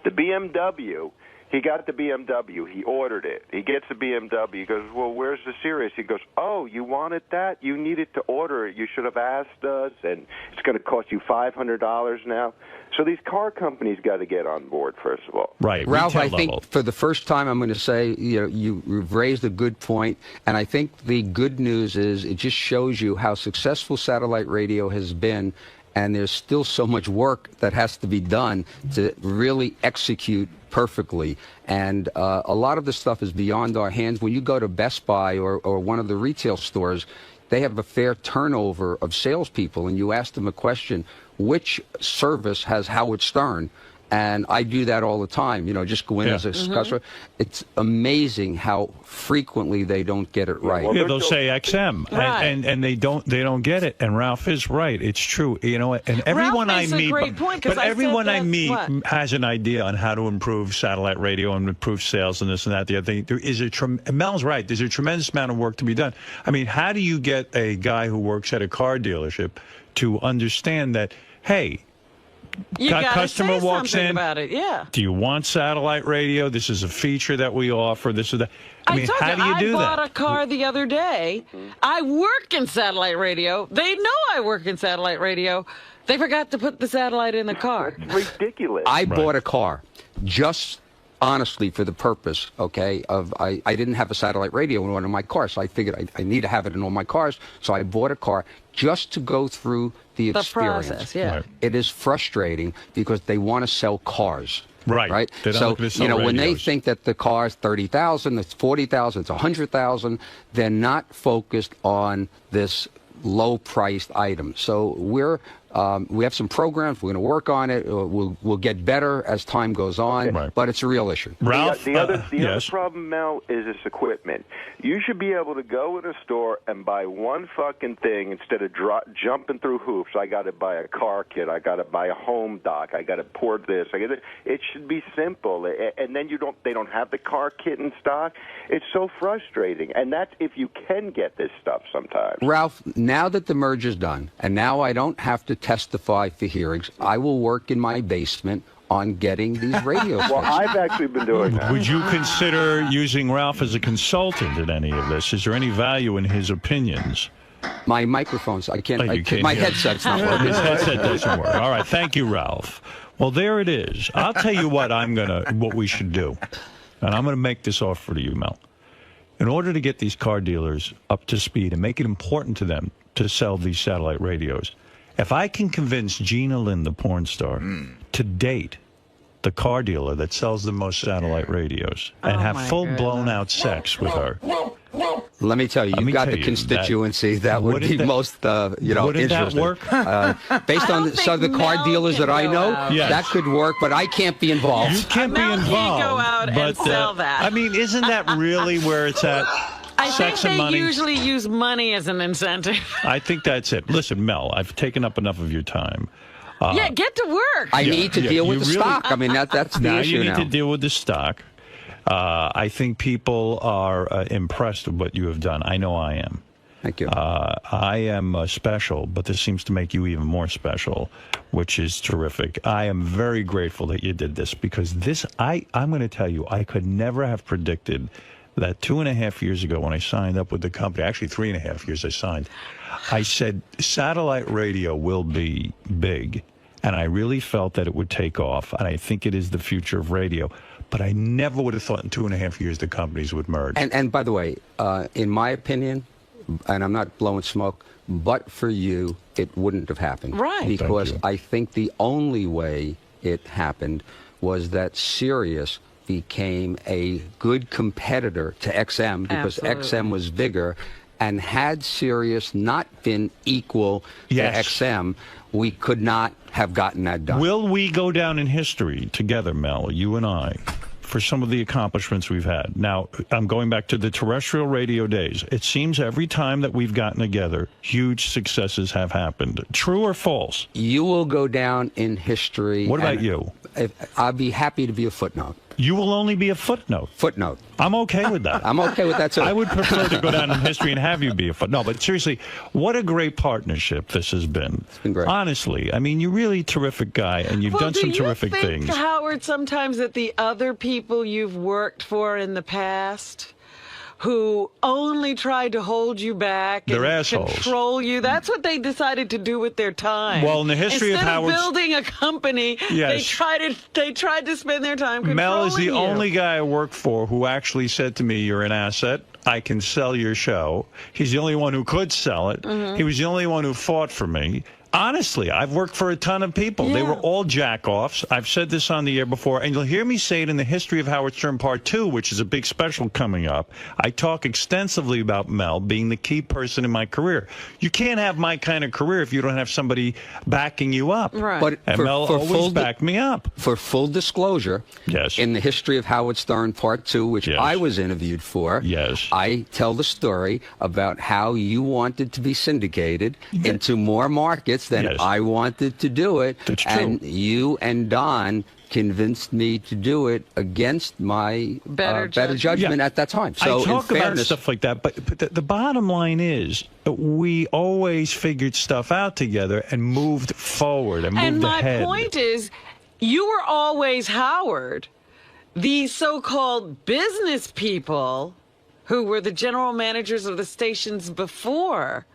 [SPEAKER 8] The BMW, he got the BMW. He ordered it. He gets the BMW. He goes, well, where's the Sirius? He goes, oh, you wanted that? You needed to order it. You should have asked us, and it's going to cost you $500 now. So these car companies got to get on board, first of all.
[SPEAKER 22] Right.
[SPEAKER 18] Ralph, I think for the first time I'm going to say, you've raised a good point, and I think the good news is it just shows you how successful satellite radio has been, and there's still so much work that has to be done to really execute perfectly. And a lot of the stuff is beyond our hands. When you go to Best Buy or one of the retail stores, they have a fair turnover of salespeople, and you ask them a question, which service has Howard Stern? And I do that all the time, just go in as a customer. It's amazing how frequently they don't get it right.
[SPEAKER 22] Yeah, they'll say XM, and they don't get it. And Ralph is right; it's true. And everyone I meet, but everyone I meet has an idea on how to improve satellite radio and improve sales and this and that. The other thing, there is Mel's right. There's a tremendous amount of work to be done. I mean, how do you get a guy who works at a car dealership to understand that? Hey.
[SPEAKER 19] You got
[SPEAKER 22] customer
[SPEAKER 19] say
[SPEAKER 22] walks in.
[SPEAKER 19] About it, yeah.
[SPEAKER 22] Do you want satellite radio? This is a feature that we offer. This is that. I mean, how do you do that?
[SPEAKER 19] I bought a car the other day. I work in satellite radio. They know I work in satellite radio. They forgot to put the satellite in the car.
[SPEAKER 8] It's ridiculous.
[SPEAKER 18] I bought a car just honestly for the purpose, of I didn't have a satellite radio in one of my cars, so I figured I need to have it in all my cars. So I bought a car just to go through the experience.
[SPEAKER 19] Process, yeah.
[SPEAKER 18] Right. It is frustrating because they want to sell cars.
[SPEAKER 22] Right.
[SPEAKER 18] So, when they think that the car is $30,000, it's $40,000, it's $100,000, they're not focused on this low-priced item. So we have some programs. We're going to work on it. We'll get better as time goes on, but it's a real issue.
[SPEAKER 22] Ralph,
[SPEAKER 8] the other problem, Mel, is this equipment. You should be able to go in a store and buy one fucking thing instead of jumping through hoops. I got to buy a car kit. I got to buy a home dock. I got to port this. It should be simple. And then they don't have the car kit in stock. It's so frustrating. And that's if you can get this stuff sometimes.
[SPEAKER 18] Ralph, now that the merge is done, and now I don't have to testify for hearings, I will work in my basement on getting these radio stations.
[SPEAKER 8] Well, I've actually been doing that.
[SPEAKER 22] Would you consider using Ralph as a consultant in any of this? Is there any value in his opinions?
[SPEAKER 18] My microphones, I can't,
[SPEAKER 22] my
[SPEAKER 18] headset's not working.
[SPEAKER 22] His headset doesn't work. All right, thank you, Ralph. Well, there it is. I'll tell you what we should do. And I'm going to make this offer to you, Mel. In order to get these car dealers up to speed and make it important to them to sell these satellite radios, if I can convince Gina Lynn, the porn star, to date the car dealer that sells the most satellite radios and have full-blown out sex with her.
[SPEAKER 18] Let me tell you, you've got the constituency that would be most, interesting.
[SPEAKER 22] That work?
[SPEAKER 18] Based on the car dealers that I know, that could work, but I can't be involved.
[SPEAKER 22] You can't be involved.
[SPEAKER 19] Can't go out and sell that.
[SPEAKER 22] I mean, isn't that really where it's at?
[SPEAKER 19] I
[SPEAKER 22] Sex
[SPEAKER 19] think
[SPEAKER 22] and
[SPEAKER 19] they
[SPEAKER 22] money.
[SPEAKER 19] usually use money as an incentive.
[SPEAKER 22] I think that's it. Listen, Mel, I've taken up enough of your time.
[SPEAKER 19] Get to work.
[SPEAKER 18] I need to deal with the stock. I mean, that's the issue now.
[SPEAKER 22] You need to deal with the stock. I think people are impressed with what you have done. I know I am.
[SPEAKER 18] Thank you.
[SPEAKER 22] I am special, but this seems to make you even more special, which is terrific. I am very grateful that you did this because I'm going to tell you, I could never have predicted that 2.5 years ago when I signed up with the company, actually 3.5 years I signed, I said satellite radio will be big, and I really felt that it would take off, and I think it is the future of radio. But I never would have thought in 2.5 years the companies would merge.
[SPEAKER 18] And by the way, in my opinion, and I'm not blowing smoke, but for you, it wouldn't have happened.
[SPEAKER 19] Right.
[SPEAKER 18] Because I think the only way it happened was that Sirius became a good competitor to XM because XM was bigger. And had Sirius not been equal to XM, we could not have gotten that done.
[SPEAKER 22] Will we go down in history together, Mel, you and I, for some of the accomplishments we've had? Now, I'm going back to the terrestrial radio days. It seems every time that we've gotten together, huge successes have happened. True or false?
[SPEAKER 18] You will go down in history.
[SPEAKER 22] What about you?
[SPEAKER 18] I'll be happy to be a footnote.
[SPEAKER 22] You will only be a footnote.
[SPEAKER 18] Footnote.
[SPEAKER 22] I'm okay with that.
[SPEAKER 18] I'm okay with that, too.
[SPEAKER 22] I would prefer to go down in history and have you be a footnote. No, but seriously, what a great partnership this has been.
[SPEAKER 18] It's been great.
[SPEAKER 22] Honestly, I mean, you're really a terrific guy, and you've done some terrific things.
[SPEAKER 19] Do you think, Howard, sometimes that the other people you've worked for in the past who only tried to hold you back
[SPEAKER 22] They're
[SPEAKER 19] and
[SPEAKER 22] assholes.
[SPEAKER 19] control you, that's what they decided to do with their time.
[SPEAKER 22] Well, in the history
[SPEAKER 19] Instead
[SPEAKER 22] of Howard's...
[SPEAKER 19] building a company, they tried to spend their time controlling
[SPEAKER 22] Mel is the
[SPEAKER 19] you.
[SPEAKER 22] only guy I work for who actually said to me, you're an asset. I can sell your show. He's the only one who could sell it. He was the only one who fought for me. Honestly, I've worked for a ton of people.
[SPEAKER 19] Yeah.
[SPEAKER 22] They were all jack-offs. I've said this on the air before, and you'll hear me say it in the history of Howard Stern Part 2, which is a big special coming up. I talk extensively about Mel being the key person in my career. You can't have my kind of career if you don't have somebody backing you up.
[SPEAKER 19] Right.
[SPEAKER 18] But
[SPEAKER 22] And Mel always backed me up.
[SPEAKER 18] For full disclosure, in the history of Howard Stern Part 2, which I was interviewed for, I tell the story about how you wanted to be syndicated into more markets than I wanted to do it.
[SPEAKER 22] That's true.
[SPEAKER 18] And you and Don convinced me to do it against my better judgment at that time. So
[SPEAKER 22] I talk
[SPEAKER 18] in
[SPEAKER 22] about
[SPEAKER 18] fairness,
[SPEAKER 22] stuff like that, but the bottom line is we always figured stuff out together and moved forward and moved ahead.
[SPEAKER 19] And my point is, you were always Howard. The so-called business people who were the general managers of the stations before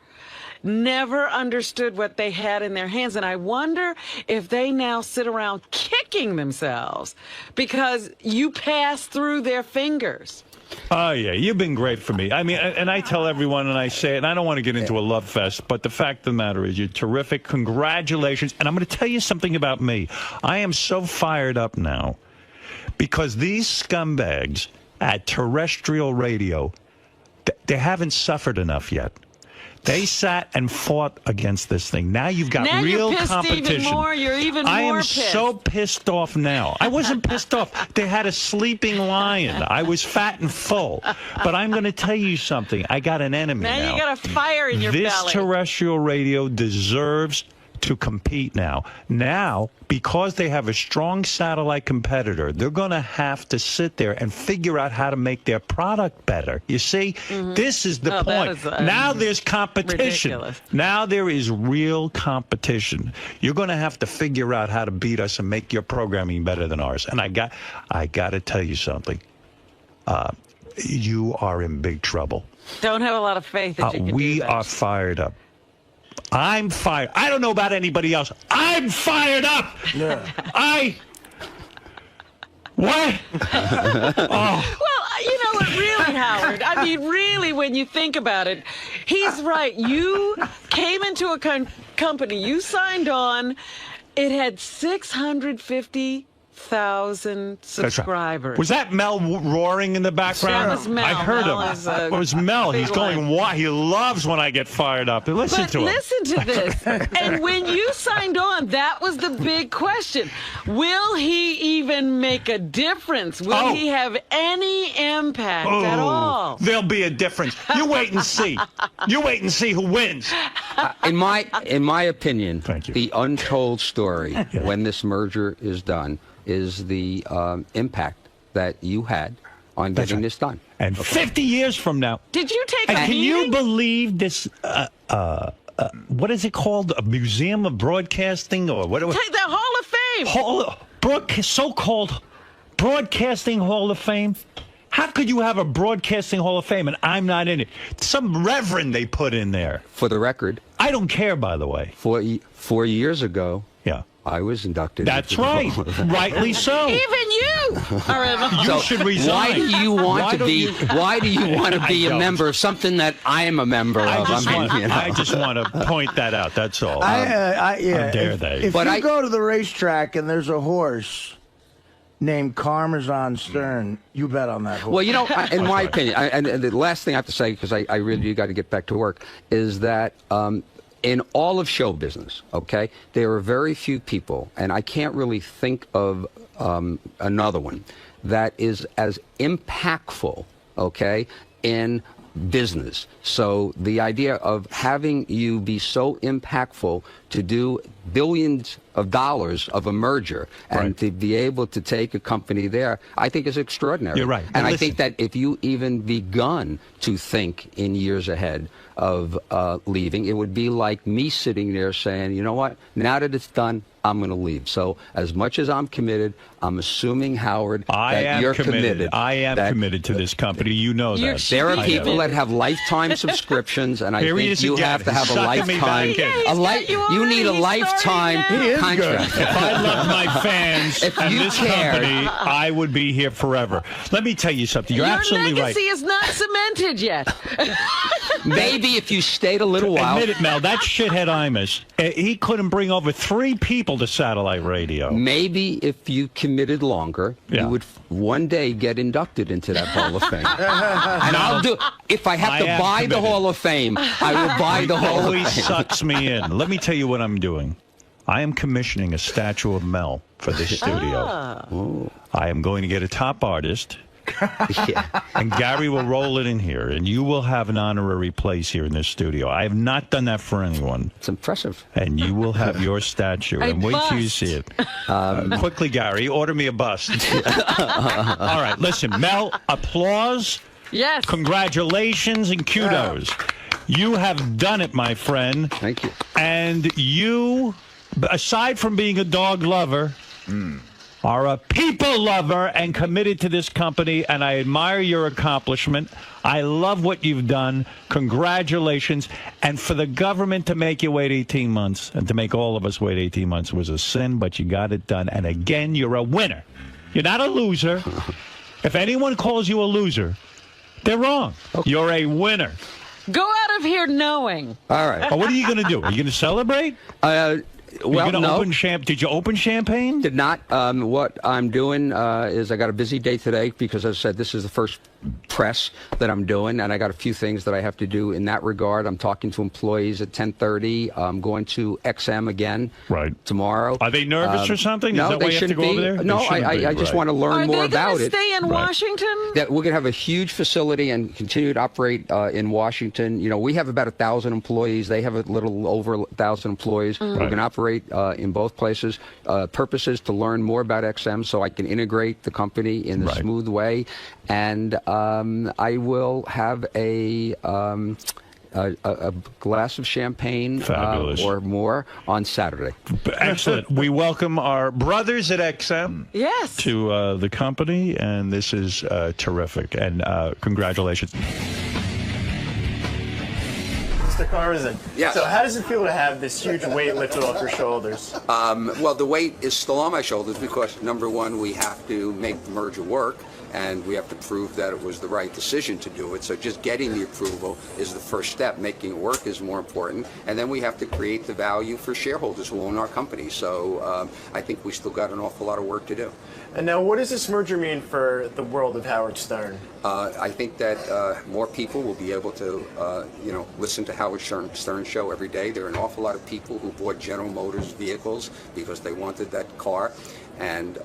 [SPEAKER 19] never understood what they had in their hands. And I wonder if they now sit around kicking themselves because you passed through their fingers.
[SPEAKER 22] Oh, yeah, you've been great for me. I mean, and I tell everyone, and I say it, and I don't want to get into a love fest, but the fact of the matter is you're terrific. Congratulations. And I'm going to tell you something about me. I am so fired up now because these scumbags at terrestrial radio, they haven't suffered enough yet. They sat and fought against this thing. Now you've got
[SPEAKER 19] now
[SPEAKER 22] real
[SPEAKER 19] you're pissed
[SPEAKER 22] competition.
[SPEAKER 19] Even more. You're even
[SPEAKER 22] I
[SPEAKER 19] more
[SPEAKER 22] am
[SPEAKER 19] pissed.
[SPEAKER 22] so pissed off now. I wasn't pissed off. They had a sleeping lion. I was fat and full. But I'm going to tell you something. I got an enemy now.
[SPEAKER 19] Now you got a fire in your belly.
[SPEAKER 22] This terrestrial radio deserves to compete now. Now, because they have a strong satellite competitor, they're going to have to sit there and figure out how to make their product better. You see, this is the point. Now there's competition.
[SPEAKER 19] Ridiculous.
[SPEAKER 22] Now there is real competition. You're going to have to figure out how to beat us and make your programming better than ours. And I got to tell you something. You are in big trouble.
[SPEAKER 19] Don't have a lot of faith that you can
[SPEAKER 22] We
[SPEAKER 19] do that.
[SPEAKER 22] are fired up. I'm fired. I don't know about anybody else. I'm fired up. What? Oh.
[SPEAKER 19] Well, you know what, really, Howard, I mean, really, when you think about it, he's right. You came into a company, you signed on, it had 650,000 subscribers.
[SPEAKER 22] Right. Was that Mel roaring in the background?
[SPEAKER 19] That was Mel.
[SPEAKER 22] I heard
[SPEAKER 19] Mel
[SPEAKER 22] him.
[SPEAKER 19] is
[SPEAKER 22] It was Mel. He's going wild. He loves when I get fired up. Listen to him.
[SPEAKER 19] Listen to this. And when you signed on, that was the big question. Will he even make a difference? Will he have any impact at all?
[SPEAKER 22] There'll be a difference. You wait and see. You wait and see who wins.
[SPEAKER 18] in my opinion, the untold story when this merger is done is the impact that you had on getting this done.
[SPEAKER 22] And 50 years from now.
[SPEAKER 19] Did you take
[SPEAKER 22] and
[SPEAKER 19] a
[SPEAKER 22] can
[SPEAKER 19] meeting?
[SPEAKER 22] you believe this? What is it called? A museum of broadcasting, or what?
[SPEAKER 19] Take the Hall of Fame.
[SPEAKER 22] So-called Broadcasting Hall of Fame How could you have a Broadcasting Hall of Fame and I'm not in it? Some reverend they put in there.
[SPEAKER 18] For the record,
[SPEAKER 22] I don't care, by the way.
[SPEAKER 18] 4 years ago,
[SPEAKER 22] yeah,
[SPEAKER 18] I was inducted.
[SPEAKER 22] That's right. Rightly so.
[SPEAKER 19] Even you are in the
[SPEAKER 22] You should resign.
[SPEAKER 18] Why do you want to be? Why do you want to be a member of something that I am a member of?
[SPEAKER 22] I just want to point that out. That's all.
[SPEAKER 21] Yeah.
[SPEAKER 22] How dare they?
[SPEAKER 21] If you go to the racetrack and there's a horse named 𝗦𝗵cie𝗄, you bet on that horse.
[SPEAKER 18] Well, you know, in my opinion, and the last thing I have to say, because I really got to get back to work, is that in all of show business, okay, there are very few people, and I can't really think of another one that is as impactful, okay, in business. So the idea of having you be so impactful to do billions of dollars of a merger and to be able to take a company there, I think is extraordinary.
[SPEAKER 22] You're right.
[SPEAKER 18] And I think that if you even begun to think in years ahead of leaving, it would be like me sitting there saying, you know what, now that it's done, I'm going to leave. So as much as I'm committed, I'm assuming, Howard, that you're committed.
[SPEAKER 22] I am committed to this company. You know that.
[SPEAKER 18] There are people that have lifetime subscriptions, and I think you have to have a lifetime. You need a lifetime contract.
[SPEAKER 22] If I loved my fans and this company, I would be here forever. Let me tell you something. You're absolutely right.
[SPEAKER 19] Your legacy is not cemented yet.
[SPEAKER 18] Maybe if you stayed a little while.
[SPEAKER 22] Admit it, Mel. That shithead Imus, he couldn't bring over 3 people to satellite radio.
[SPEAKER 18] Maybe if you committed longer, you would one day get inducted into that Hall of Fame. And I'll do. If I have to buy the Hall of Fame, I will buy the Hall of Fame.
[SPEAKER 22] Always sucks me in. Let me tell you what I'm doing. I am commissioning a statue of Mel for this studio. I am going to get a top artist. And Gary will roll it in here, and you will have an honorary place here in this studio. I have not done that for anyone.
[SPEAKER 18] It's impressive.
[SPEAKER 22] And you will have your statue. And wait till you see it. Quickly, Gary, order me a bust. All right, listen, Mel, applause.
[SPEAKER 19] Yes.
[SPEAKER 22] Congratulations and kudos. You have done it, my friend.
[SPEAKER 18] Thank you.
[SPEAKER 22] And you, aside from being a dog lover, are a people lover and committed to this company, and I admire your accomplishment. I love what you've done. Congratulations. And for the government to make you wait 18 months, and to make all of us wait 18 months, was a sin, but you got it done. And again, you're a winner. You're not a loser. If anyone calls you a loser, they're wrong. Okay. You're a winner.
[SPEAKER 19] Go out of here knowing.
[SPEAKER 18] All right.
[SPEAKER 22] Well, what are you going to do? Are you going to celebrate?
[SPEAKER 18] Well, no.
[SPEAKER 22] Did you open champagne?
[SPEAKER 18] Did not. What I'm doing is I got a busy day today because, as I said, this is the first press that I'm doing, and I got a few things that I have to do in that regard. I'm talking to employees at 10:30. I'm going to XM again tomorrow.
[SPEAKER 22] Are they nervous or something?
[SPEAKER 18] No,
[SPEAKER 22] Is that why
[SPEAKER 18] they
[SPEAKER 22] you have to
[SPEAKER 18] shouldn't
[SPEAKER 22] go
[SPEAKER 18] be.
[SPEAKER 22] over there?
[SPEAKER 18] No, I just want to learn more about it.
[SPEAKER 19] Are they going to stay in Washington?
[SPEAKER 18] That we're going to have a huge facility and continue to operate in Washington. You know, we have about 1,000 employees. They have a little over 1,000 employees. We're going to operate in both places. Purpose is to learn more about XM so I can integrate the company in a smooth way. And I will have a glass of champagne or more on Saturday.
[SPEAKER 22] Excellent. We welcome our brothers at XM to the company, and this is terrific. And congratulations.
[SPEAKER 7] Mr. Karmazin,
[SPEAKER 18] yes.
[SPEAKER 7] So how does it feel to have this huge weight lifted off your shoulders?
[SPEAKER 18] Well, the weight is still on my shoulders because, number one, we have to make the merger work, and we have to prove that it was the right decision to do it. So just getting the approval is the first step. Making it work is more important. And then we have to create the value for shareholders who own our company. So I think we still got an awful lot of work to do.
[SPEAKER 7] And now, what does this merger mean for the world of Howard Stern?
[SPEAKER 18] I think that more people will be able to, listen to Howard Stern show every day. There are an awful lot of people who bought General Motors vehicles because they wanted that car. And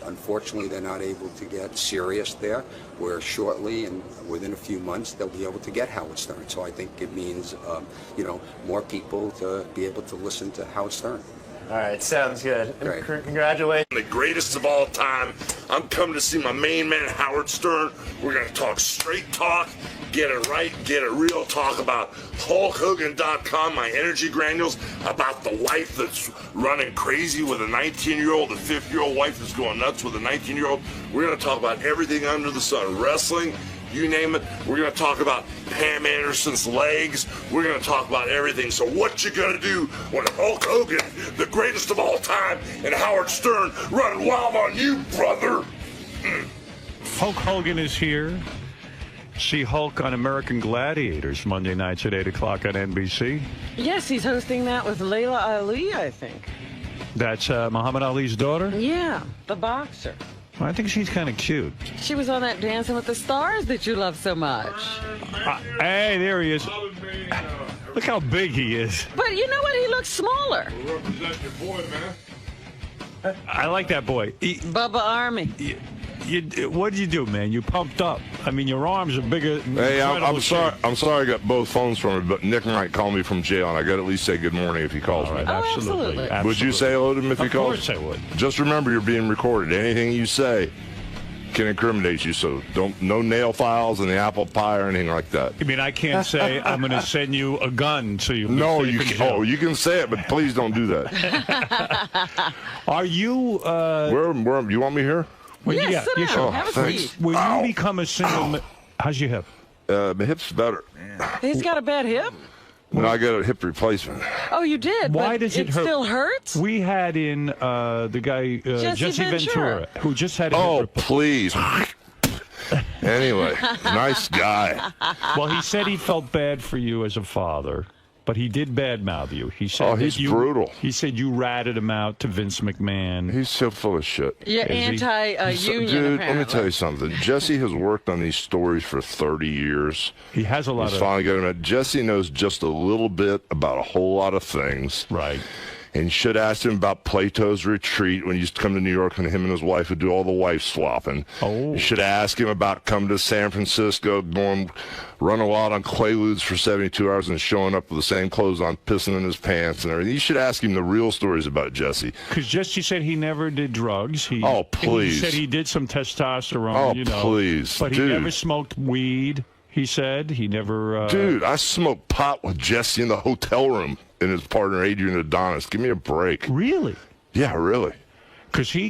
[SPEAKER 18] unfortunately, they're not able to get Sirius there, where shortly and within a few months, they'll be able to get Howard Stern. So I think it means, more people to be able to listen to Howard Stern.
[SPEAKER 7] All right, sounds good.
[SPEAKER 18] Great.
[SPEAKER 7] Congratulations.
[SPEAKER 11] The greatest of all time.
[SPEAKER 10] I'm coming to see my main man, Howard Stern. We're going to talk straight talk, get it right, get it real, talk about HulkHogan.com, my energy granules, about the wife that's running crazy with a 19-year-old, a 50-year-old wife that's going nuts with a 19-year-old. We're going to talk about everything under the sun, wrestling, you name it. We're going to talk about Pam Anderson's legs. We're going to talk about everything. So what you going to do when Hulk Hogan, the greatest of all time, and Howard Stern run wild on you, brother?
[SPEAKER 22] Hulk Hogan is here. See Hulk on American Gladiators Monday nights at 8 o'clock on NBC.
[SPEAKER 19] Yes, he's hosting that with Layla Ali, I think.
[SPEAKER 22] That's Muhammad Ali's daughter?
[SPEAKER 19] Yeah, the boxer.
[SPEAKER 22] I think she's kind of cute.
[SPEAKER 19] She was on that Dancing with the Stars that you love so much.
[SPEAKER 22] Hey, there he is. Look how big he is.
[SPEAKER 19] But you know what? He looks smaller.
[SPEAKER 10] Represent your boy, man.
[SPEAKER 22] I like that boy.
[SPEAKER 19] Bubba Army.
[SPEAKER 22] What did you do, man? You pumped up. I mean, your arms are bigger.
[SPEAKER 10] Hey, I'm sorry. I'm sorry I got both phones from him, but Nick might call me from jail, and I got to at least say good morning if he calls me.
[SPEAKER 22] Absolutely.
[SPEAKER 10] Would you say hello to him if he calls?
[SPEAKER 22] Of course I would.
[SPEAKER 10] Just remember, you're being recorded. Anything you say can incriminate you, so no nail files in the apple pie or anything like that.
[SPEAKER 22] I mean, I can't say I'm going to send you a gun so you.
[SPEAKER 10] No, you can. Oh, you can say it, but please don't do that.
[SPEAKER 22] Are you?
[SPEAKER 10] Where? You want me here?
[SPEAKER 22] Well,
[SPEAKER 19] yes, sit down. Have a seat.
[SPEAKER 22] When you become a single, how's your hip?
[SPEAKER 10] My hip's better.
[SPEAKER 19] He's got a bad hip?
[SPEAKER 10] No, I got a hip replacement.
[SPEAKER 19] Oh, you did?
[SPEAKER 22] Why
[SPEAKER 19] but
[SPEAKER 22] does it hurt?
[SPEAKER 19] Still hurts?
[SPEAKER 22] We had in the guy, Jesse Ventura, who just had a hip replacement.
[SPEAKER 10] Please. Anyway, nice guy.
[SPEAKER 22] Well, he said he felt bad for you as a father. But he did badmouth you. He said
[SPEAKER 10] he's brutal.
[SPEAKER 22] He said you ratted him out to Vince McMahon.
[SPEAKER 10] He's so full of shit.
[SPEAKER 19] You're anti-union,
[SPEAKER 10] dude,
[SPEAKER 19] apparently.
[SPEAKER 10] let me tell you something. Jesse has worked on these stories for 30 years.
[SPEAKER 22] He has a lot
[SPEAKER 10] He's finally got him. Jesse knows just a little bit about a whole lot of things.
[SPEAKER 22] Right.
[SPEAKER 10] And you should ask him about Plato's Retreat when he used to come to New York and him and his wife would do all the wife swapping.
[SPEAKER 22] Oh.
[SPEAKER 10] You should ask him about coming to San Francisco, running wild on Quaaludes for 72 hours and showing up with the same clothes on, pissing in his pants and everything. You should ask him the real stories about Jesse.
[SPEAKER 22] Because Jesse said he never did drugs.
[SPEAKER 10] Please.
[SPEAKER 22] He said he did some testosterone.
[SPEAKER 10] Please.
[SPEAKER 22] But
[SPEAKER 10] dude.
[SPEAKER 22] He never smoked weed, he said. He never...
[SPEAKER 10] Dude, I smoked pot with Jesse in the hotel room. And his partner Adrian Adonis. Give me a break.
[SPEAKER 22] Really?
[SPEAKER 10] Yeah, really.
[SPEAKER 22] Because he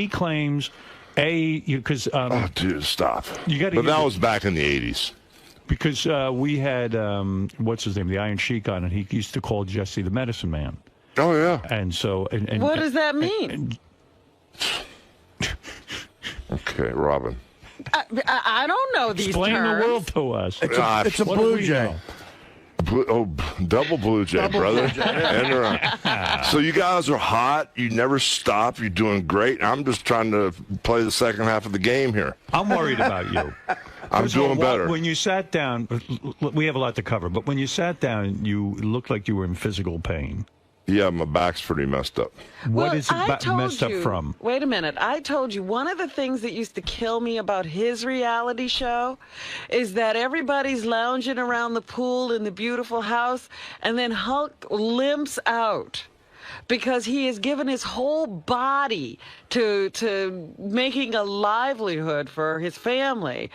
[SPEAKER 22] claims because
[SPEAKER 10] oh, dude, stop.
[SPEAKER 22] You got to.
[SPEAKER 10] But that was back in the 80s.
[SPEAKER 22] Because we had what's his name, the Iron Sheik on, and he used to call Jesse the Medicine Man.
[SPEAKER 10] Oh yeah.
[SPEAKER 22] And so, and
[SPEAKER 19] what does that mean?
[SPEAKER 10] Okay, Robin.
[SPEAKER 19] I don't know these
[SPEAKER 22] Explain
[SPEAKER 19] terms.
[SPEAKER 22] the world to us.
[SPEAKER 21] It's a Blue Jay.
[SPEAKER 10] Double Blue Jay, brother. And around. So you guys are hot. You never stop. You're doing great. I'm just trying to play the second half of the game here.
[SPEAKER 22] I'm worried about you.
[SPEAKER 10] I'm doing better.
[SPEAKER 22] When you sat down, we have a lot to cover, but when you sat down, you looked like you were in physical pain.
[SPEAKER 10] Yeah, my back's pretty messed up.
[SPEAKER 22] What is it messed up from?
[SPEAKER 19] Wait a minute. I told you one of the things that used to kill me about his reality show is that everybody's lounging around the pool in the beautiful house, and then Hulk limps out because he has given his whole body to making a livelihood for his family.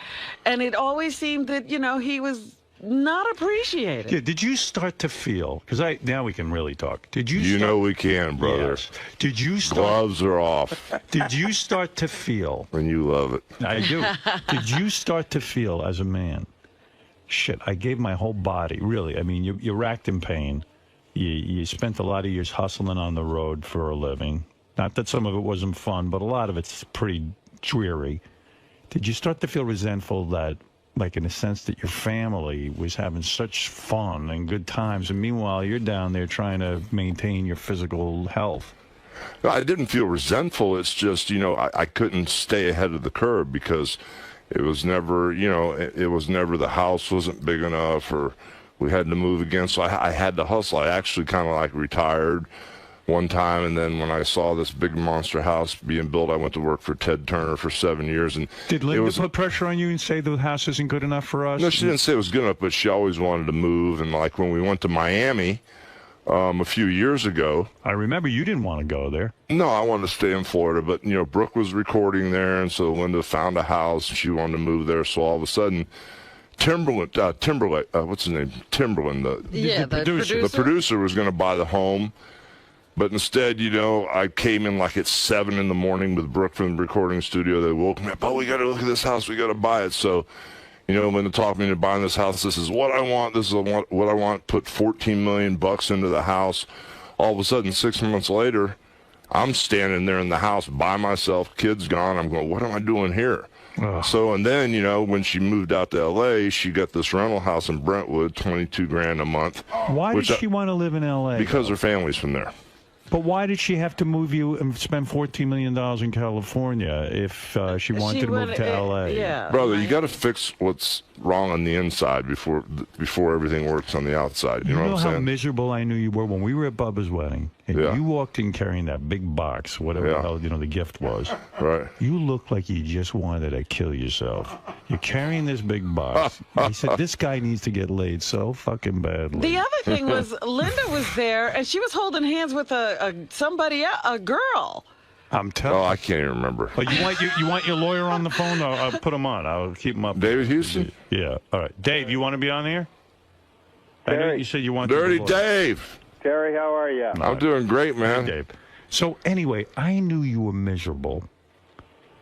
[SPEAKER 19] And it always seemed that, he was not appreciated.
[SPEAKER 22] Yeah, did you start to feel, because now we can really talk. Did you
[SPEAKER 10] know we can, brother.
[SPEAKER 22] Yes. Did you start?
[SPEAKER 10] Gloves are off.
[SPEAKER 22] Did you start to feel?
[SPEAKER 10] And you love it.
[SPEAKER 22] I do. Did you start to feel as a man, shit, I gave my whole body, really. I mean, you racked in pain. You spent a lot of years hustling on the road for a living. Not that some of it wasn't fun, but a lot of it's pretty dreary. Did you start to feel resentful that, like in a sense, that your family was having such fun and good times, and meanwhile you're down there trying to maintain your physical health?
[SPEAKER 10] I didn't feel resentful. It's just, I couldn't stay ahead of the curve because it was never, it was never, the house wasn't big enough, or we had to move again. So I had to hustle. I actually kind of like retired one time, and then when I saw this big monster house being built, I went to work for Ted Turner for 7 years. And
[SPEAKER 22] did Linda put pressure on you and say the house isn't good enough for us?
[SPEAKER 10] No, she didn't say it was good enough, but she always wanted to move. And like when we went to Miami,
[SPEAKER 11] a few years ago.
[SPEAKER 22] I remember you didn't want to go there.
[SPEAKER 11] No, I wanted to stay in Florida, but Brooke was recording there, and so Linda found a house. She wanted to move there, so all of a sudden, Timberland, what's his name? Timberland, the producer was going to buy the home, but instead, I came in like at 7 in the morning with Brooke from the recording studio. They woke me up. Oh, we got to look at this house. We got to buy it. So. Linda talked me into buying this house. This is what I want. This is what I want. Put $14 million into the house. All of a sudden, 6 months later, I'm standing there in the house by myself. Kids gone. I'm going, what am I doing here? So, and then, when she moved out to L.A., she got this rental house in Brentwood, $22,000 a month.
[SPEAKER 22] Why did she want to live in L.A.?
[SPEAKER 11] Because her family's from there.
[SPEAKER 22] But why did she have to move you and spend $14 million in California if she wanted to move to L.A.?
[SPEAKER 19] Yeah,
[SPEAKER 11] brother, you got to fix what's wrong on the inside before everything works on the outside. You know what I'm saying?
[SPEAKER 22] How miserable I knew you were when we were at Bubba's wedding, and you walked in carrying that big box, whatever the hell the gift was.
[SPEAKER 11] Right.
[SPEAKER 22] You looked like you just wanted to kill yourself. You're carrying this big box. I said, this guy needs to get laid so fucking badly.
[SPEAKER 19] The other thing was, Linda was there, and she was holding hands with a girl.
[SPEAKER 22] I'm telling you.
[SPEAKER 11] Oh, I can't even remember.
[SPEAKER 22] Oh, you want your lawyer on the phone? I'll put him on. I'll keep him up.
[SPEAKER 11] David Houston?
[SPEAKER 22] Yeah. All right. Dave, you want to be on here? I know you said you want
[SPEAKER 11] Dirty Dave.
[SPEAKER 14] Terry, how are you?
[SPEAKER 11] I'm doing great, man.
[SPEAKER 22] Dave. So anyway, I knew you were miserable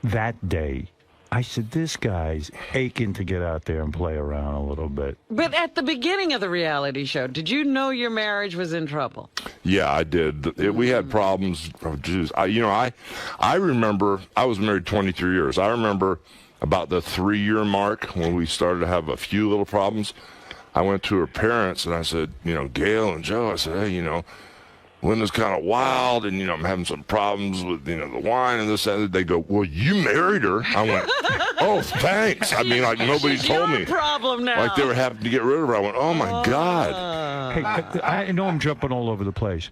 [SPEAKER 22] that day. I said, this guy's aching to get out there and play around a little bit.
[SPEAKER 19] But at the beginning of the reality show, did you know your marriage was in trouble?
[SPEAKER 11] Yeah, I did. We had problems. Oh, geez. I remember, I was married 23 years. I remember about the 3-year mark when we started to have a few little problems. I went to her parents and I said, Gail and Joe, I said, hey, Linda's kind of wild, and I'm having some problems with the wine and this and that. They go, well, you married her. I went, oh, thanks. I mean, like nobody told me.
[SPEAKER 19] Problem now.
[SPEAKER 11] Like they were happy to get rid of her. I went, oh my God.
[SPEAKER 22] Hey, I know I'm jumping all over the place.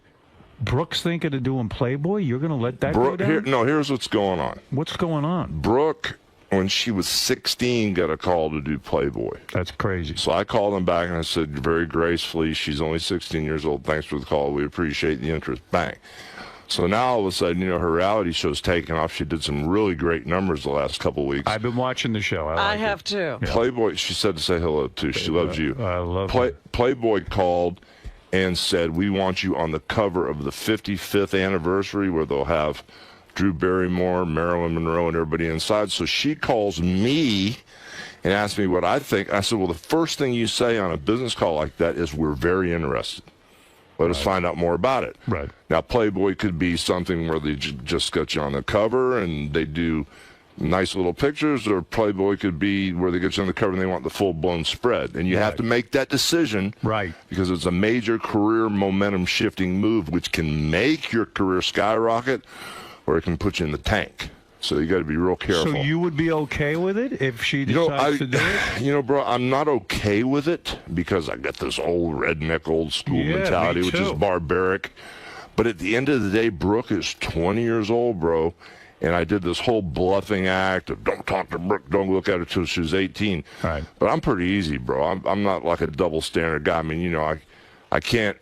[SPEAKER 22] Brooke's thinking of doing Playboy. You're going to let that go down?
[SPEAKER 11] Here's what's going on.
[SPEAKER 22] What's going on?
[SPEAKER 11] Brooke, when she was 16, got a call to do Playboy.
[SPEAKER 22] That's crazy.
[SPEAKER 11] So I called them back and I said very gracefully, she's only 16 years old. Thanks for the call. We appreciate the interest. Bang. So now all of a sudden, her reality show's taken off. She did some really great numbers the last couple of weeks.
[SPEAKER 22] I've been watching the show.
[SPEAKER 19] I have too.
[SPEAKER 11] Yeah. Playboy, she said to say hello too. She loves you.
[SPEAKER 22] I love her.
[SPEAKER 11] Playboy called and said, we want you on the cover of the 55th anniversary where they'll have Drew Barrymore, Marilyn Monroe, and everybody inside. So she calls me and asks me what I think. I said, well, the first thing you say on a business call like that is we're very interested. Let us find out more about it.
[SPEAKER 22] Right.
[SPEAKER 11] Now, Playboy could be something where they just got you on the cover and they do nice little pictures, or Playboy could be where they get you on the cover and they want the full-blown spread. And you have to make that decision.
[SPEAKER 22] Right.
[SPEAKER 11] Because it's a major career momentum-shifting move which can make your career skyrocket, or it can put you in the tank. So you got to be real careful.
[SPEAKER 22] So you would be okay with it if she decides to do it?
[SPEAKER 11] Bro, I'm not okay with it because I got this old redneck, old school mentality, which is barbaric. But at the end of the day, Brooke is 20 years old, bro. And I did this whole bluffing act of don't talk to Brooke, don't look at her till she's 18.
[SPEAKER 22] Right.
[SPEAKER 11] But I'm pretty easy, bro. I'm not like a double standard guy. I mean, I can't,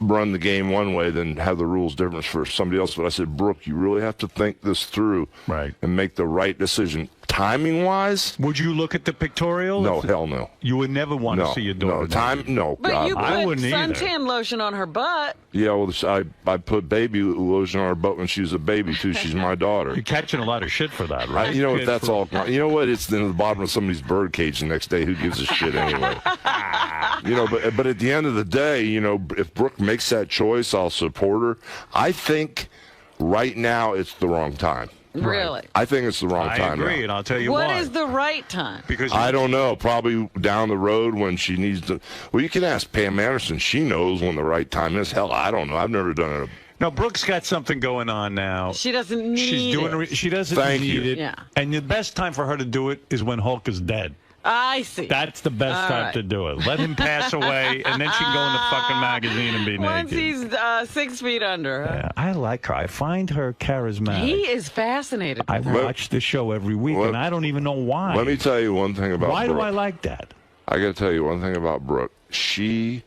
[SPEAKER 11] run the game one way, then have the rules different for somebody else. But I said, Brooke, you really have to think this through and make the right decision. Timing-wise?
[SPEAKER 22] Would you look at the pictorial?
[SPEAKER 11] No, hell no.
[SPEAKER 22] You would never want to see your daughter.
[SPEAKER 11] No.
[SPEAKER 19] But
[SPEAKER 11] God,
[SPEAKER 19] you put suntan lotion on her butt.
[SPEAKER 11] Yeah, well, I put baby lotion on her butt when she was a baby, too. She's my daughter.
[SPEAKER 22] You're catching a lot of shit for that, right?
[SPEAKER 11] You know what? That's all. You know what? It's in the bottom of somebody's bird cage the next day. Who gives a shit anyway? But at the end of the day, if Brooke makes that choice, I'll support her. I think right now it's the wrong time.
[SPEAKER 19] Really?
[SPEAKER 11] I think it's the wrong time.
[SPEAKER 22] I agree, and I'll tell you why.
[SPEAKER 19] What is the right time?
[SPEAKER 22] Because
[SPEAKER 11] I don't know. Probably down the road when she needs to. Well, you can ask Pam Anderson. She knows when the right time is. Hell, I don't know. I've never done it.
[SPEAKER 22] No, Brooke's got something going on now.
[SPEAKER 19] She doesn't need it.
[SPEAKER 22] She doesn't need it.
[SPEAKER 19] Yeah.
[SPEAKER 22] And the best time for her to do it is when Hulk is dead.
[SPEAKER 19] I see.
[SPEAKER 22] That's the best time to do it. Let him pass away, and then she can go in the fucking magazine and be
[SPEAKER 19] Once
[SPEAKER 22] naked.
[SPEAKER 19] Once he's 6 feet under. Huh?
[SPEAKER 22] Yeah, I like her. I find her charismatic.
[SPEAKER 19] He is fascinated.
[SPEAKER 22] I watch the show every week, and I don't even know why.
[SPEAKER 11] Let me tell you one thing about Brooke.
[SPEAKER 22] Why do I like that?
[SPEAKER 11] I got to tell you one thing about Brooke. She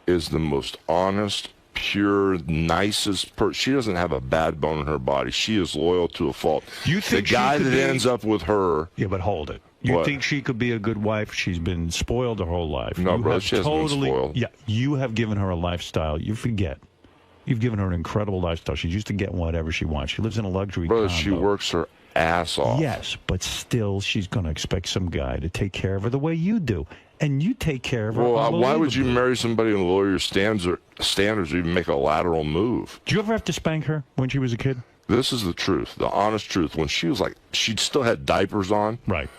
[SPEAKER 11] is the most honest, pure, nicest person. She doesn't have a bad bone in her body. She is loyal to a fault.
[SPEAKER 22] You think
[SPEAKER 11] the guy that ends up with her?
[SPEAKER 22] Yeah, but hold it. You think she could be a good wife? She's been spoiled her whole life.
[SPEAKER 11] No, bro, she hasn't been spoiled.
[SPEAKER 22] Yeah, you have given her a lifestyle. You forget. You've given her an incredible lifestyle. She's used to get whatever she wants. She lives in a luxury condo.
[SPEAKER 11] She works her ass off.
[SPEAKER 22] Yes, but still, she's going to expect some guy to take care of her the way you do. And you take care of her.
[SPEAKER 11] Well, why would you marry somebody and lower your standards or even make a lateral move?
[SPEAKER 22] Did you ever have to spank her when she was a kid?
[SPEAKER 11] This is the truth, the honest truth. When she was like, she still had diapers on.
[SPEAKER 22] Right.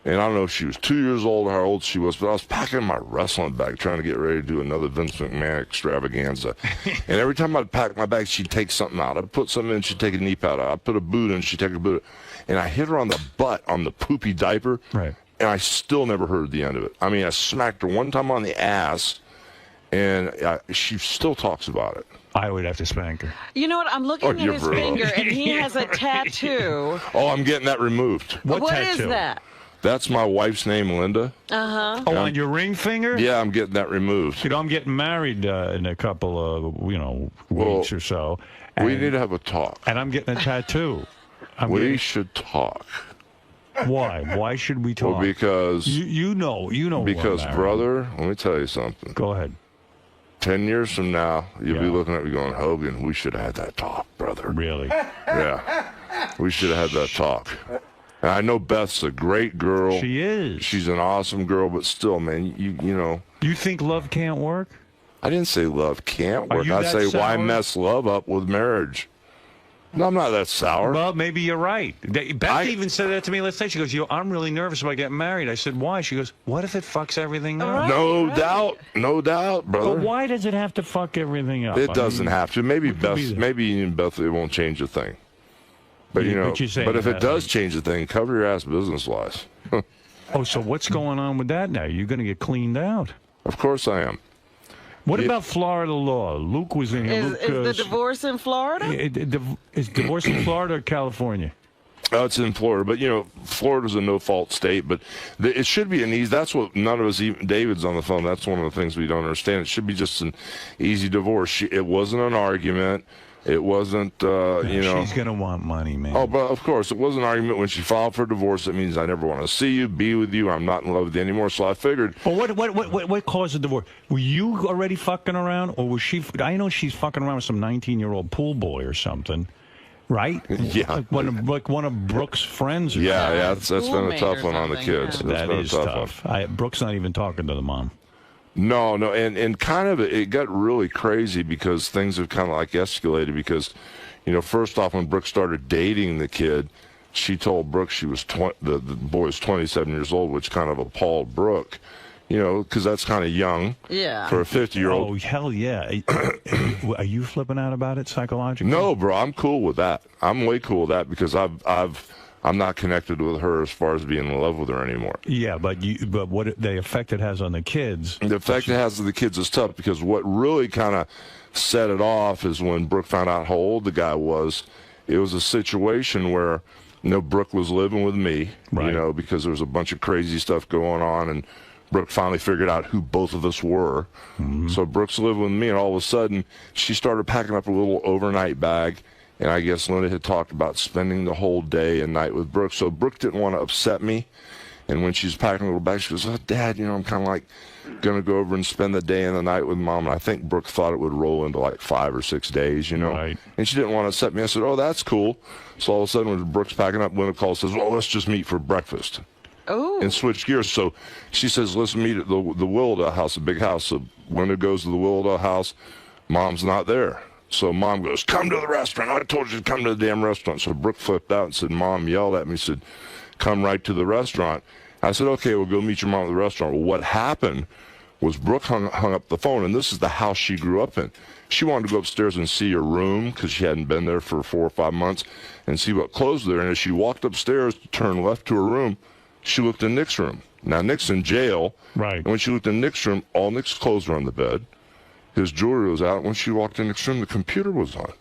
[SPEAKER 11] And I don't know if she was 2 years old or how old she was, but I was packing my wrestling bag trying to get ready to do another Vince McMahon extravaganza. And every time I'd pack my bag, she'd take something out. I'd put something in, she'd take a knee pad out. I'd put a boot in, she'd take a boot out. And I hit her on the butt on the poopy diaper.
[SPEAKER 22] Right.
[SPEAKER 11] And I still never heard the end of it. I mean, I smacked her one time on the ass, and she still talks about it.
[SPEAKER 22] I would have to spank her.
[SPEAKER 19] You know what? I'm looking at his finger, and he has a tattoo.
[SPEAKER 11] Oh, I'm getting that removed.
[SPEAKER 19] What tattoo? Is that?
[SPEAKER 11] That's my wife's name, Linda.
[SPEAKER 19] Uh-huh.
[SPEAKER 22] Oh, on your ring finger?
[SPEAKER 11] Yeah, I'm getting that removed.
[SPEAKER 22] You know, I'm getting married in a couple of, weeks or so.
[SPEAKER 11] We need to have a talk.
[SPEAKER 22] And I'm getting a tattoo.
[SPEAKER 11] We should talk.
[SPEAKER 22] Why? Why should we talk?
[SPEAKER 11] Well, because...
[SPEAKER 22] You know.
[SPEAKER 11] Because, brother, let me tell you something.
[SPEAKER 22] Go ahead.
[SPEAKER 11] 10 years from now, you'll be looking at me going, Hogan, we should have had that talk, brother.
[SPEAKER 22] Really?
[SPEAKER 11] Yeah. We should have had that talk. And I know Beth's a great girl.
[SPEAKER 22] She is.
[SPEAKER 11] She's an awesome girl, but still, man, you know.
[SPEAKER 22] You think love can't work?
[SPEAKER 11] I didn't say love can't work. I say why mess love up with marriage? No, I'm not that sour.
[SPEAKER 22] Well, maybe you're right. Beth even said that to me last night. She goes, I'm really nervous about getting married. I said, why? She goes, what if it fucks everything up?
[SPEAKER 11] No doubt, brother.
[SPEAKER 22] But why does it have to fuck everything up?
[SPEAKER 11] It doesn't have to. Maybe Beth, it won't change a thing. But but if it does change a thing, cover your ass business-wise.
[SPEAKER 22] Oh, so what's going on with that now? You're going to get cleaned out.
[SPEAKER 11] Of course I am.
[SPEAKER 22] What about Florida law? Luke was in here.
[SPEAKER 19] Is the divorce in Florida?
[SPEAKER 22] Is divorce in Florida or California?
[SPEAKER 11] Oh, it's in Florida, but Florida's a no-fault state. But it should be an easy. That's what none of us. Even David's on the phone. That's one of the things we don't understand. It should be just an easy divorce. It wasn't an argument. It wasn't,
[SPEAKER 22] She's going to want money, man.
[SPEAKER 11] Oh, but of course, it was an argument when she filed for divorce. It means I never want to see you, be with you. I'm not in love with you anymore. So I figured.
[SPEAKER 22] But what caused the divorce? Were you already fucking around, or was she? I know she's fucking around with some 19-year-old pool boy or something, right?
[SPEAKER 11] Yeah.
[SPEAKER 22] Like one of Brooke's friends. Or
[SPEAKER 11] yeah. That's been a tough one on the kids.
[SPEAKER 22] Yeah. That is tough. Brooke's not even talking to the mom.
[SPEAKER 11] No, and kind of it got really crazy because things have kind of like escalated because, first off, when Brooke started dating the kid, she told Brooke she was the boy was 27 years old, which kind of appalled Brooke, because that's kind of young for a 50-year-old.
[SPEAKER 22] Oh, hell yeah. Are you flipping out about it psychologically?
[SPEAKER 11] No, bro, I'm cool with that. I'm way cool with that because I'm not connected with her as far as being in love with her anymore.
[SPEAKER 22] Yeah, but what the effect it has on the kids.
[SPEAKER 11] The effect it has on the kids is tough because what really kind of set it off is when Brooke found out how old the guy was. It was a situation where, Brooke was living with me,
[SPEAKER 22] right.
[SPEAKER 11] Because there was a bunch of crazy stuff going on, and Brooke finally figured out who both of us were.
[SPEAKER 22] Mm-hmm.
[SPEAKER 11] So Brooke's living with me, and all of a sudden, she started packing up a little overnight bag. And I guess Linda had talked about spending the whole day and night with Brooke. So Brooke didn't want to upset me. And when she's packing a little bag, she goes, oh, Dad, I'm kind of like going to go over and spend the day and the night with Mom. And I think Brooke thought it would roll into like 5 or 6 days,
[SPEAKER 22] Right.
[SPEAKER 11] And she didn't want to upset me. I said, oh, that's cool. So all of a sudden, when Brooke's packing up, Linda calls and says, well, let's just meet for breakfast.
[SPEAKER 19] Oh.
[SPEAKER 11] And switch gears. So she says, let's meet at the 𝗦𝗫𝗄 house, a big house. So Linda goes to the 𝗦𝗫𝗄 house. Mom's not there. So Mom goes, come to the restaurant. I told you to come to the damn restaurant. So Brooke flipped out and said, Mom yelled at me, said, come right to the restaurant. I said, okay, we'll go meet your mom at the restaurant. Well, what happened was Brooke hung up the phone, and this is the house she grew up in. She wanted to go upstairs and see her room because she hadn't been there for 4 or 5 months and see what clothes were there. And as she walked upstairs to turn left to her room, she looked in Nick's room. Now, Nick's in jail.
[SPEAKER 22] Right.
[SPEAKER 11] And when she looked in Nick's room, all Nick's clothes were on the bed. His jewelry was out. When she walked in Nick's room, the computer was on.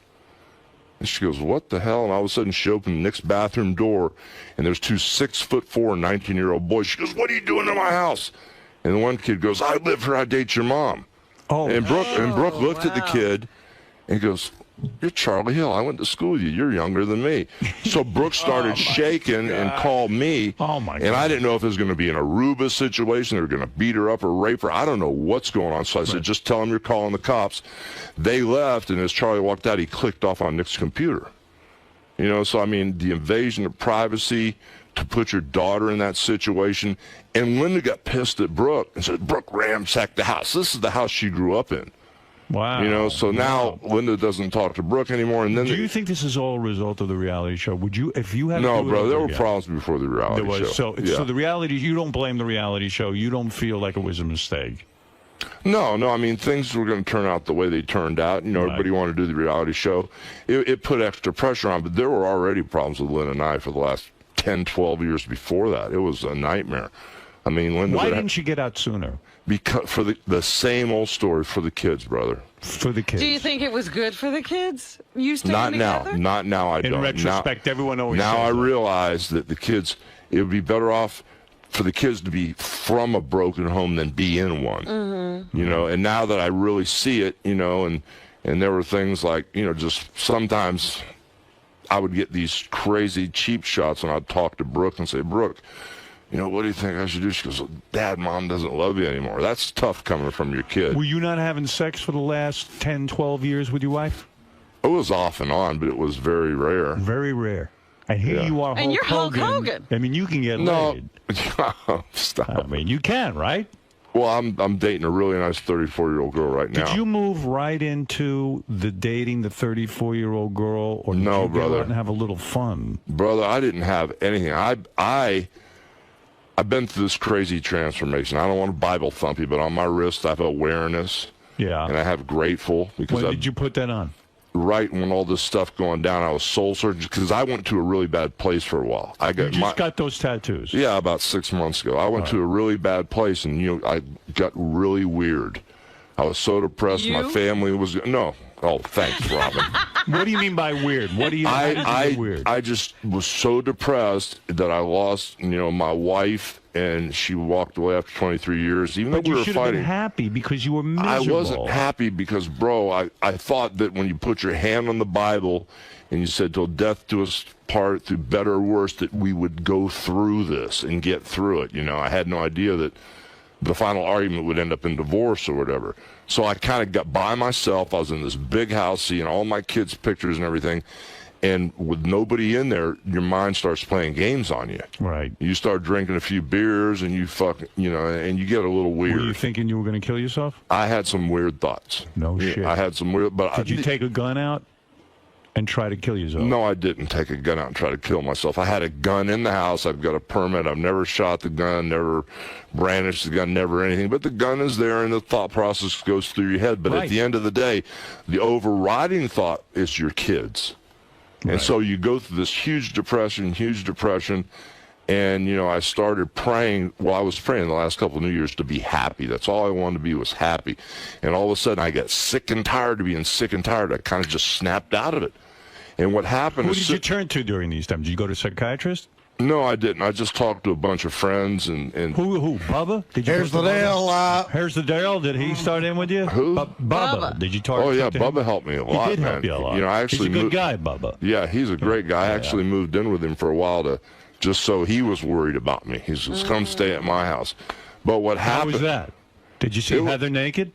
[SPEAKER 11] And she goes, what the hell? And all of a sudden, she opened Nick's bathroom door, and there's 2 6'4", 19-year-old boys. She goes, what are you doing in my house? And the one kid goes, I live here. I date your mom.
[SPEAKER 22] Oh,
[SPEAKER 11] and Brooke looked at the kid and goes, "You're Charlie Hill. I went to school with you. You're younger than me." So Brooke started shaking and called me.
[SPEAKER 22] Oh, my God.
[SPEAKER 11] And I didn't know if it was going to be an Aruba situation. They were going to beat her up or rape her. I don't know what's going on. So I said, just tell them you're calling the cops. They left, and as Charlie walked out, he clicked off on Nick's computer. You know, so I mean, the invasion of privacy to put your daughter in that situation. And Linda got pissed at Brooke and said, "Brooke ransacked the house." This is the house she grew up in.
[SPEAKER 22] Wow.
[SPEAKER 11] You know, so now Linda doesn't talk to Brooke anymore. And then
[SPEAKER 22] do you think this is all a result of the reality show? Would you, if you had
[SPEAKER 11] no,
[SPEAKER 22] to do
[SPEAKER 11] bro,
[SPEAKER 22] it
[SPEAKER 11] there
[SPEAKER 22] over
[SPEAKER 11] were
[SPEAKER 22] again?
[SPEAKER 11] problems before the reality
[SPEAKER 22] There was.
[SPEAKER 11] show.
[SPEAKER 22] So the reality, you don't blame the reality show. You don't feel like it was a mistake.
[SPEAKER 11] No, I mean, things were going to turn out the way they turned out. You know, everybody wanted to do the reality show. It put extra pressure on, but there were already problems with Linda and I for the last 10, 12 years before that. It was a nightmare. I mean, Linda.
[SPEAKER 22] Why didn't you get out sooner?
[SPEAKER 11] Because for the same old story for the kids, brother.
[SPEAKER 22] For the kids.
[SPEAKER 19] Do you think it was good for the kids? You staying
[SPEAKER 11] Not
[SPEAKER 19] together?
[SPEAKER 11] now. Not now. I don't.
[SPEAKER 22] In retrospect, everyone always
[SPEAKER 11] now
[SPEAKER 22] says
[SPEAKER 11] I
[SPEAKER 22] that.
[SPEAKER 11] realize that the kids. It would be better off for the kids to be from a broken home than be in one.
[SPEAKER 19] Mm-hmm.
[SPEAKER 11] You know, and now that I really see it, you know, and there were things like, you know, just sometimes I would get these crazy cheap shots, and I'd talk to Brooke and say, "Brooke, you know, what do you think I should do?" She goes, "Dad, Mom doesn't love you anymore." That's tough coming from your kid.
[SPEAKER 22] Were you not having sex for the last 10, 12 years with your wife?
[SPEAKER 11] It was off and on, but it was very rare.
[SPEAKER 22] Very rare. And here you are,
[SPEAKER 19] And you're Hulk Hogan.
[SPEAKER 22] I mean, you can get laid.
[SPEAKER 11] Stop.
[SPEAKER 22] I mean, you can, right?
[SPEAKER 11] Well, I'm dating a really nice 34-year-old girl right now.
[SPEAKER 22] Did you move right into the dating the 34-year-old girl, or did
[SPEAKER 11] No,
[SPEAKER 22] you
[SPEAKER 11] brother.
[SPEAKER 22] go out and have a little fun?
[SPEAKER 11] Brother, I didn't have anything. I've been through this crazy transformation. I don't want to Bible thump you, but on my wrist I have awareness.
[SPEAKER 22] Yeah.
[SPEAKER 11] And I have grateful because
[SPEAKER 22] When did you put that on?
[SPEAKER 11] Right when all this stuff going down, I was soul searching because I went to a really bad place for a while. I got
[SPEAKER 22] You just got those tattoos.
[SPEAKER 11] Yeah, about 6 months ago. I went to a really bad place, and I got really weird. I was so depressed.
[SPEAKER 19] You?
[SPEAKER 11] My family was no. Oh, thanks, Robin.
[SPEAKER 22] What do you mean by weird? What do you mean by weird?
[SPEAKER 11] I just was so depressed that I lost, my wife, and she walked away after 23 years. Even
[SPEAKER 22] But
[SPEAKER 11] though we
[SPEAKER 22] you
[SPEAKER 11] were
[SPEAKER 22] should have
[SPEAKER 11] fighting,
[SPEAKER 22] been happy because you were miserable.
[SPEAKER 11] I wasn't happy because, bro, I thought that when you put your hand on the Bible and you said, "Till death do us part, through better or worse," that we would go through this and get through it. I had no idea that the final argument would end up in divorce or whatever. So I kind of got by myself. I was in this big house seeing all my kids' pictures and everything. And with nobody in there, your mind starts playing games on you.
[SPEAKER 22] Right.
[SPEAKER 11] You start drinking a few beers and you and you get a little weird.
[SPEAKER 22] Were you thinking you were going to kill yourself?
[SPEAKER 11] I had some weird thoughts.
[SPEAKER 22] No shit.
[SPEAKER 11] I had some weird, but
[SPEAKER 22] Did you take a gun out and try to kill yourself?
[SPEAKER 11] No, I didn't take a gun out and try to kill myself. I had a gun in the house. I've got a permit. I've never shot the gun, never brandished the gun, never anything. But the gun is there, and the thought process goes through your head. But at the end of the day, the overriding thought is your kids. And so you go through this huge depression, and, I started praying. Well, I was praying the last couple of New Years to be happy. That's all I wanted to be, was happy. And all of a sudden, I got sick and tired of being sick and tired. I kind of just snapped out of it. And what happened
[SPEAKER 22] Who
[SPEAKER 11] is...
[SPEAKER 22] did you turn to during these times? Did you go to a psychiatrist?
[SPEAKER 11] No, I didn't. I just talked to a bunch of friends and
[SPEAKER 22] Who? Bubba? Did you
[SPEAKER 21] Here's
[SPEAKER 22] talk
[SPEAKER 21] the
[SPEAKER 22] to Bubba?
[SPEAKER 21] deal.
[SPEAKER 22] Here's the deal. Did he start in with you?
[SPEAKER 11] Who?
[SPEAKER 22] Bubba. Did you talk
[SPEAKER 11] Oh, yeah,
[SPEAKER 22] to him?
[SPEAKER 11] Bubba helped me a lot,
[SPEAKER 22] He did
[SPEAKER 11] man.
[SPEAKER 22] help you a lot.
[SPEAKER 11] I actually
[SPEAKER 22] He's a good
[SPEAKER 11] moved-
[SPEAKER 22] guy, Bubba.
[SPEAKER 11] Yeah, he's a great guy. I actually moved in with him for a while just so he was worried about me. He says, "Come stay at my house." But what happened...
[SPEAKER 22] How was that? Did you see Heather naked?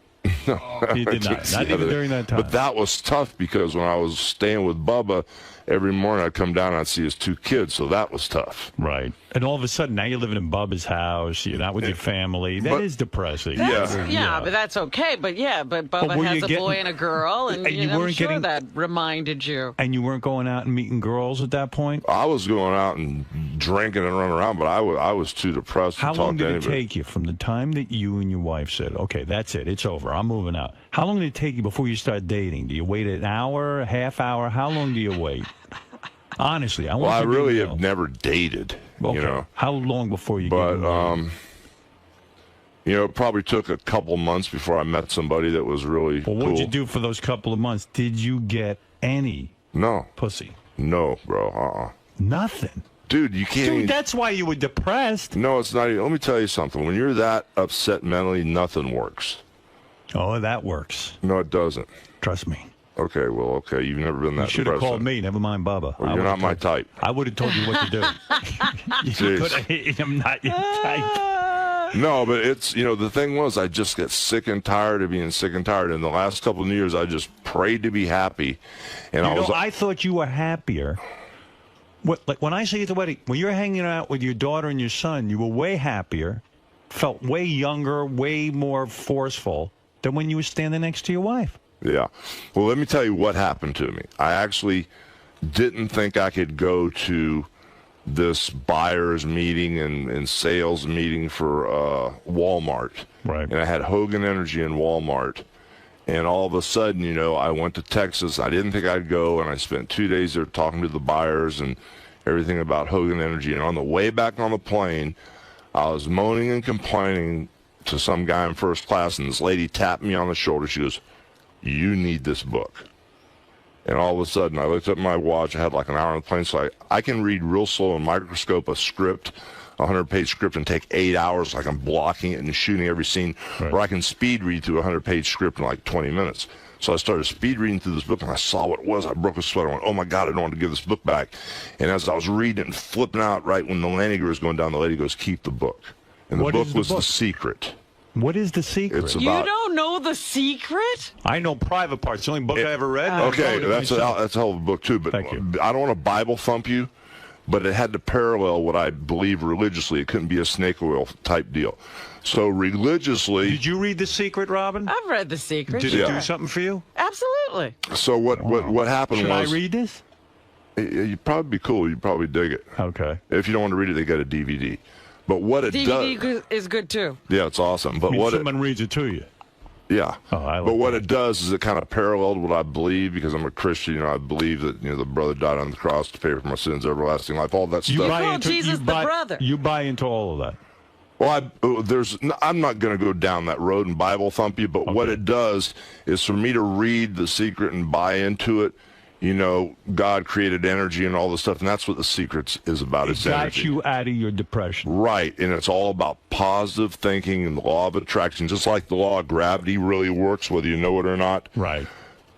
[SPEAKER 11] No,
[SPEAKER 22] You did not. Not even during that time.
[SPEAKER 11] But that was tough because when I was staying with Bubba, every morning I'd come down and I'd see his two kids, so that was tough.
[SPEAKER 22] Right. And all of a sudden, now you're living in Bubba's house. You're not with your family. That is depressing.
[SPEAKER 19] Yeah, but that's okay. But Bubba
[SPEAKER 22] were
[SPEAKER 19] has
[SPEAKER 22] you
[SPEAKER 19] a boy and a girl, and,
[SPEAKER 22] and you
[SPEAKER 19] I'm
[SPEAKER 22] weren't
[SPEAKER 19] sure
[SPEAKER 22] getting-
[SPEAKER 19] that reminded you.
[SPEAKER 22] And you weren't going out and meeting girls at that point?
[SPEAKER 11] I was going out and drinking and running around, but I was too depressed
[SPEAKER 22] How
[SPEAKER 11] to talk
[SPEAKER 22] long
[SPEAKER 11] to
[SPEAKER 22] did it
[SPEAKER 11] anybody.
[SPEAKER 22] take you from the time that you and your wife said, "Okay, that's it, it's over, I'm moving out"? How long did it take you before you start dating? Do you wait an hour, a half hour? How long do you wait? Honestly, I want
[SPEAKER 11] Well, I
[SPEAKER 22] you to be
[SPEAKER 11] really
[SPEAKER 22] real.
[SPEAKER 11] have never dated,
[SPEAKER 22] Okay. How long before you
[SPEAKER 11] But,
[SPEAKER 22] get married?
[SPEAKER 11] it probably took a couple months before I met somebody that was really
[SPEAKER 22] Well, what
[SPEAKER 11] cool.
[SPEAKER 22] did you do for those couple of months? Did you get any
[SPEAKER 11] No.
[SPEAKER 22] pussy?
[SPEAKER 11] No, bro.
[SPEAKER 22] Nothing.
[SPEAKER 11] Dude, you can't
[SPEAKER 22] Dude,
[SPEAKER 11] even...
[SPEAKER 22] that's why you were depressed.
[SPEAKER 11] No, it's not even... Let me tell you something. When you're that upset mentally, nothing works.
[SPEAKER 22] Oh, that works.
[SPEAKER 11] No, it doesn't.
[SPEAKER 22] Trust me.
[SPEAKER 11] Okay, well, okay. You've never been that
[SPEAKER 22] You should have
[SPEAKER 11] depressed.
[SPEAKER 22] called me. Never mind, Bubba.
[SPEAKER 11] Well, you're not my type.
[SPEAKER 22] I would have told you what to do. I'm not your type.
[SPEAKER 11] No, but it's, the thing was, I just get sick and tired of being sick and tired. In the last couple of years, I just prayed to be happy. And
[SPEAKER 22] I thought you were happier. Like when I see you at the wedding, when you're hanging out with your daughter and your son, you were way happier, felt way younger, way more forceful than when you were standing next to your wife.
[SPEAKER 11] Yeah. Well, let me tell you what happened to me. I actually didn't think I could go to this buyer's meeting and sales meeting for Walmart.
[SPEAKER 22] Right.
[SPEAKER 11] And I had Hogan Energy in Walmart. And all of a sudden, I went to Texas. I didn't think I'd go, and I spent 2 days there talking to the buyers and everything about Hogan Energy. And on the way back on the plane, I was moaning and complaining to some guy in first class, and this lady tapped me on the shoulder. She goes, "You need this book." And all of a sudden, I looked at my watch. I had like an hour on the plane, so I can read real slow in microscope a script, a 100-page script, and take 8 hours. Like I'm blocking it and shooting every scene. Right. Or I can speed read through a 100-page script in like 20 minutes. So I started speed reading through this book, and I saw what it was. I broke a sweat. I went, "Oh my God, I don't want to give this book back." And as I was reading and flipping out, right when the landing gear was going down, the lady goes, "Keep the book." And the book was The Secret.
[SPEAKER 22] What is The Secret?
[SPEAKER 11] It's
[SPEAKER 19] You don't know The Secret?
[SPEAKER 22] I know Private Parts. The only book I ever read.
[SPEAKER 11] Okay, that's a hell of a book, too. But I don't want to Bible thump you, but it had to parallel what I believe religiously. It couldn't be a snake oil type deal. So religiously...
[SPEAKER 22] Did you read The Secret, Robin?
[SPEAKER 19] I've read The Secret.
[SPEAKER 22] Did it do something for you?
[SPEAKER 19] Absolutely.
[SPEAKER 11] So what happened
[SPEAKER 22] Should
[SPEAKER 11] was...
[SPEAKER 22] I read this?
[SPEAKER 11] You'd probably be cool. You'd probably dig it.
[SPEAKER 22] Okay.
[SPEAKER 11] If you don't want to read it, they got a DVD. But what it does...
[SPEAKER 19] DVD is good, too.
[SPEAKER 11] Yeah, it's awesome. But
[SPEAKER 22] someone reads it to you.
[SPEAKER 11] Yeah.
[SPEAKER 22] Oh,
[SPEAKER 11] but what it does is it kind of paralleled what I believe, because I'm a Christian. I believe that the brother died on the cross to pay for my sins, everlasting life, all that stuff.
[SPEAKER 19] You call Jesus the brother.
[SPEAKER 22] You buy into all of that.
[SPEAKER 11] Well, I'm not going to go down that road and Bible thump you, but what it does is for me to read The Secret and buy into it. God created energy and all this stuff, and that's what The Secret is about.
[SPEAKER 22] It got you out of your depression.
[SPEAKER 11] Right, and it's all about positive thinking and the law of attraction. Just like the law of gravity really works, whether you know it or not.
[SPEAKER 22] Right.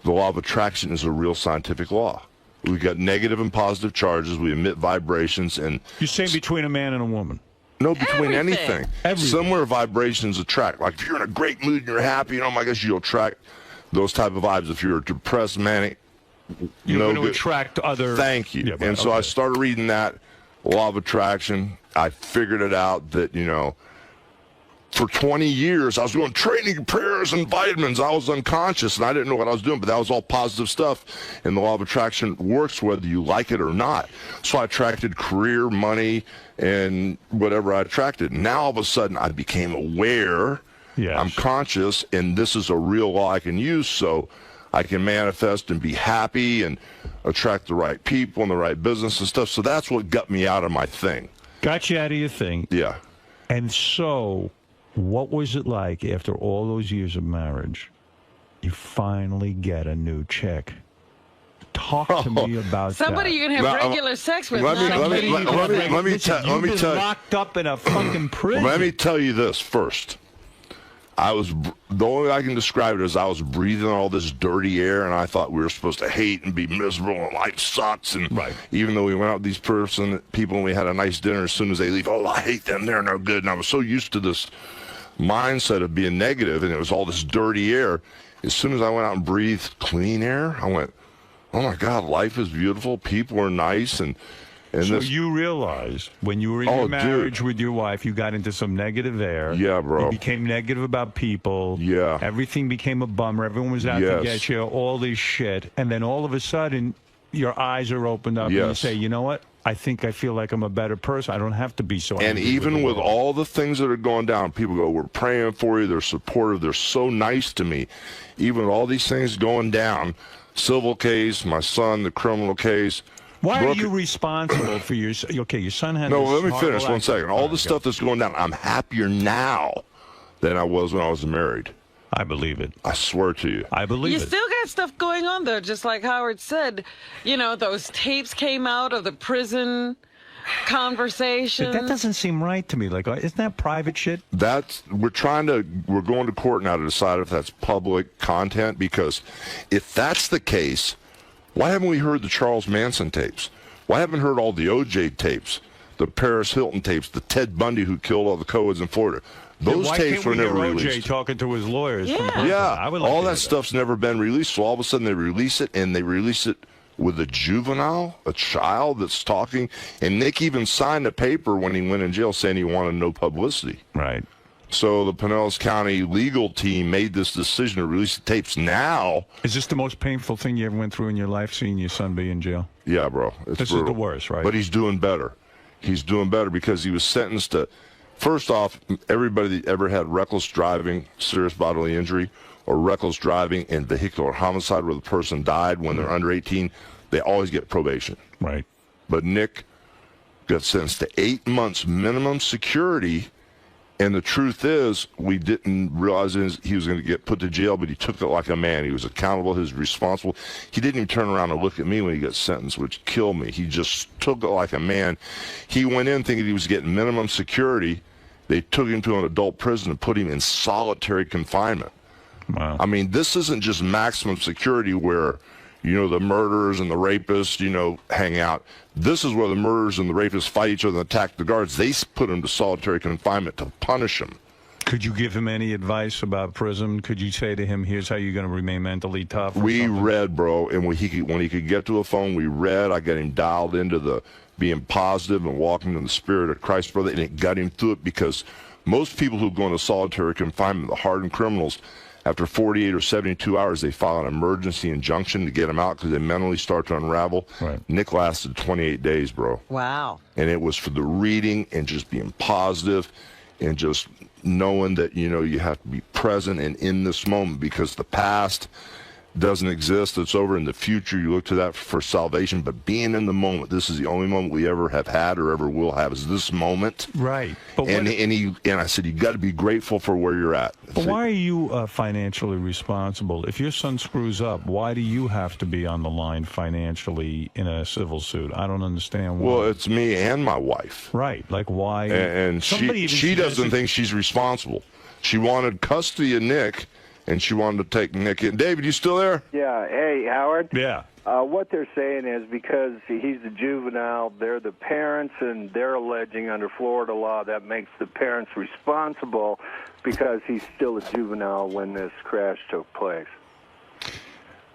[SPEAKER 11] The law of attraction is a real scientific law. We've got negative and positive charges. We emit vibrations. And
[SPEAKER 22] you're saying between a man and a woman?
[SPEAKER 11] No, between anything. Similar vibrations attract. Like if you're in a great mood and you're happy, oh my gosh, you'll attract those type of vibes. If you're depressed, manic,
[SPEAKER 22] you're going to attract other...
[SPEAKER 11] Thank you.
[SPEAKER 22] Yeah,
[SPEAKER 11] and so I started reading that, Law of Attraction. I figured it out that, for 20 years, I was doing training, prayers, and vitamins. I was unconscious, and I didn't know what I was doing, but that was all positive stuff. And the Law of Attraction works whether you like it or not. So I attracted career, money, and whatever I attracted. Now, all of a sudden, I became aware.
[SPEAKER 22] Yes.
[SPEAKER 11] I'm conscious, and this is a real law I can use, so... I can manifest and be happy and attract the right people and the right business and stuff. So that's what got me out of my thing.
[SPEAKER 22] Got you out of your thing.
[SPEAKER 11] Yeah.
[SPEAKER 22] And so what was it like after all those years of marriage? You finally get a new chick. Talk to me about
[SPEAKER 19] somebody
[SPEAKER 22] that.
[SPEAKER 19] you can have regular sex with.
[SPEAKER 11] Let me tell you.
[SPEAKER 22] Locked up in a fucking prison.
[SPEAKER 11] Let me tell you this first. The only way I can describe it is I was breathing all this dirty air, and I thought we were supposed to hate and be miserable and life sucks. And even though we went out with these people and we had a nice dinner, as soon as they leave, oh, I hate them, they're no good. And I was so used to this mindset of being negative, and it was all this dirty air. As soon as I went out and breathed clean air, I went, oh my God, life is beautiful, people are nice, and
[SPEAKER 22] so you realized when you were in your marriage with your wife, you got into some negative air.
[SPEAKER 11] Yeah, bro.
[SPEAKER 22] You became negative about people.
[SPEAKER 11] Yeah.
[SPEAKER 22] Everything became a bummer. Everyone was out to get you, all this shit. And then all of a sudden, your eyes are opened up and you say, you know what? I think I feel like I'm a better person. I don't have to be so angry.
[SPEAKER 11] And even with all the things that are going down, people go, we're praying for you. They're supportive. They're so nice to me. Even with all these things going down, civil case, my son, the criminal case.
[SPEAKER 22] Why are you responsible for your... Okay, your son had...
[SPEAKER 11] No, let me finish 1 second. All the stuff that's going down, I'm happier now than I was when I was married.
[SPEAKER 22] I believe it.
[SPEAKER 11] I swear to you.
[SPEAKER 22] I believe
[SPEAKER 19] it. You still got stuff going on, though, just like Howard said. Those tapes came out of the prison conversation.
[SPEAKER 22] That doesn't seem right to me. Like, isn't that private shit?
[SPEAKER 11] We're going to court now to decide if that's public content, because if that's the case, why haven't we heard the Charles Manson tapes? Why haven't we heard all the OJ tapes, the Paris Hilton tapes, the Ted Bundy who killed all the Coeds in Florida? Those tapes were never released.
[SPEAKER 22] OJ talking to his lawyers.
[SPEAKER 11] Yeah,
[SPEAKER 22] I would like
[SPEAKER 11] all
[SPEAKER 22] to
[SPEAKER 11] that stuff's never been released. So all of a sudden they release it, and they release it with a juvenile, a child that's talking. And Nick even signed a paper when he went in jail saying he wanted no publicity.
[SPEAKER 22] Right.
[SPEAKER 11] So the Pinellas County legal team made this decision to release the tapes now.
[SPEAKER 22] Is this the most painful thing you ever went through in your life, seeing your son be in jail?
[SPEAKER 11] Yeah, bro.
[SPEAKER 22] This is the worst, right?
[SPEAKER 11] But he's doing better. He's doing better because he was sentenced to, first off, everybody that ever had reckless driving, serious bodily injury, or reckless driving and vehicular homicide where the person died when they're under 18, they always get probation.
[SPEAKER 22] Right.
[SPEAKER 11] But Nick got sentenced to 8 months minimum security. And the truth is, we didn't realize he was going to get put to jail, but he took it like a man. He was accountable. He was responsible. He didn't even turn around and look at me when he got sentenced, which killed me. He just took it like a man. He went in thinking he was getting minimum security. They took him to an adult prison and put him in solitary confinement.
[SPEAKER 22] Wow.
[SPEAKER 11] I mean, this isn't just maximum security where, the murderers and the rapists, hang out. This is where the murderers and the rapists fight each other and attack the guards. They put him to solitary confinement to punish him.
[SPEAKER 22] Could you give him any advice about prison? Could you say to him, here's how you're going to remain mentally tough?
[SPEAKER 11] We read, bro, and when he could get to a phone, we read. I got him dialed into the being positive and walking in the spirit of Christ, brother, and it got him through it, because most people who go into solitary confinement, the hardened criminals, after 48 or 72 hours, they file an emergency injunction to get them out because they mentally start to unravel.
[SPEAKER 22] Right.
[SPEAKER 11] Nick lasted 28 days, bro.
[SPEAKER 19] Wow.
[SPEAKER 11] And it was for the reading and just being positive and just knowing that, you have to be present and in this moment, because the past doesn't exist. It's over. In the future, you look to that for salvation. But being in the moment, this is the only moment we ever have had or ever will have, is this moment.
[SPEAKER 22] Right.
[SPEAKER 11] But and I said, you got to be grateful for where you're at.
[SPEAKER 22] But why are you financially responsible? If your son screws up, why do you have to be on the line financially in a civil suit? I don't understand why.
[SPEAKER 11] Well, it's me and my wife.
[SPEAKER 22] Right. Like, why?
[SPEAKER 11] And she doesn't think she's responsible. She wanted custody of Nick, and she wanted to take Nick in. David, you still there?
[SPEAKER 9] Yeah. Hey, Howard.
[SPEAKER 22] Yeah.
[SPEAKER 9] What they're saying is because he's a juvenile, they're the parents, and they're alleging under Florida law that makes the parents responsible because he's still a juvenile when this crash took place.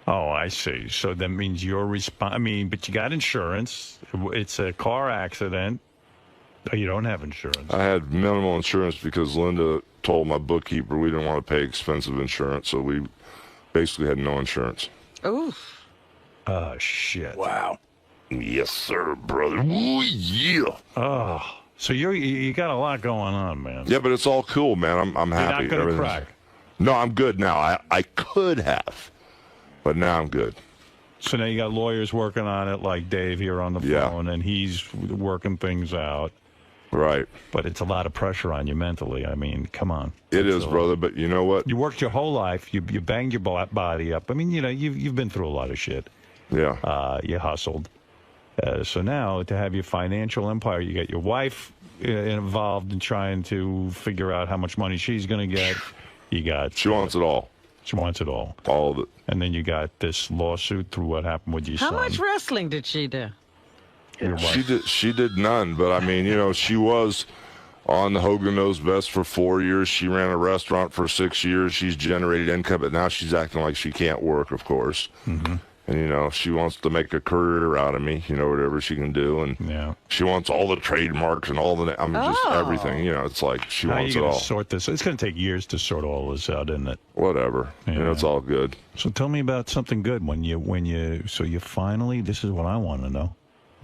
[SPEAKER 22] Oh, I see. So that means you're but you got insurance. It's a car accident. You don't have insurance.
[SPEAKER 11] I had minimal insurance because Linda told my bookkeeper we didn't want to pay expensive insurance, so we basically had no insurance.
[SPEAKER 19] Oof.
[SPEAKER 22] Oh, shit.
[SPEAKER 21] Wow.
[SPEAKER 11] Yes, sir, brother. Ooh, yeah.
[SPEAKER 22] Oh, so you got a lot going on, man.
[SPEAKER 11] Yeah, but it's all cool, man. I'm happy.
[SPEAKER 22] You're not going to crack.
[SPEAKER 11] No, I'm good now. I could have, but now I'm good.
[SPEAKER 22] So now you got lawyers working on it, like Dave here on the phone, and he's working things out.
[SPEAKER 11] Right.
[SPEAKER 22] But it's a lot of pressure on you mentally. I mean, come on.
[SPEAKER 11] It is, brother, but you know what?
[SPEAKER 22] You worked your whole life. You banged your body up. I mean, you've been through a lot of shit.
[SPEAKER 11] Yeah.
[SPEAKER 22] You hustled. So now to have your financial empire, you got your wife involved in trying to figure out how much money she's going to get. She
[SPEAKER 11] wants it all.
[SPEAKER 22] She wants it all.
[SPEAKER 11] All of it.
[SPEAKER 22] And then you got this lawsuit through what happened with your son.
[SPEAKER 19] How much wrestling did she do?
[SPEAKER 11] She did none, but I mean, she was on the Hogan Knows Best for 4 years. She ran a restaurant for 6 years. She's generated income, but now she's acting like she can't work, of course.
[SPEAKER 22] Mm-hmm.
[SPEAKER 11] And, she wants to make a career out of me, whatever she can do. And she wants all the trademarks and all the, just everything. It's like she wants it all.
[SPEAKER 22] How are you going to sort this? It's going to take years to sort all this out, isn't it?
[SPEAKER 11] Whatever.
[SPEAKER 22] Yeah.
[SPEAKER 11] It's all good.
[SPEAKER 22] So tell me about something good so you finally, this is what I want to know.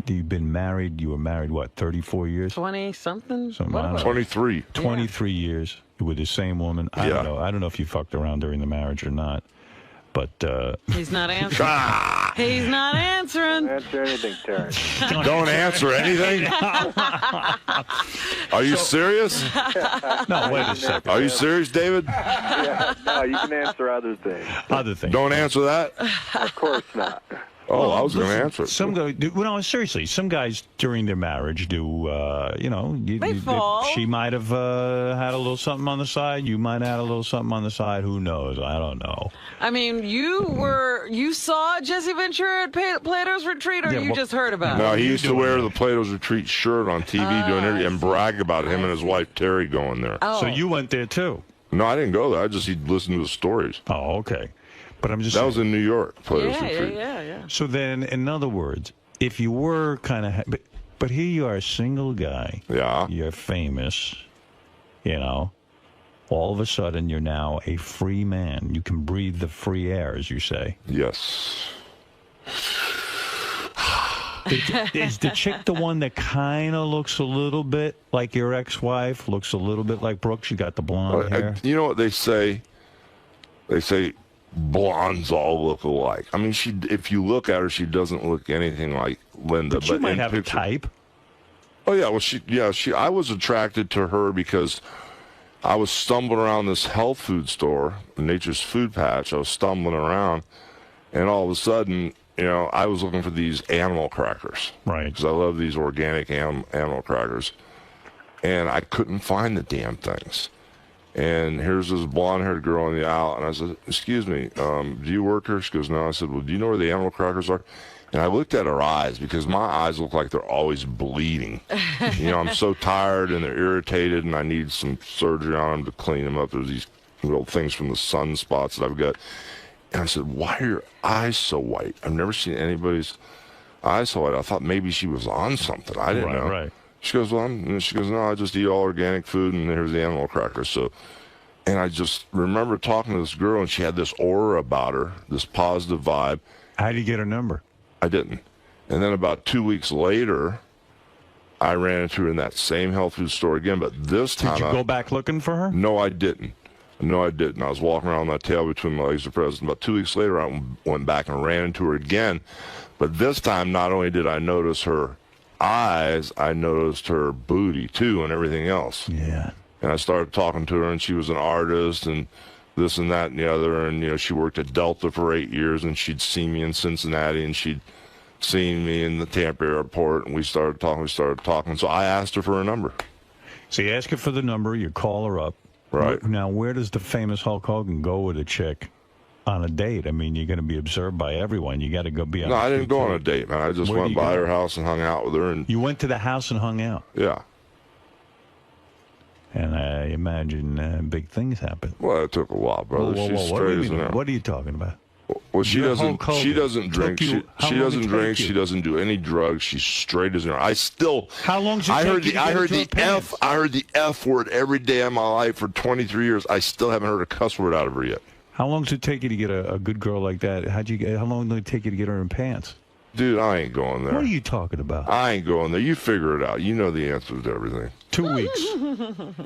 [SPEAKER 22] You've been married, you were married, 34 years?
[SPEAKER 19] 20-something?
[SPEAKER 11] 23.
[SPEAKER 22] 23 years with the same woman. I don't know if you fucked around during the marriage or not. But
[SPEAKER 19] he's not answering. He's not answering.
[SPEAKER 9] Don't answer anything, Terrence.
[SPEAKER 11] Don't answer anything? Are you serious?
[SPEAKER 22] No, wait a second.
[SPEAKER 11] Are you serious, David?
[SPEAKER 9] Yeah, no, you can answer other things.
[SPEAKER 22] Other things.
[SPEAKER 11] Don't answer that?
[SPEAKER 9] Of course not.
[SPEAKER 11] Oh, I was going to answer it.
[SPEAKER 22] Some guys, no, seriously, some guys during their marriage do,
[SPEAKER 19] They fall.
[SPEAKER 22] She might have had a little something on the side. You might have had a little something on the side. Who knows? I don't know.
[SPEAKER 19] I mean, you saw Jesse Ventura at Plato's Retreat, or you just heard about it?
[SPEAKER 11] No, he used to wear the Plato's Retreat shirt on TV doing interviews and brag about him and his wife Terry going there.
[SPEAKER 19] Oh.
[SPEAKER 22] So you went there too?
[SPEAKER 11] No, I didn't go there. I just listened to the stories.
[SPEAKER 22] Oh, okay. But I'm just
[SPEAKER 11] that was in New York. Plato's Retreat.
[SPEAKER 19] Yeah.
[SPEAKER 22] So then, in other words, if you were kind of, but here you are, a single guy.
[SPEAKER 11] Yeah.
[SPEAKER 22] You're famous. You know, all of a sudden you're now a free man. You can breathe the free air, as you say.
[SPEAKER 11] Yes.
[SPEAKER 22] Is the chick the one that kind of looks a little bit like your ex-wife? Looks a little bit like Brooke? She got the blonde hair.
[SPEAKER 11] You know what they say? They say blondes all look alike. I mean, if you look at her, she doesn't look anything like Linda.
[SPEAKER 22] But you might have a type.
[SPEAKER 11] Oh yeah, well I was attracted to her because I was stumbling around this health food store, Nature's Food Patch. I was stumbling around, and all of a sudden, I was looking for these animal crackers.
[SPEAKER 22] Right.
[SPEAKER 11] Because I love these organic animal crackers, and I couldn't find the damn things. And here's this blonde-haired girl in the aisle, and I said, "Excuse me, do you work here?" She goes, "No." I said, "Well, do you know where the animal crackers are?" And I looked at her eyes because my eyes look like they're always bleeding. I'm so tired and they're irritated, and I need some surgery on them to clean them up. There's these little things from the sunspots that I've got. And I said, "Why are your eyes so white? I've never seen anybody's eyes so white." I thought maybe she was on something. I didn't know.
[SPEAKER 22] Right.
[SPEAKER 11] She goes, "No, I just eat all organic food, and here's the animal crackers." So, and I just remember talking to this girl, and she had this aura about her, this positive vibe.
[SPEAKER 22] How did you get her number?
[SPEAKER 11] I didn't. And then about 2 weeks later, I ran into her in that same health food store again, but this time...
[SPEAKER 22] Did you go back looking for her?
[SPEAKER 11] No, I didn't. I was walking around with my tail between my legs at present. About 2 weeks later, I went back and ran into her again. But this time, not only did I notice her eyes, I noticed her booty, too, and everything else.
[SPEAKER 22] Yeah.
[SPEAKER 11] And I started talking to her, and she was an artist, and this and that and the other. And, she worked at Delta for 8 years, and she'd seen me in Cincinnati, and she'd seen me in the Tampa airport, and we started talking. So I asked her for a number.
[SPEAKER 22] So you ask her for the number, you call her up.
[SPEAKER 11] Right.
[SPEAKER 22] Now, where does the famous Hulk Hogan go with a chick on a date? I mean, you're going to be observed by everyone. You got to go be on
[SPEAKER 11] No, I didn't go on a date, man. I just went by her house and hung out with her. And
[SPEAKER 22] you went to the house and hung out?
[SPEAKER 11] Yeah.
[SPEAKER 22] And I imagine big things happen.
[SPEAKER 11] Well, it took a while, brother. She's straight as an arrow.
[SPEAKER 22] What are you talking about?
[SPEAKER 11] Well, she doesn't drink. She doesn't drink. She doesn't do any drugs. She's straight as an arrow. I still.
[SPEAKER 22] How long did it
[SPEAKER 11] I
[SPEAKER 22] take
[SPEAKER 11] heard
[SPEAKER 22] you
[SPEAKER 11] the
[SPEAKER 22] to
[SPEAKER 11] I
[SPEAKER 22] get
[SPEAKER 11] heard
[SPEAKER 22] into
[SPEAKER 11] the
[SPEAKER 22] her
[SPEAKER 11] F. I heard the F word every day of my life for 23 years. I still haven't heard a cuss word out of her yet.
[SPEAKER 22] How long does it take you to get a good girl like that? How long did it take you to get her in pants?
[SPEAKER 11] Dude, I ain't going there.
[SPEAKER 22] What are you talking about?
[SPEAKER 11] I ain't going there. You figure it out. You know the answers to everything.
[SPEAKER 22] 2 weeks.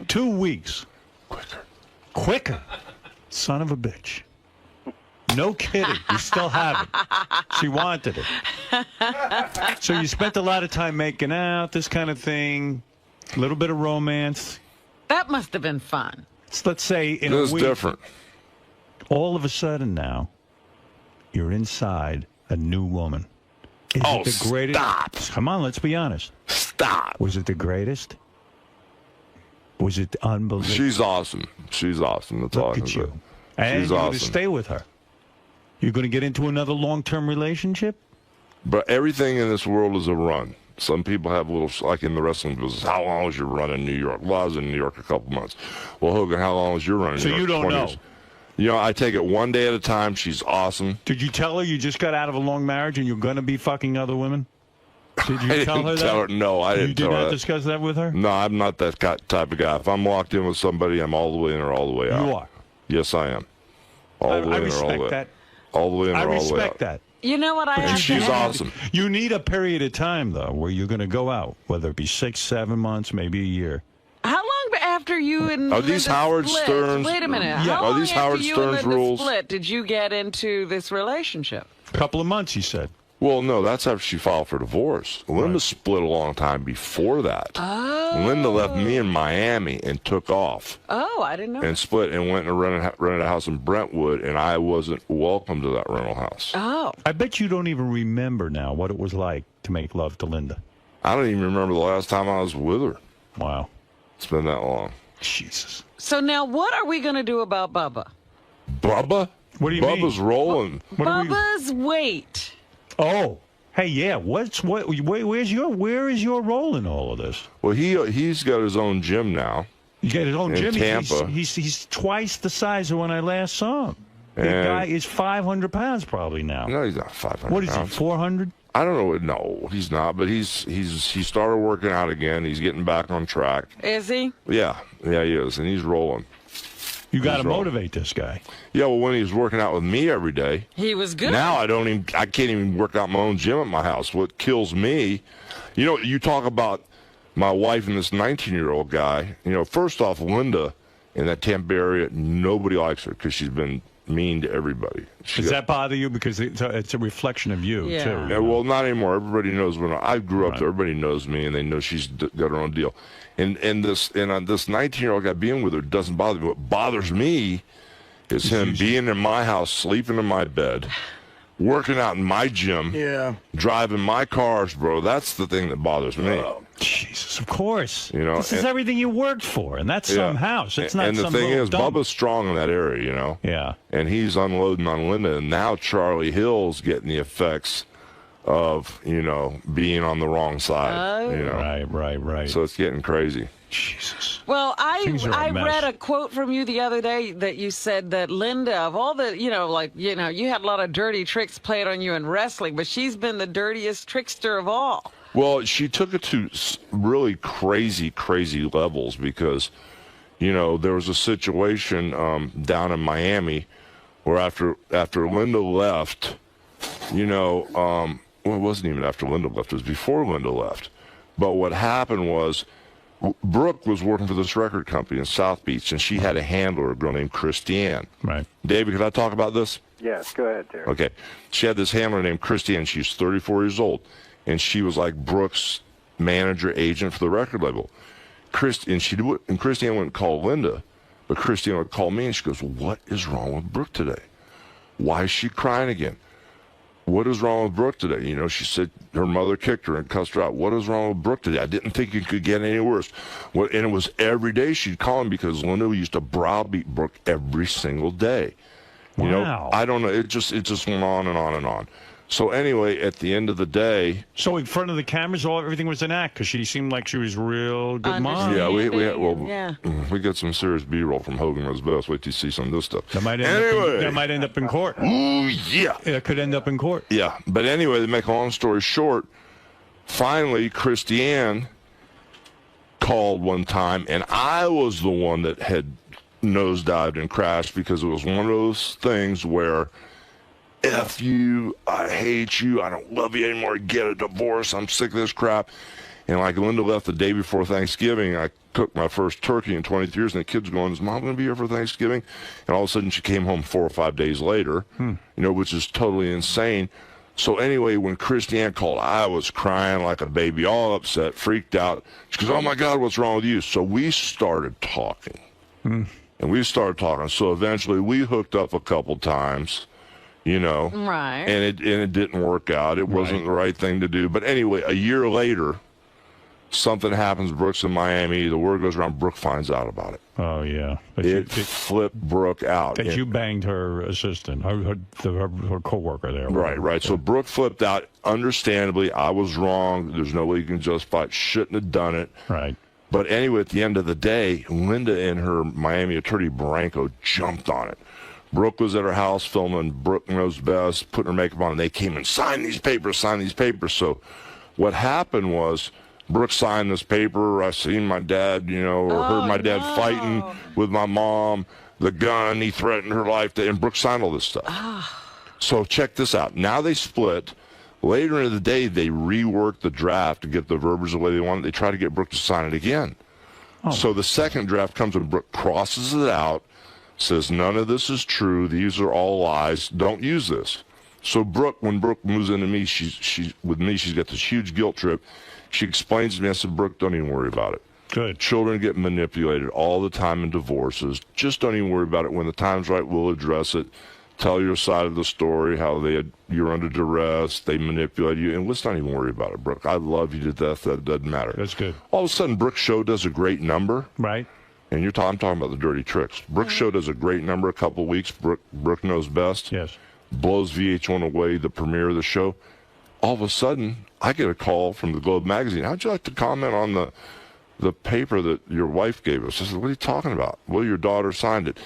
[SPEAKER 22] 2 weeks. Quicker. Son of a bitch. No kidding. You still have it. She wanted it. So you spent a lot of time making out, this kind of thing, a little bit of romance.
[SPEAKER 19] That must have been fun.
[SPEAKER 22] So let's say in
[SPEAKER 11] This
[SPEAKER 22] a
[SPEAKER 11] is
[SPEAKER 22] week,
[SPEAKER 11] different.
[SPEAKER 22] all of a sudden now, you're inside a new woman. Is it the greatest?
[SPEAKER 11] Stop.
[SPEAKER 22] Come on, let's be honest.
[SPEAKER 11] Stop.
[SPEAKER 22] Was it the greatest? Was it unbelievable?
[SPEAKER 11] She's awesome. She's awesome. That's all I can say.
[SPEAKER 22] And
[SPEAKER 11] She's
[SPEAKER 22] you're going to
[SPEAKER 11] awesome.
[SPEAKER 22] stay with her. You're going to get into another long-term relationship?
[SPEAKER 11] But everything in this world is a run. Some people have little, like in the wrestling business, how long was your run in New York? Well, I was in New York a couple months. Well, Hogan, how long was your run in
[SPEAKER 22] So
[SPEAKER 11] New York?
[SPEAKER 22] you don't
[SPEAKER 11] 20
[SPEAKER 22] know.
[SPEAKER 11] years. I take it one day at a time. She's awesome.
[SPEAKER 22] Did you tell her you just got out of a long marriage and you're going to be fucking other women? Did you
[SPEAKER 11] I
[SPEAKER 22] tell her
[SPEAKER 11] didn't
[SPEAKER 22] that?
[SPEAKER 11] tell her. No, I didn't
[SPEAKER 22] You did
[SPEAKER 11] tell her
[SPEAKER 22] not
[SPEAKER 11] that.
[SPEAKER 22] discuss that with her?
[SPEAKER 11] No, I'm not that type of guy. If I'm locked in with somebody, I'm all the way in or all the way out.
[SPEAKER 22] You are?
[SPEAKER 11] Yes, I am. All the way
[SPEAKER 22] I
[SPEAKER 11] in or all the
[SPEAKER 22] respect
[SPEAKER 11] way
[SPEAKER 22] that.
[SPEAKER 11] out. All the way in
[SPEAKER 22] I
[SPEAKER 11] or all the way out.
[SPEAKER 22] respect that.
[SPEAKER 19] You know what I
[SPEAKER 11] And
[SPEAKER 19] have
[SPEAKER 11] she's
[SPEAKER 19] to ask?
[SPEAKER 11] awesome.
[SPEAKER 22] You need a period of time, though, where you're going to go out, whether it be 6, 7 months, maybe a year.
[SPEAKER 19] How long after you and
[SPEAKER 11] Are these
[SPEAKER 19] Linda
[SPEAKER 11] Howard
[SPEAKER 19] split?
[SPEAKER 11] Stern's-
[SPEAKER 19] Wait a minute.
[SPEAKER 11] Yeah.
[SPEAKER 19] How
[SPEAKER 11] Are
[SPEAKER 19] long
[SPEAKER 11] these
[SPEAKER 19] after
[SPEAKER 11] Howard
[SPEAKER 19] you
[SPEAKER 11] Stern's
[SPEAKER 19] and Linda
[SPEAKER 11] rules?
[SPEAKER 19] split did you get into this relationship?
[SPEAKER 22] A couple of months, you said.
[SPEAKER 11] Well, no, that's after she filed for divorce. Linda split a long time before that.
[SPEAKER 19] Oh.
[SPEAKER 11] Linda left me in Miami and took off.
[SPEAKER 19] Oh, I didn't know.
[SPEAKER 11] And split and went and rented a house in Brentwood, and I wasn't welcome to that rental house.
[SPEAKER 19] Oh.
[SPEAKER 22] I bet you don't even remember now what it was like to make love to Linda.
[SPEAKER 11] I don't even remember the last time I was with her.
[SPEAKER 22] Wow.
[SPEAKER 11] It's been that long.
[SPEAKER 22] Jesus.
[SPEAKER 19] So now what are we going to do about Bubba?
[SPEAKER 11] Bubba?
[SPEAKER 22] What do you mean?
[SPEAKER 11] Bubba's rolling.
[SPEAKER 19] Bubba's weight.
[SPEAKER 22] Oh, hey, yeah. Where is your role in all of this?
[SPEAKER 11] Well, he's got his own gym now.
[SPEAKER 22] You got his own
[SPEAKER 11] in
[SPEAKER 22] gym.
[SPEAKER 11] Tampa.
[SPEAKER 22] He's twice the size of when I last saw him. The guy is 500 pounds probably now.
[SPEAKER 11] No, he's not 500.
[SPEAKER 22] What is he? 400?
[SPEAKER 11] I don't know. No, he's not. But he started working out again. He's getting back on track.
[SPEAKER 19] Is he?
[SPEAKER 11] Yeah, he is, and he's rolling.
[SPEAKER 22] You got to motivate this guy.
[SPEAKER 11] Yeah, well, when he was working out with me every day,
[SPEAKER 19] he was good.
[SPEAKER 11] Now I can't even work out my own gym at my house. What kills me, you talk about my wife and this 19-year-old guy. First off, Linda in that Tampa area, nobody likes her because she's been mean to everybody.
[SPEAKER 22] Does that bother you? Because it's a reflection of you, too.
[SPEAKER 11] Yeah, well, not anymore. Everybody knows when I grew up. Everybody knows me, and they know she's got her own deal. And this 19-year-old guy being with her doesn't bother me. What bothers me is him being in my house, sleeping in my bed, working out in my gym, driving my cars, bro. That's the thing that bothers me.
[SPEAKER 22] Oh, Jesus, of course. This is everything you worked for, and that's some house. It's not.
[SPEAKER 11] And the thing is, Bubba's strong in that area,
[SPEAKER 22] Yeah.
[SPEAKER 11] And he's unloading on Linda, and now Charlie Hill's getting the effects of being on the wrong side.
[SPEAKER 22] Right.
[SPEAKER 11] So it's getting crazy.
[SPEAKER 22] Jesus.
[SPEAKER 19] Well, I read a quote from you the other day that you said that Linda, of all the, you had a lot of dirty tricks played on you in wrestling, but she's been the dirtiest trickster of all.
[SPEAKER 11] Well, she took it to really crazy levels because, there was a situation down in Miami where after Linda left, well, it wasn't even after Linda left. It was before Linda left. But what happened was Brooke was working for this record company in South Beach, and she had a handler, a girl named Christiane.
[SPEAKER 22] Right.
[SPEAKER 11] David, could I talk about this?
[SPEAKER 9] Yes, go ahead, Terry.
[SPEAKER 11] Okay. She had this handler named Christiane. She's 34 years old, and she was like Brooke's manager, agent for the record label. Christiane wouldn't call Linda, but Christiane would call me, and she goes, "What is wrong with Brooke today? Why is she crying again? What is wrong with Brooke today?" She said her mother kicked her and cussed her out. What is wrong with Brooke today? I didn't think it could get any worse. And it was every day she'd call him because Linda used to browbeat Brooke every single day.
[SPEAKER 22] Wow.
[SPEAKER 11] I don't know. It just went on and on and on. So anyway, at the end of the day.
[SPEAKER 22] So in front of the cameras, everything was an act because she seemed like she was real good mom.
[SPEAKER 11] Yeah, we got some serious B-roll from Hogan was best. Wait till you see some of this stuff.
[SPEAKER 22] That might end up in court.
[SPEAKER 11] Ooh, yeah.
[SPEAKER 22] It could end up in court.
[SPEAKER 11] Yeah, but anyway, to make a long story short, finally Christiane called one time, and I was the one that had nosedived and crashed because it was one of those things where F you, I hate you, I don't love you anymore, get a divorce, I'm sick of this crap. And like Linda left the day before Thanksgiving, I cooked my first turkey in 23 years, and the kid's going, "Is Mom going to be here for Thanksgiving?" And all of a sudden she came home 4 or 5 days later, which is totally insane. So anyway, when Christiane called, I was crying like a baby, all upset, freaked out. She goes, "Oh my God, what's wrong with you?" So we started talking. So eventually we hooked up a couple times.
[SPEAKER 19] Right.
[SPEAKER 11] And it didn't work out. It wasn't the right thing to do. But anyway, a year later, something happens. Brooke's in Miami. The word goes around. Brooke finds out about it.
[SPEAKER 22] Oh, yeah.
[SPEAKER 11] It flipped Brooke out.
[SPEAKER 22] That you banged her assistant, her co-worker there.
[SPEAKER 11] Right. So Brooke flipped out. Understandably, I was wrong. There's no way you can justify it. Shouldn't have done it.
[SPEAKER 22] Right.
[SPEAKER 11] But anyway, at the end of the day, Linda and her Miami attorney, Branco, jumped on it. Brooke was at her house filming Brooke Knows Best, putting her makeup on, and they came and signed these papers. So what happened was Brooke signed this paper. I seen my dad, heard my dad fighting with my mom, the gun, he threatened her life, and Brooke signed all this stuff. So check this out. Now they split. Later in the day, they reworked the draft to get the verbiage the way they wanted. They try to get Brooke to sign it again. So the second draft comes and Brooke crosses it out, says none of this is true, these are all lies, don't use this. So when Brooke moves into me, she's with me. She's got this huge guilt trip. She explains to me. I said, Brooke, don't even worry about it.
[SPEAKER 22] Good.
[SPEAKER 11] Children get manipulated all the time in divorces. Just don't even worry about it. When the time's right, we'll address it. Tell your side of the story, how you're under duress, they manipulate you, and let's not even worry about it, Brooke. I love you to death. That doesn't matter.
[SPEAKER 22] That's good.
[SPEAKER 11] All of a sudden, Brooke's show does a great number.
[SPEAKER 22] Right.
[SPEAKER 11] And I'm talking about the dirty tricks. Brooke's show does a great number a couple of weeks. Brooke knows best.
[SPEAKER 22] Yes.
[SPEAKER 11] Blows VH1 away, the premiere of the show. All of a sudden, I get a call from the Globe magazine. How'd you like to comment on the paper that your wife gave us? I said, what are you talking about? Well, your daughter signed it.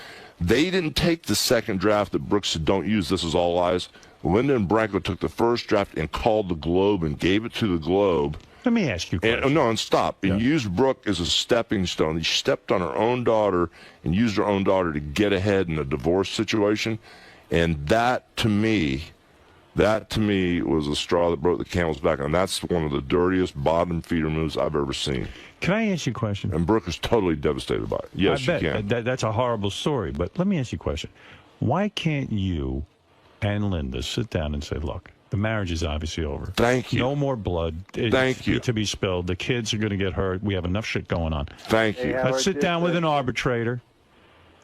[SPEAKER 11] They didn't take the second draft that Brooke said, don't use, this is all lies. Linda and Branko took the first draft and called the Globe and gave it to the Globe.
[SPEAKER 22] Let me ask you a question.
[SPEAKER 11] And stop. And used Brooke as a stepping stone. She stepped on her own daughter and used her own daughter to get ahead in a divorce situation. And that to me was a straw that broke the camel's back. And that's one of the dirtiest bottom feeder moves I've ever seen.
[SPEAKER 22] Can I ask you a question?
[SPEAKER 11] And Brooke is totally devastated by it. Yes,
[SPEAKER 22] I bet.
[SPEAKER 11] you can.
[SPEAKER 22] That's a horrible story. But let me ask you a question. Why can't you and Linda sit down and say, look, the marriage is obviously over.
[SPEAKER 11] Thank you.
[SPEAKER 22] No more blood.
[SPEAKER 11] Thank you.
[SPEAKER 22] To be spilled. The kids are going to get hurt. We have enough shit going on.
[SPEAKER 11] Thank you.
[SPEAKER 22] Let's sit down with an arbitrator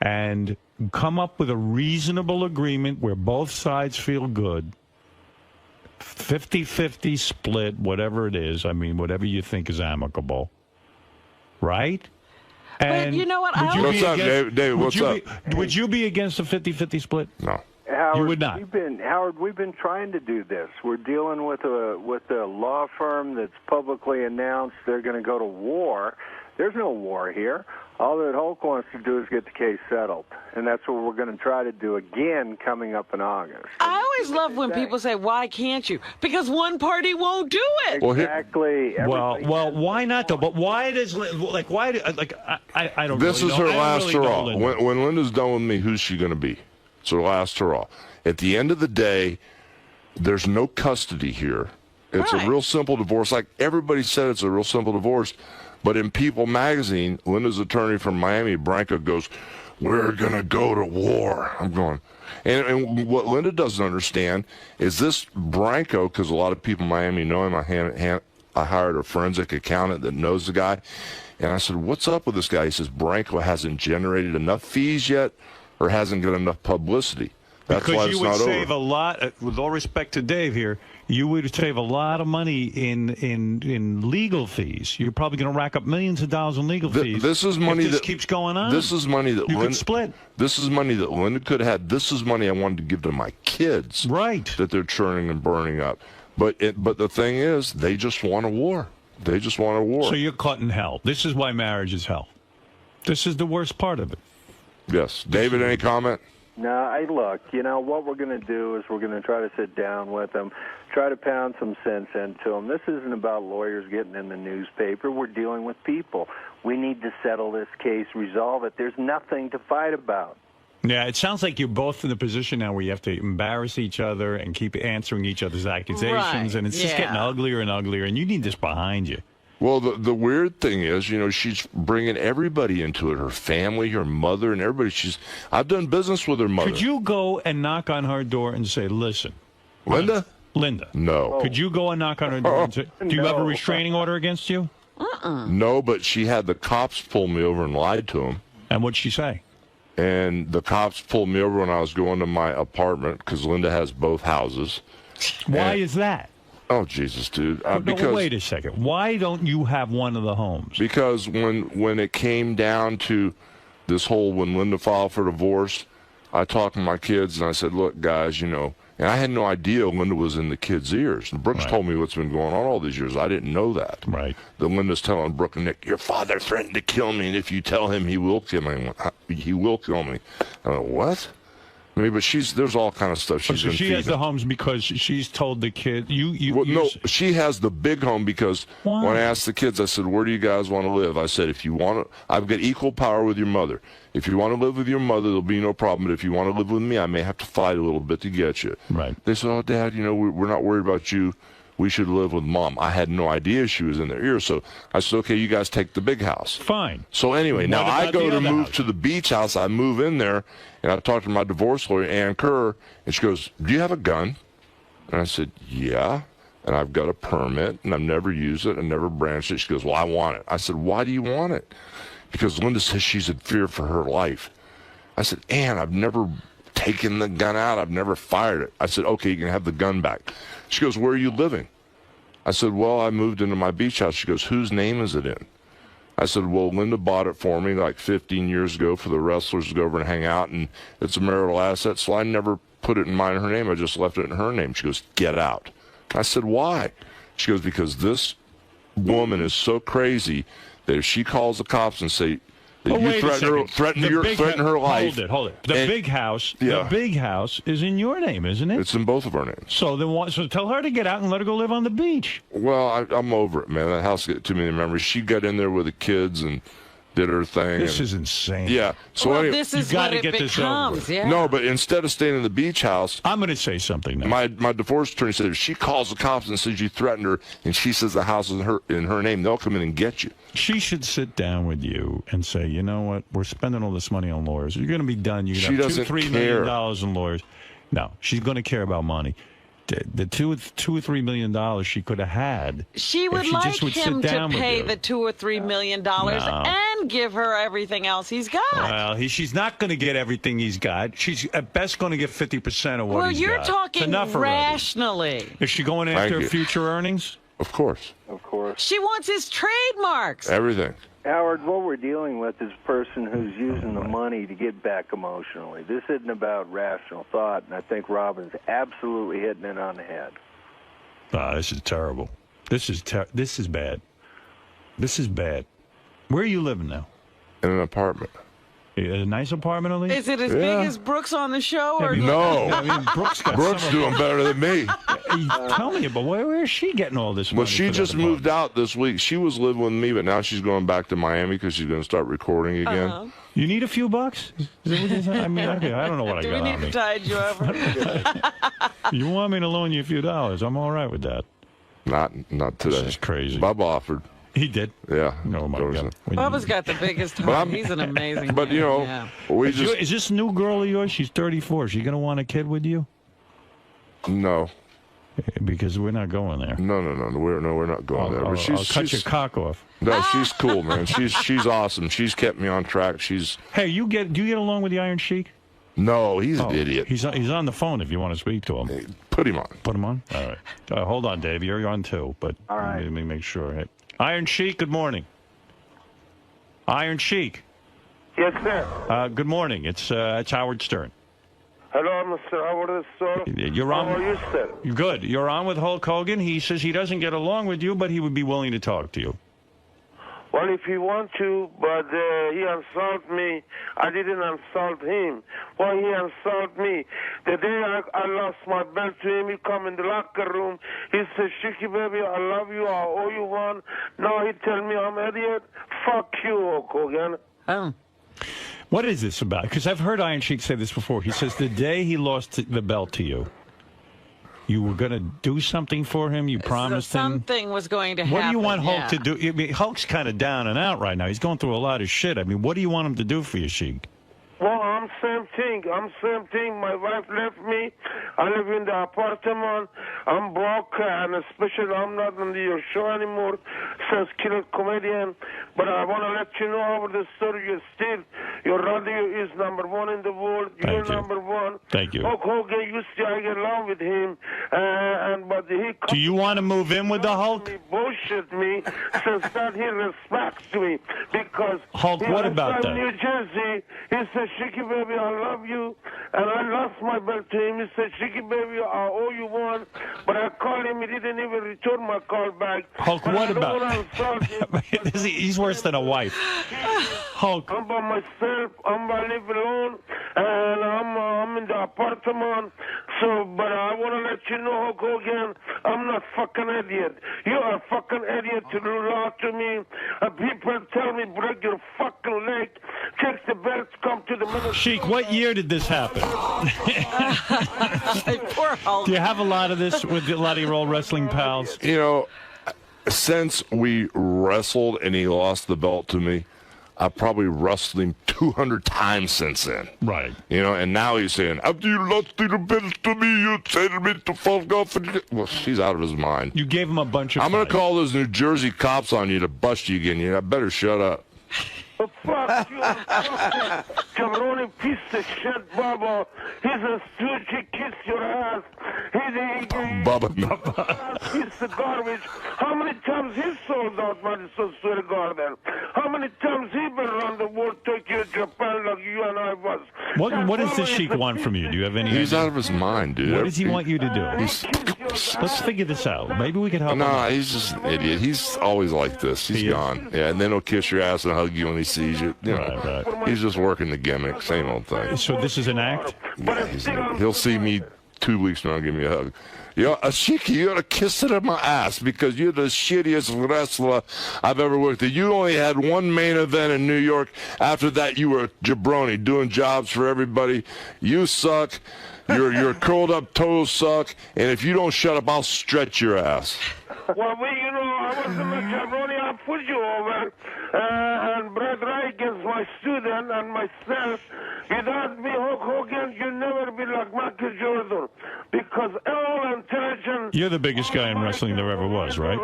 [SPEAKER 22] and come up with a reasonable agreement where both sides feel good. 50-50 split, whatever it is. I mean, whatever you think is amicable. Right? And
[SPEAKER 19] but you know what?
[SPEAKER 11] What's up, David? What's up?
[SPEAKER 22] Would you be against a 50-50 split?
[SPEAKER 11] No.
[SPEAKER 9] Howard,
[SPEAKER 22] you would not.
[SPEAKER 9] Howard, we've been trying to do this. We're dealing with a law firm that's publicly announced they're going to go to war. There's no war here. All that Hulk wants to do is get the case settled, and that's what we're going to try to do again coming up in August.
[SPEAKER 19] I always love when people say, "Why can't you?" Because one party won't do it.
[SPEAKER 9] Exactly.
[SPEAKER 22] Well, why not though? But why does I don't.
[SPEAKER 11] This
[SPEAKER 22] really
[SPEAKER 11] is her
[SPEAKER 22] know.
[SPEAKER 11] last
[SPEAKER 22] really
[SPEAKER 11] hurrah.
[SPEAKER 22] Linda.
[SPEAKER 11] When Linda's done with me, who's she going to be? It's her last hurrah. At the end of the day, there's no custody here. It's a real simple divorce. Like everybody said, it's a real simple divorce. But in People magazine, Linda's attorney from Miami, Branko, goes, we're going to go to war. I'm going. And what Linda doesn't understand is this Branko, because a lot of people in Miami know him. I hired a forensic accountant that knows the guy. And I said, what's up with this guy? He says, Branko hasn't generated enough fees yet or hasn't got enough publicity. That's why it's not over.
[SPEAKER 22] Because you would save a lot, with all respect to Dave here, you would save a lot of money in legal fees. You're probably going to rack up millions of dollars in legal fees.
[SPEAKER 11] This is money
[SPEAKER 22] if this keeps going on.
[SPEAKER 11] This is money that
[SPEAKER 22] you could split.
[SPEAKER 11] This is money that Linda could have had. This is money I wanted to give to my kids.
[SPEAKER 22] Right.
[SPEAKER 11] That they're churning and burning up. But the thing is, they just want a war. They just want a war.
[SPEAKER 22] So you're caught in hell. This is why marriage is hell. This is the worst part of it.
[SPEAKER 11] Yes. David, any comment?
[SPEAKER 9] No, look, what we're going to do is we're going to try to sit down with them, try to pound some sense into them. This isn't about lawyers getting in the newspaper. We're dealing with people. We need to settle this case, resolve it. There's nothing to fight about.
[SPEAKER 22] Yeah, it sounds like you're both in the position now where you have to embarrass each other and keep answering each other's accusations, and it's just getting uglier and uglier, and you need this behind you.
[SPEAKER 11] Well, the weird thing is, she's bringing everybody into it, her family, her mother, and everybody. I've done business with her mother.
[SPEAKER 22] Could you go and knock on her door and say, listen.
[SPEAKER 11] Linda?
[SPEAKER 22] Linda.
[SPEAKER 11] No.
[SPEAKER 22] Could you go and knock on her door and say, do you have a restraining order against you?
[SPEAKER 11] No, but she had the cops pull me over and lied to him.
[SPEAKER 22] And what'd she say?
[SPEAKER 11] And the cops pulled me over when I was going to my apartment because Linda has both houses.
[SPEAKER 22] Why is that?
[SPEAKER 11] Oh, Jesus, dude.
[SPEAKER 22] Because, wait a second. Why don't you have one of the homes?
[SPEAKER 11] Because when it came down to this whole, when Linda filed for divorce, I talked to my kids and I said, look, guys, and I had no idea Linda was in the kids' ears. And Brooks told me what's been going on all these years. I didn't know that.
[SPEAKER 22] Right.
[SPEAKER 11] That Linda's telling Brooke and Nick, your father threatened to kill me, and if you tell him, he will kill me. He will kill me. I went, what? I mean, but there's all kind of stuff she's been
[SPEAKER 22] she
[SPEAKER 11] feeding.
[SPEAKER 22] has the homes because she's told the kid
[SPEAKER 11] no, she has the big home because when I asked the kids, I said, where do you guys want to live? I said, if you want to, I've got equal power with your mother. If you want to live with your mother, there'll be no problem. But if you want to live with me, I may have to fight a little bit to get you.
[SPEAKER 22] Right.
[SPEAKER 11] They said, oh, Dad, we're not worried about you. We should live with Mom. I had no idea she was in their ear. So I said, okay, you guys take the big house.
[SPEAKER 22] Fine.
[SPEAKER 11] So anyway, now I go to move
[SPEAKER 22] house?
[SPEAKER 11] to the beach house. I move in there, and I talked to my divorce lawyer, Ann Kerr, and she goes, do you have a gun? And I said, yeah. And I've got a permit, and I've never used it, and never branched it. She goes, well, I want it. I said, why do you want it? Because Linda says she's in fear for her life. I said, Ann, I've never taken the gun out. I've never fired it. I said, okay, you can have the gun back. She goes, where are you living? I said, well, I moved into my beach house. She goes, whose name is it in? I said, well, Linda bought it for me like 15 years ago for the wrestlers to go over and hang out, and it's a marital asset, so I never put it in mine and her name. I just left it in her name. She goes, get out. I said, why? She goes, because this woman is so crazy that if she calls the cops and say that you threaten her life.
[SPEAKER 22] Hold it. The big house is in your name, isn't it?
[SPEAKER 11] It's in both of our names.
[SPEAKER 22] So tell her to get out and let her go live on the beach.
[SPEAKER 11] Well, I'm over it, man. That house got too many memories. She got in there with the kids and did her thing.
[SPEAKER 22] This is insane.
[SPEAKER 11] Yeah. So anyway,
[SPEAKER 19] this is what it becomes. Yeah.
[SPEAKER 11] No, but instead of staying in the beach house,
[SPEAKER 22] I'm going to say something now.
[SPEAKER 11] My divorce attorney said if she calls the cops and says you threatened her, and she says the house is in her name, they'll come in and get you.
[SPEAKER 22] She should sit down with you and say, you know what? We're spending all this money on lawyers. You're going to be done. You're going to have $2-3 million in lawyers. No, she's going to care about money. The $2 or $3 million she could have had.
[SPEAKER 19] She would like him to pay the $2 or $3 million and give her everything else he's got.
[SPEAKER 22] Well, she's not going to get everything he's got. She's at best going to get 50% of what he's got.
[SPEAKER 19] Well, you're talking rationally.
[SPEAKER 22] Is she going after future earnings?
[SPEAKER 11] Of course.
[SPEAKER 9] Of course.
[SPEAKER 19] She wants his trademarks.
[SPEAKER 11] Everything.
[SPEAKER 9] Howard, what we're dealing with is a person who's using the money to get back emotionally. This isn't about rational thought, and I think Robin's absolutely hitting it on the head.
[SPEAKER 22] This is terrible. This is bad. This is bad. Where are you living now?
[SPEAKER 11] In an apartment.
[SPEAKER 22] A nice apartment, at least?
[SPEAKER 19] Is it as big as Brooks on the show? Or
[SPEAKER 11] no.
[SPEAKER 22] I mean,
[SPEAKER 11] Brooks doing better than me.
[SPEAKER 22] Tell me, but where is she getting all this money?
[SPEAKER 11] Well, she just moved out this week. She was living with me, but now she's going back to Miami because she's going to start recording again.
[SPEAKER 22] You need a few bucks? Is that what you're saying? I mean, okay, I don't know what I got on me.
[SPEAKER 19] Do we need to tide you over?
[SPEAKER 22] You want me to loan you a few dollars? I'm all right with that.
[SPEAKER 11] Not today.
[SPEAKER 22] This is crazy.
[SPEAKER 11] Bob offered.
[SPEAKER 22] He did?
[SPEAKER 11] Yeah.
[SPEAKER 22] Oh, my God.
[SPEAKER 19] Bubba's got the biggest heart. He's an amazing
[SPEAKER 11] But,
[SPEAKER 19] man.
[SPEAKER 11] you know,
[SPEAKER 22] Is this new girl of yours? She's 34. Is she going to want a kid with you?
[SPEAKER 11] No.
[SPEAKER 22] Because we're not going there.
[SPEAKER 11] No, we're not going there. But
[SPEAKER 22] I'll cut your cock off.
[SPEAKER 11] No, she's cool, man. She's awesome. She's kept me on track.
[SPEAKER 22] Hey, do you get along with the Iron Sheik?
[SPEAKER 11] No, he's an idiot.
[SPEAKER 22] He's on the phone if you want to speak to him.
[SPEAKER 11] Hey, put him on.
[SPEAKER 22] Put him on? All right. Hold on, Dave. You're on too, but
[SPEAKER 9] all right.
[SPEAKER 22] Let me make sure. Hey. Iron Sheik, good morning. Iron Sheik.
[SPEAKER 20] Yes, sir.
[SPEAKER 22] Good morning. It's Howard Stern.
[SPEAKER 20] Hello, Mr. Howard Stern.
[SPEAKER 22] You're on.
[SPEAKER 20] How are you, sir?
[SPEAKER 22] Good. You're on with Hulk Hogan. He says he doesn't get along with you, but he would be willing to talk to you.
[SPEAKER 20] Well, if you want to, but he insulted me. I didn't insult him. Well, he insulted me. The day I lost my belt to him, he come in the locker room. He said, Shiki, baby, I love you. I owe you one. Now he tell me I'm an idiot. Fuck you, Hulk Hogan.
[SPEAKER 19] Oh.
[SPEAKER 22] What is this about? Because I've heard Iron Sheik say this before. He says the day he lost the belt to you, you were going to do something for him. You promised him.
[SPEAKER 19] Something was going to happen.
[SPEAKER 22] What do you want Hulk to do? I mean, Hulk's kind of down and out right now. He's going through a lot of shit. I mean, what do you want him to do for you, Sheik?
[SPEAKER 20] Well, I'm same thing. My wife left me. I live in the apartment. I'm broke, and especially I'm not on your show anymore since Killer Comedian. But I want to let you know over the story. Your radio is number one in the world. You're number one.
[SPEAKER 22] Thank you.
[SPEAKER 20] Hulk Hogan used to get along with him, but he.
[SPEAKER 22] Do you want to move in with the Hulk?
[SPEAKER 20] He bullshit me since that he respects me because.
[SPEAKER 22] Hulk, what about that?
[SPEAKER 20] New Jersey, he said, Shiki, baby, I love you. And I lost my belt to him. He said, Shiki, baby, I owe you one. But I called him. He didn't even return my call back.
[SPEAKER 22] Hulk, what about He's worse than a wife. Hulk.
[SPEAKER 20] I'm by myself. I live alone. And I'm in the apartment. So, but I want to let you know, Hulk Hogan, I'm not fucking idiot. You are a fucking idiot to lie to me. People tell me, break your fucking leg. Take the belt, come to the minister.
[SPEAKER 22] Sheik, what year did this happen?
[SPEAKER 19] Poor Hulk.
[SPEAKER 22] Do you have a lot of this with a lot of your old wrestling pals?
[SPEAKER 11] You know, since we wrestled and he lost the belt to me, I've probably wrestled him 200 times since then.
[SPEAKER 22] Right.
[SPEAKER 11] You know, and now he's saying, after you lost the best to me, you said me to fuck off. Well, he's out of his mind.
[SPEAKER 22] You gave him a bunch of
[SPEAKER 11] I'm going to call those New Jersey cops on you to bust you again. You better shut up.
[SPEAKER 20] Fuck you, jabroni piece of shit, Bubba. He's a stooge, he kissed your ass.
[SPEAKER 11] Bubba.
[SPEAKER 20] Piece of garbage. How many times he sold out Madison Square Garden? How many times he been around the world, Tokyo, Japan, like you and I was?
[SPEAKER 22] What does the Sheik want from you? Do you have any
[SPEAKER 11] He's
[SPEAKER 22] idea?
[SPEAKER 11] out of his mind, dude.
[SPEAKER 22] What does he want you to do? Let's figure this out. Maybe we can help him.
[SPEAKER 11] No, he's just an idiot. He's always like this. He's gone. Yeah, and then he'll kiss your ass and hug you when he sees you. You know, he's just working the gimmick. Same old thing.
[SPEAKER 22] So this is an act?
[SPEAKER 11] Yeah, he'll see me 2 weeks from now and give me a hug. Yo, Ashiki, you ought to kiss it in my ass because you're the shittiest wrestler I've ever worked with. You only had one main event in New York. After that, you were a jabroni doing jobs for everybody. You suck. Your curled up toes suck. And if you don't shut up, I'll stretch your ass.
[SPEAKER 20] Well, you know, I was in the jabroni, I put you over. And Brad Wright is my student and myself. Without me, Hulk Hogan, you'll never be like Michael Jordan. Because all intelligence...
[SPEAKER 22] You're the biggest guy in wrestling there ever was, right?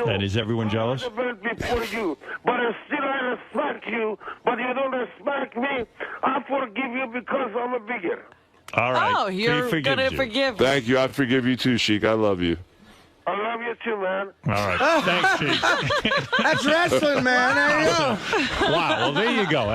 [SPEAKER 22] And is everyone jealous?
[SPEAKER 20] Before you. But still I respect you, but you don't respect me. I forgive you because I'm a bigger.
[SPEAKER 22] All right.
[SPEAKER 19] Oh, you're going to forgive me.
[SPEAKER 11] Thank you. I forgive you too, Sheik. I love you.
[SPEAKER 20] I love you too, man.
[SPEAKER 22] All right. Thanks, Sheik.
[SPEAKER 21] That's wrestling, man. There you go.
[SPEAKER 22] Wow. Well, there you go.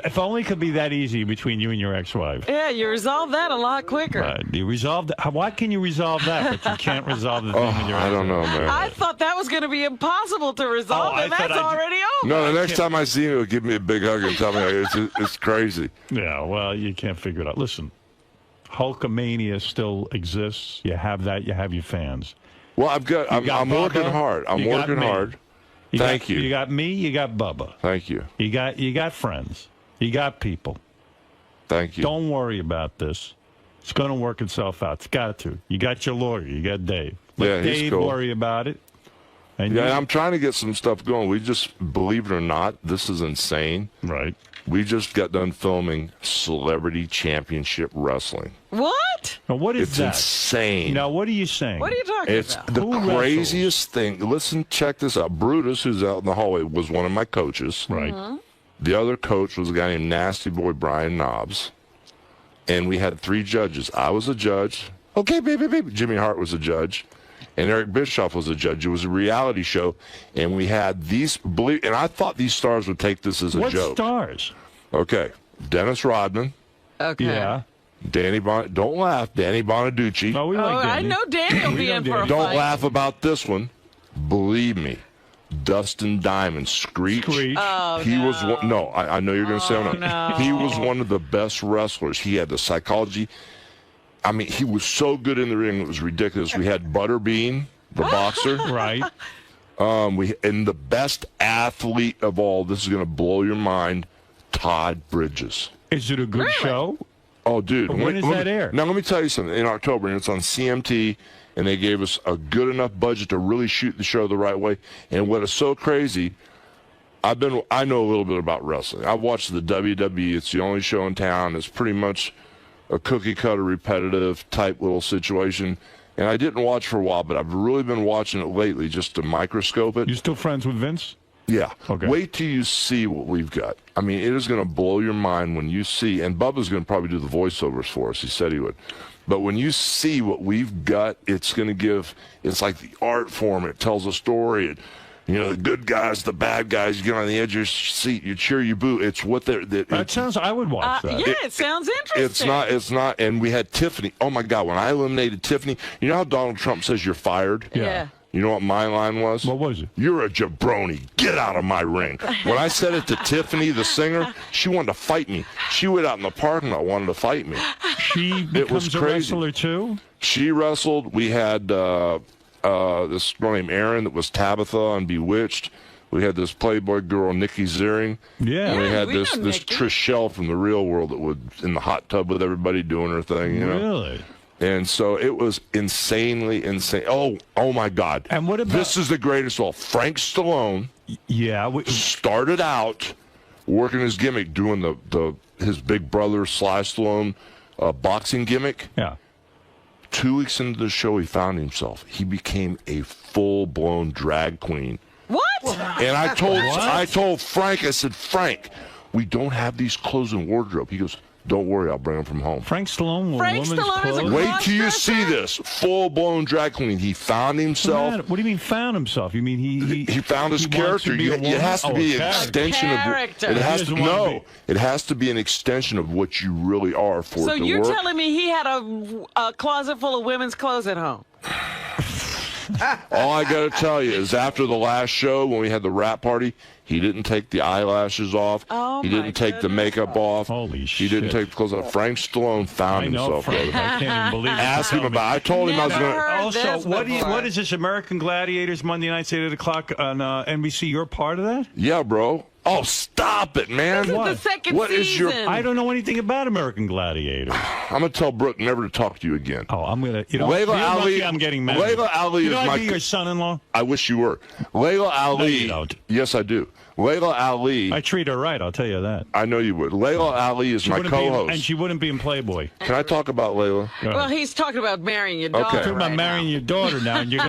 [SPEAKER 22] If only it could be that easy between you and your ex-wife.
[SPEAKER 19] Yeah, you resolve that a lot quicker.
[SPEAKER 22] Right. You resolved. Why can you resolve that, but you can't resolve the thing with your ex-wife?
[SPEAKER 11] I don't know, man.
[SPEAKER 19] I thought that was going to be impossible to resolve, and that's already over.
[SPEAKER 11] No, the next time I see him, he'll give me a big hug and tell me it's crazy.
[SPEAKER 22] Yeah, well, you can't figure it out. Listen, Hulkamania still exists. You have that. You have your fans.
[SPEAKER 11] Well, I'm working hard. I'm working hard. Thank you.
[SPEAKER 22] You got me. You got Bubba.
[SPEAKER 11] Thank you.
[SPEAKER 22] You got friends. You got people.
[SPEAKER 11] Thank you.
[SPEAKER 22] Don't worry about this. It's going to work itself out. It's got to. You got your lawyer. You got Dave. Let
[SPEAKER 11] he's
[SPEAKER 22] Dave
[SPEAKER 11] cool.
[SPEAKER 22] worry about it. And
[SPEAKER 11] I'm trying to get some stuff going. We just, believe it or not, this is insane.
[SPEAKER 22] Right.
[SPEAKER 11] We just got done filming Celebrity Championship Wrestling.
[SPEAKER 19] What?
[SPEAKER 22] Now, what is that?
[SPEAKER 11] It's insane.
[SPEAKER 22] Now, what are you saying?
[SPEAKER 19] What are you talking
[SPEAKER 11] It's
[SPEAKER 19] about?
[SPEAKER 11] the craziest thing. Listen, check this out. Brutus, who's out in the hallway, was one of my coaches.
[SPEAKER 22] Right.
[SPEAKER 11] The other coach was a guy named Nasty Boy Brian Knobs. And we had 3 judges. I was a judge. Okay, baby. Jimmy Hart was a judge. And Eric Bischoff was a judge. It was a reality show. And we had these, and I thought these stars would take this as a joke.
[SPEAKER 22] What stars?
[SPEAKER 11] Okay. Dennis Rodman.
[SPEAKER 19] Okay.
[SPEAKER 22] Yeah.
[SPEAKER 11] Don't laugh. Danny Bonaducci.
[SPEAKER 22] No, we like
[SPEAKER 19] I
[SPEAKER 22] Danny.
[SPEAKER 19] know Danny will be in for a
[SPEAKER 11] Don't
[SPEAKER 19] fight.
[SPEAKER 11] laugh about this one. Believe me. Dustin Diamond, Screech.
[SPEAKER 19] Oh,
[SPEAKER 11] he was one, no. I know you're going to say no.
[SPEAKER 19] no.
[SPEAKER 11] He was one of the best wrestlers. He had the psychology. I mean, he was so good in the ring. It was ridiculous. We had Butterbean, the boxer.
[SPEAKER 22] Right.
[SPEAKER 11] And the best athlete of all. This is going to blow your mind. Todd Bridges.
[SPEAKER 22] Is it a good show?
[SPEAKER 11] Oh, dude.
[SPEAKER 22] When does that air?
[SPEAKER 11] Now, let me tell you something. In October, and it's on CMT, and they gave us a good enough budget to really shoot the show the right way. And what is so crazy, I know a little bit about wrestling. I've watched the WWE. It's the only show in town. It's pretty much a cookie-cutter, repetitive type little situation. And I didn't watch for a while, but I've really been watching it lately just to microscope it.
[SPEAKER 22] You still friends with Vince?
[SPEAKER 11] Yeah.
[SPEAKER 22] Okay.
[SPEAKER 11] Wait till you see what we've got. I mean, it is going to blow your mind when you see, and Bubba's going to probably do the voiceovers for us. He said he would. But when you see what we've got, it's going to give, it's like the art form. It tells a story. It, you know, the good guys, the bad guys, you get on the edge of your seat, you cheer, you boo. It's what they're...
[SPEAKER 22] That sounds, I would watch that.
[SPEAKER 19] Yeah, it sounds interesting.
[SPEAKER 11] It's not, and we had Tiffany. Oh, my God, when I eliminated Tiffany, you know how Donald Trump says you're fired?
[SPEAKER 19] Yeah.
[SPEAKER 11] You know what my line was?
[SPEAKER 22] What was it?
[SPEAKER 11] You're a jabroni. Get out of my ring. When I said it to Tiffany, the singer, she wanted to fight me. She went out in the parking lot, wanted to fight me.
[SPEAKER 22] She becomes a wrestler, too?
[SPEAKER 11] She wrestled. We had this girl named Erin that was Tabitha on Bewitched. We had this Playboy girl, Nikki Ziering.
[SPEAKER 22] Yeah.
[SPEAKER 11] And we had
[SPEAKER 19] we
[SPEAKER 11] this
[SPEAKER 19] know Nikki.
[SPEAKER 11] Trish Shell from The Real World that would in the hot tub with everybody doing her thing. You know?
[SPEAKER 22] Really?
[SPEAKER 11] And so it was insanely insane. Oh my God.
[SPEAKER 22] And what about...
[SPEAKER 11] This is the greatest of all. Frank Stallone.
[SPEAKER 22] Yeah.
[SPEAKER 11] Started out working his gimmick, doing his big brother Sly Stallone boxing gimmick.
[SPEAKER 22] Yeah.
[SPEAKER 11] 2 weeks into the show, he found himself. He became a full-blown drag queen.
[SPEAKER 19] What?
[SPEAKER 11] And I told Frank, I said, Frank, we don't have these clothes in wardrobe. He goes, don't worry, I'll bring them from home.
[SPEAKER 22] Frank Stallone wore women's clothes?
[SPEAKER 11] Wait till you see this. Full-blown drag queen. He found himself.
[SPEAKER 22] What do you mean found himself? You mean he
[SPEAKER 11] found his character. It has to be an extension of it has to be an extension of what you really are for
[SPEAKER 19] So
[SPEAKER 11] it to
[SPEAKER 19] you're
[SPEAKER 11] work.
[SPEAKER 19] telling me he had a closet full of women's clothes at home?
[SPEAKER 11] All I got to tell you is after the last show, when we had the rap party, he didn't take the eyelashes off.
[SPEAKER 19] Oh,
[SPEAKER 11] he didn't take the makeup off.
[SPEAKER 22] Holy
[SPEAKER 11] shit. He didn't take the clothes off. Frank Stallone found himself.
[SPEAKER 22] Frank. I can't even believe it.
[SPEAKER 11] Ask him about it. I told him I was going to.
[SPEAKER 22] Also, what is this, American Gladiators, Monday nights at 8 o'clock on NBC? You're part of that?
[SPEAKER 11] Yeah, bro. Oh, stop it, man.
[SPEAKER 19] This is the second
[SPEAKER 11] What is your...
[SPEAKER 19] season.
[SPEAKER 22] I don't know anything about American Gladiators.
[SPEAKER 11] I'm going to tell Brooke never to talk to you again.
[SPEAKER 22] Oh, I'm going to... You know,
[SPEAKER 11] Layla
[SPEAKER 22] you're
[SPEAKER 11] Ali,
[SPEAKER 22] lucky I'm getting married.
[SPEAKER 11] Layla Ali
[SPEAKER 22] you know
[SPEAKER 11] is
[SPEAKER 22] I'd be your son-in-law?
[SPEAKER 11] I wish you were. Layla Ali...
[SPEAKER 22] No, you don't.
[SPEAKER 11] Yes, I do. Layla Ali...
[SPEAKER 22] I treat her right, I'll tell you that.
[SPEAKER 11] I know you would. Layla Ali is my co-host.
[SPEAKER 22] And she wouldn't be in Playboy.
[SPEAKER 11] Can I talk about Layla?
[SPEAKER 19] Well, he's talking about marrying your daughter.
[SPEAKER 22] Talking about marrying your daughter now, and you're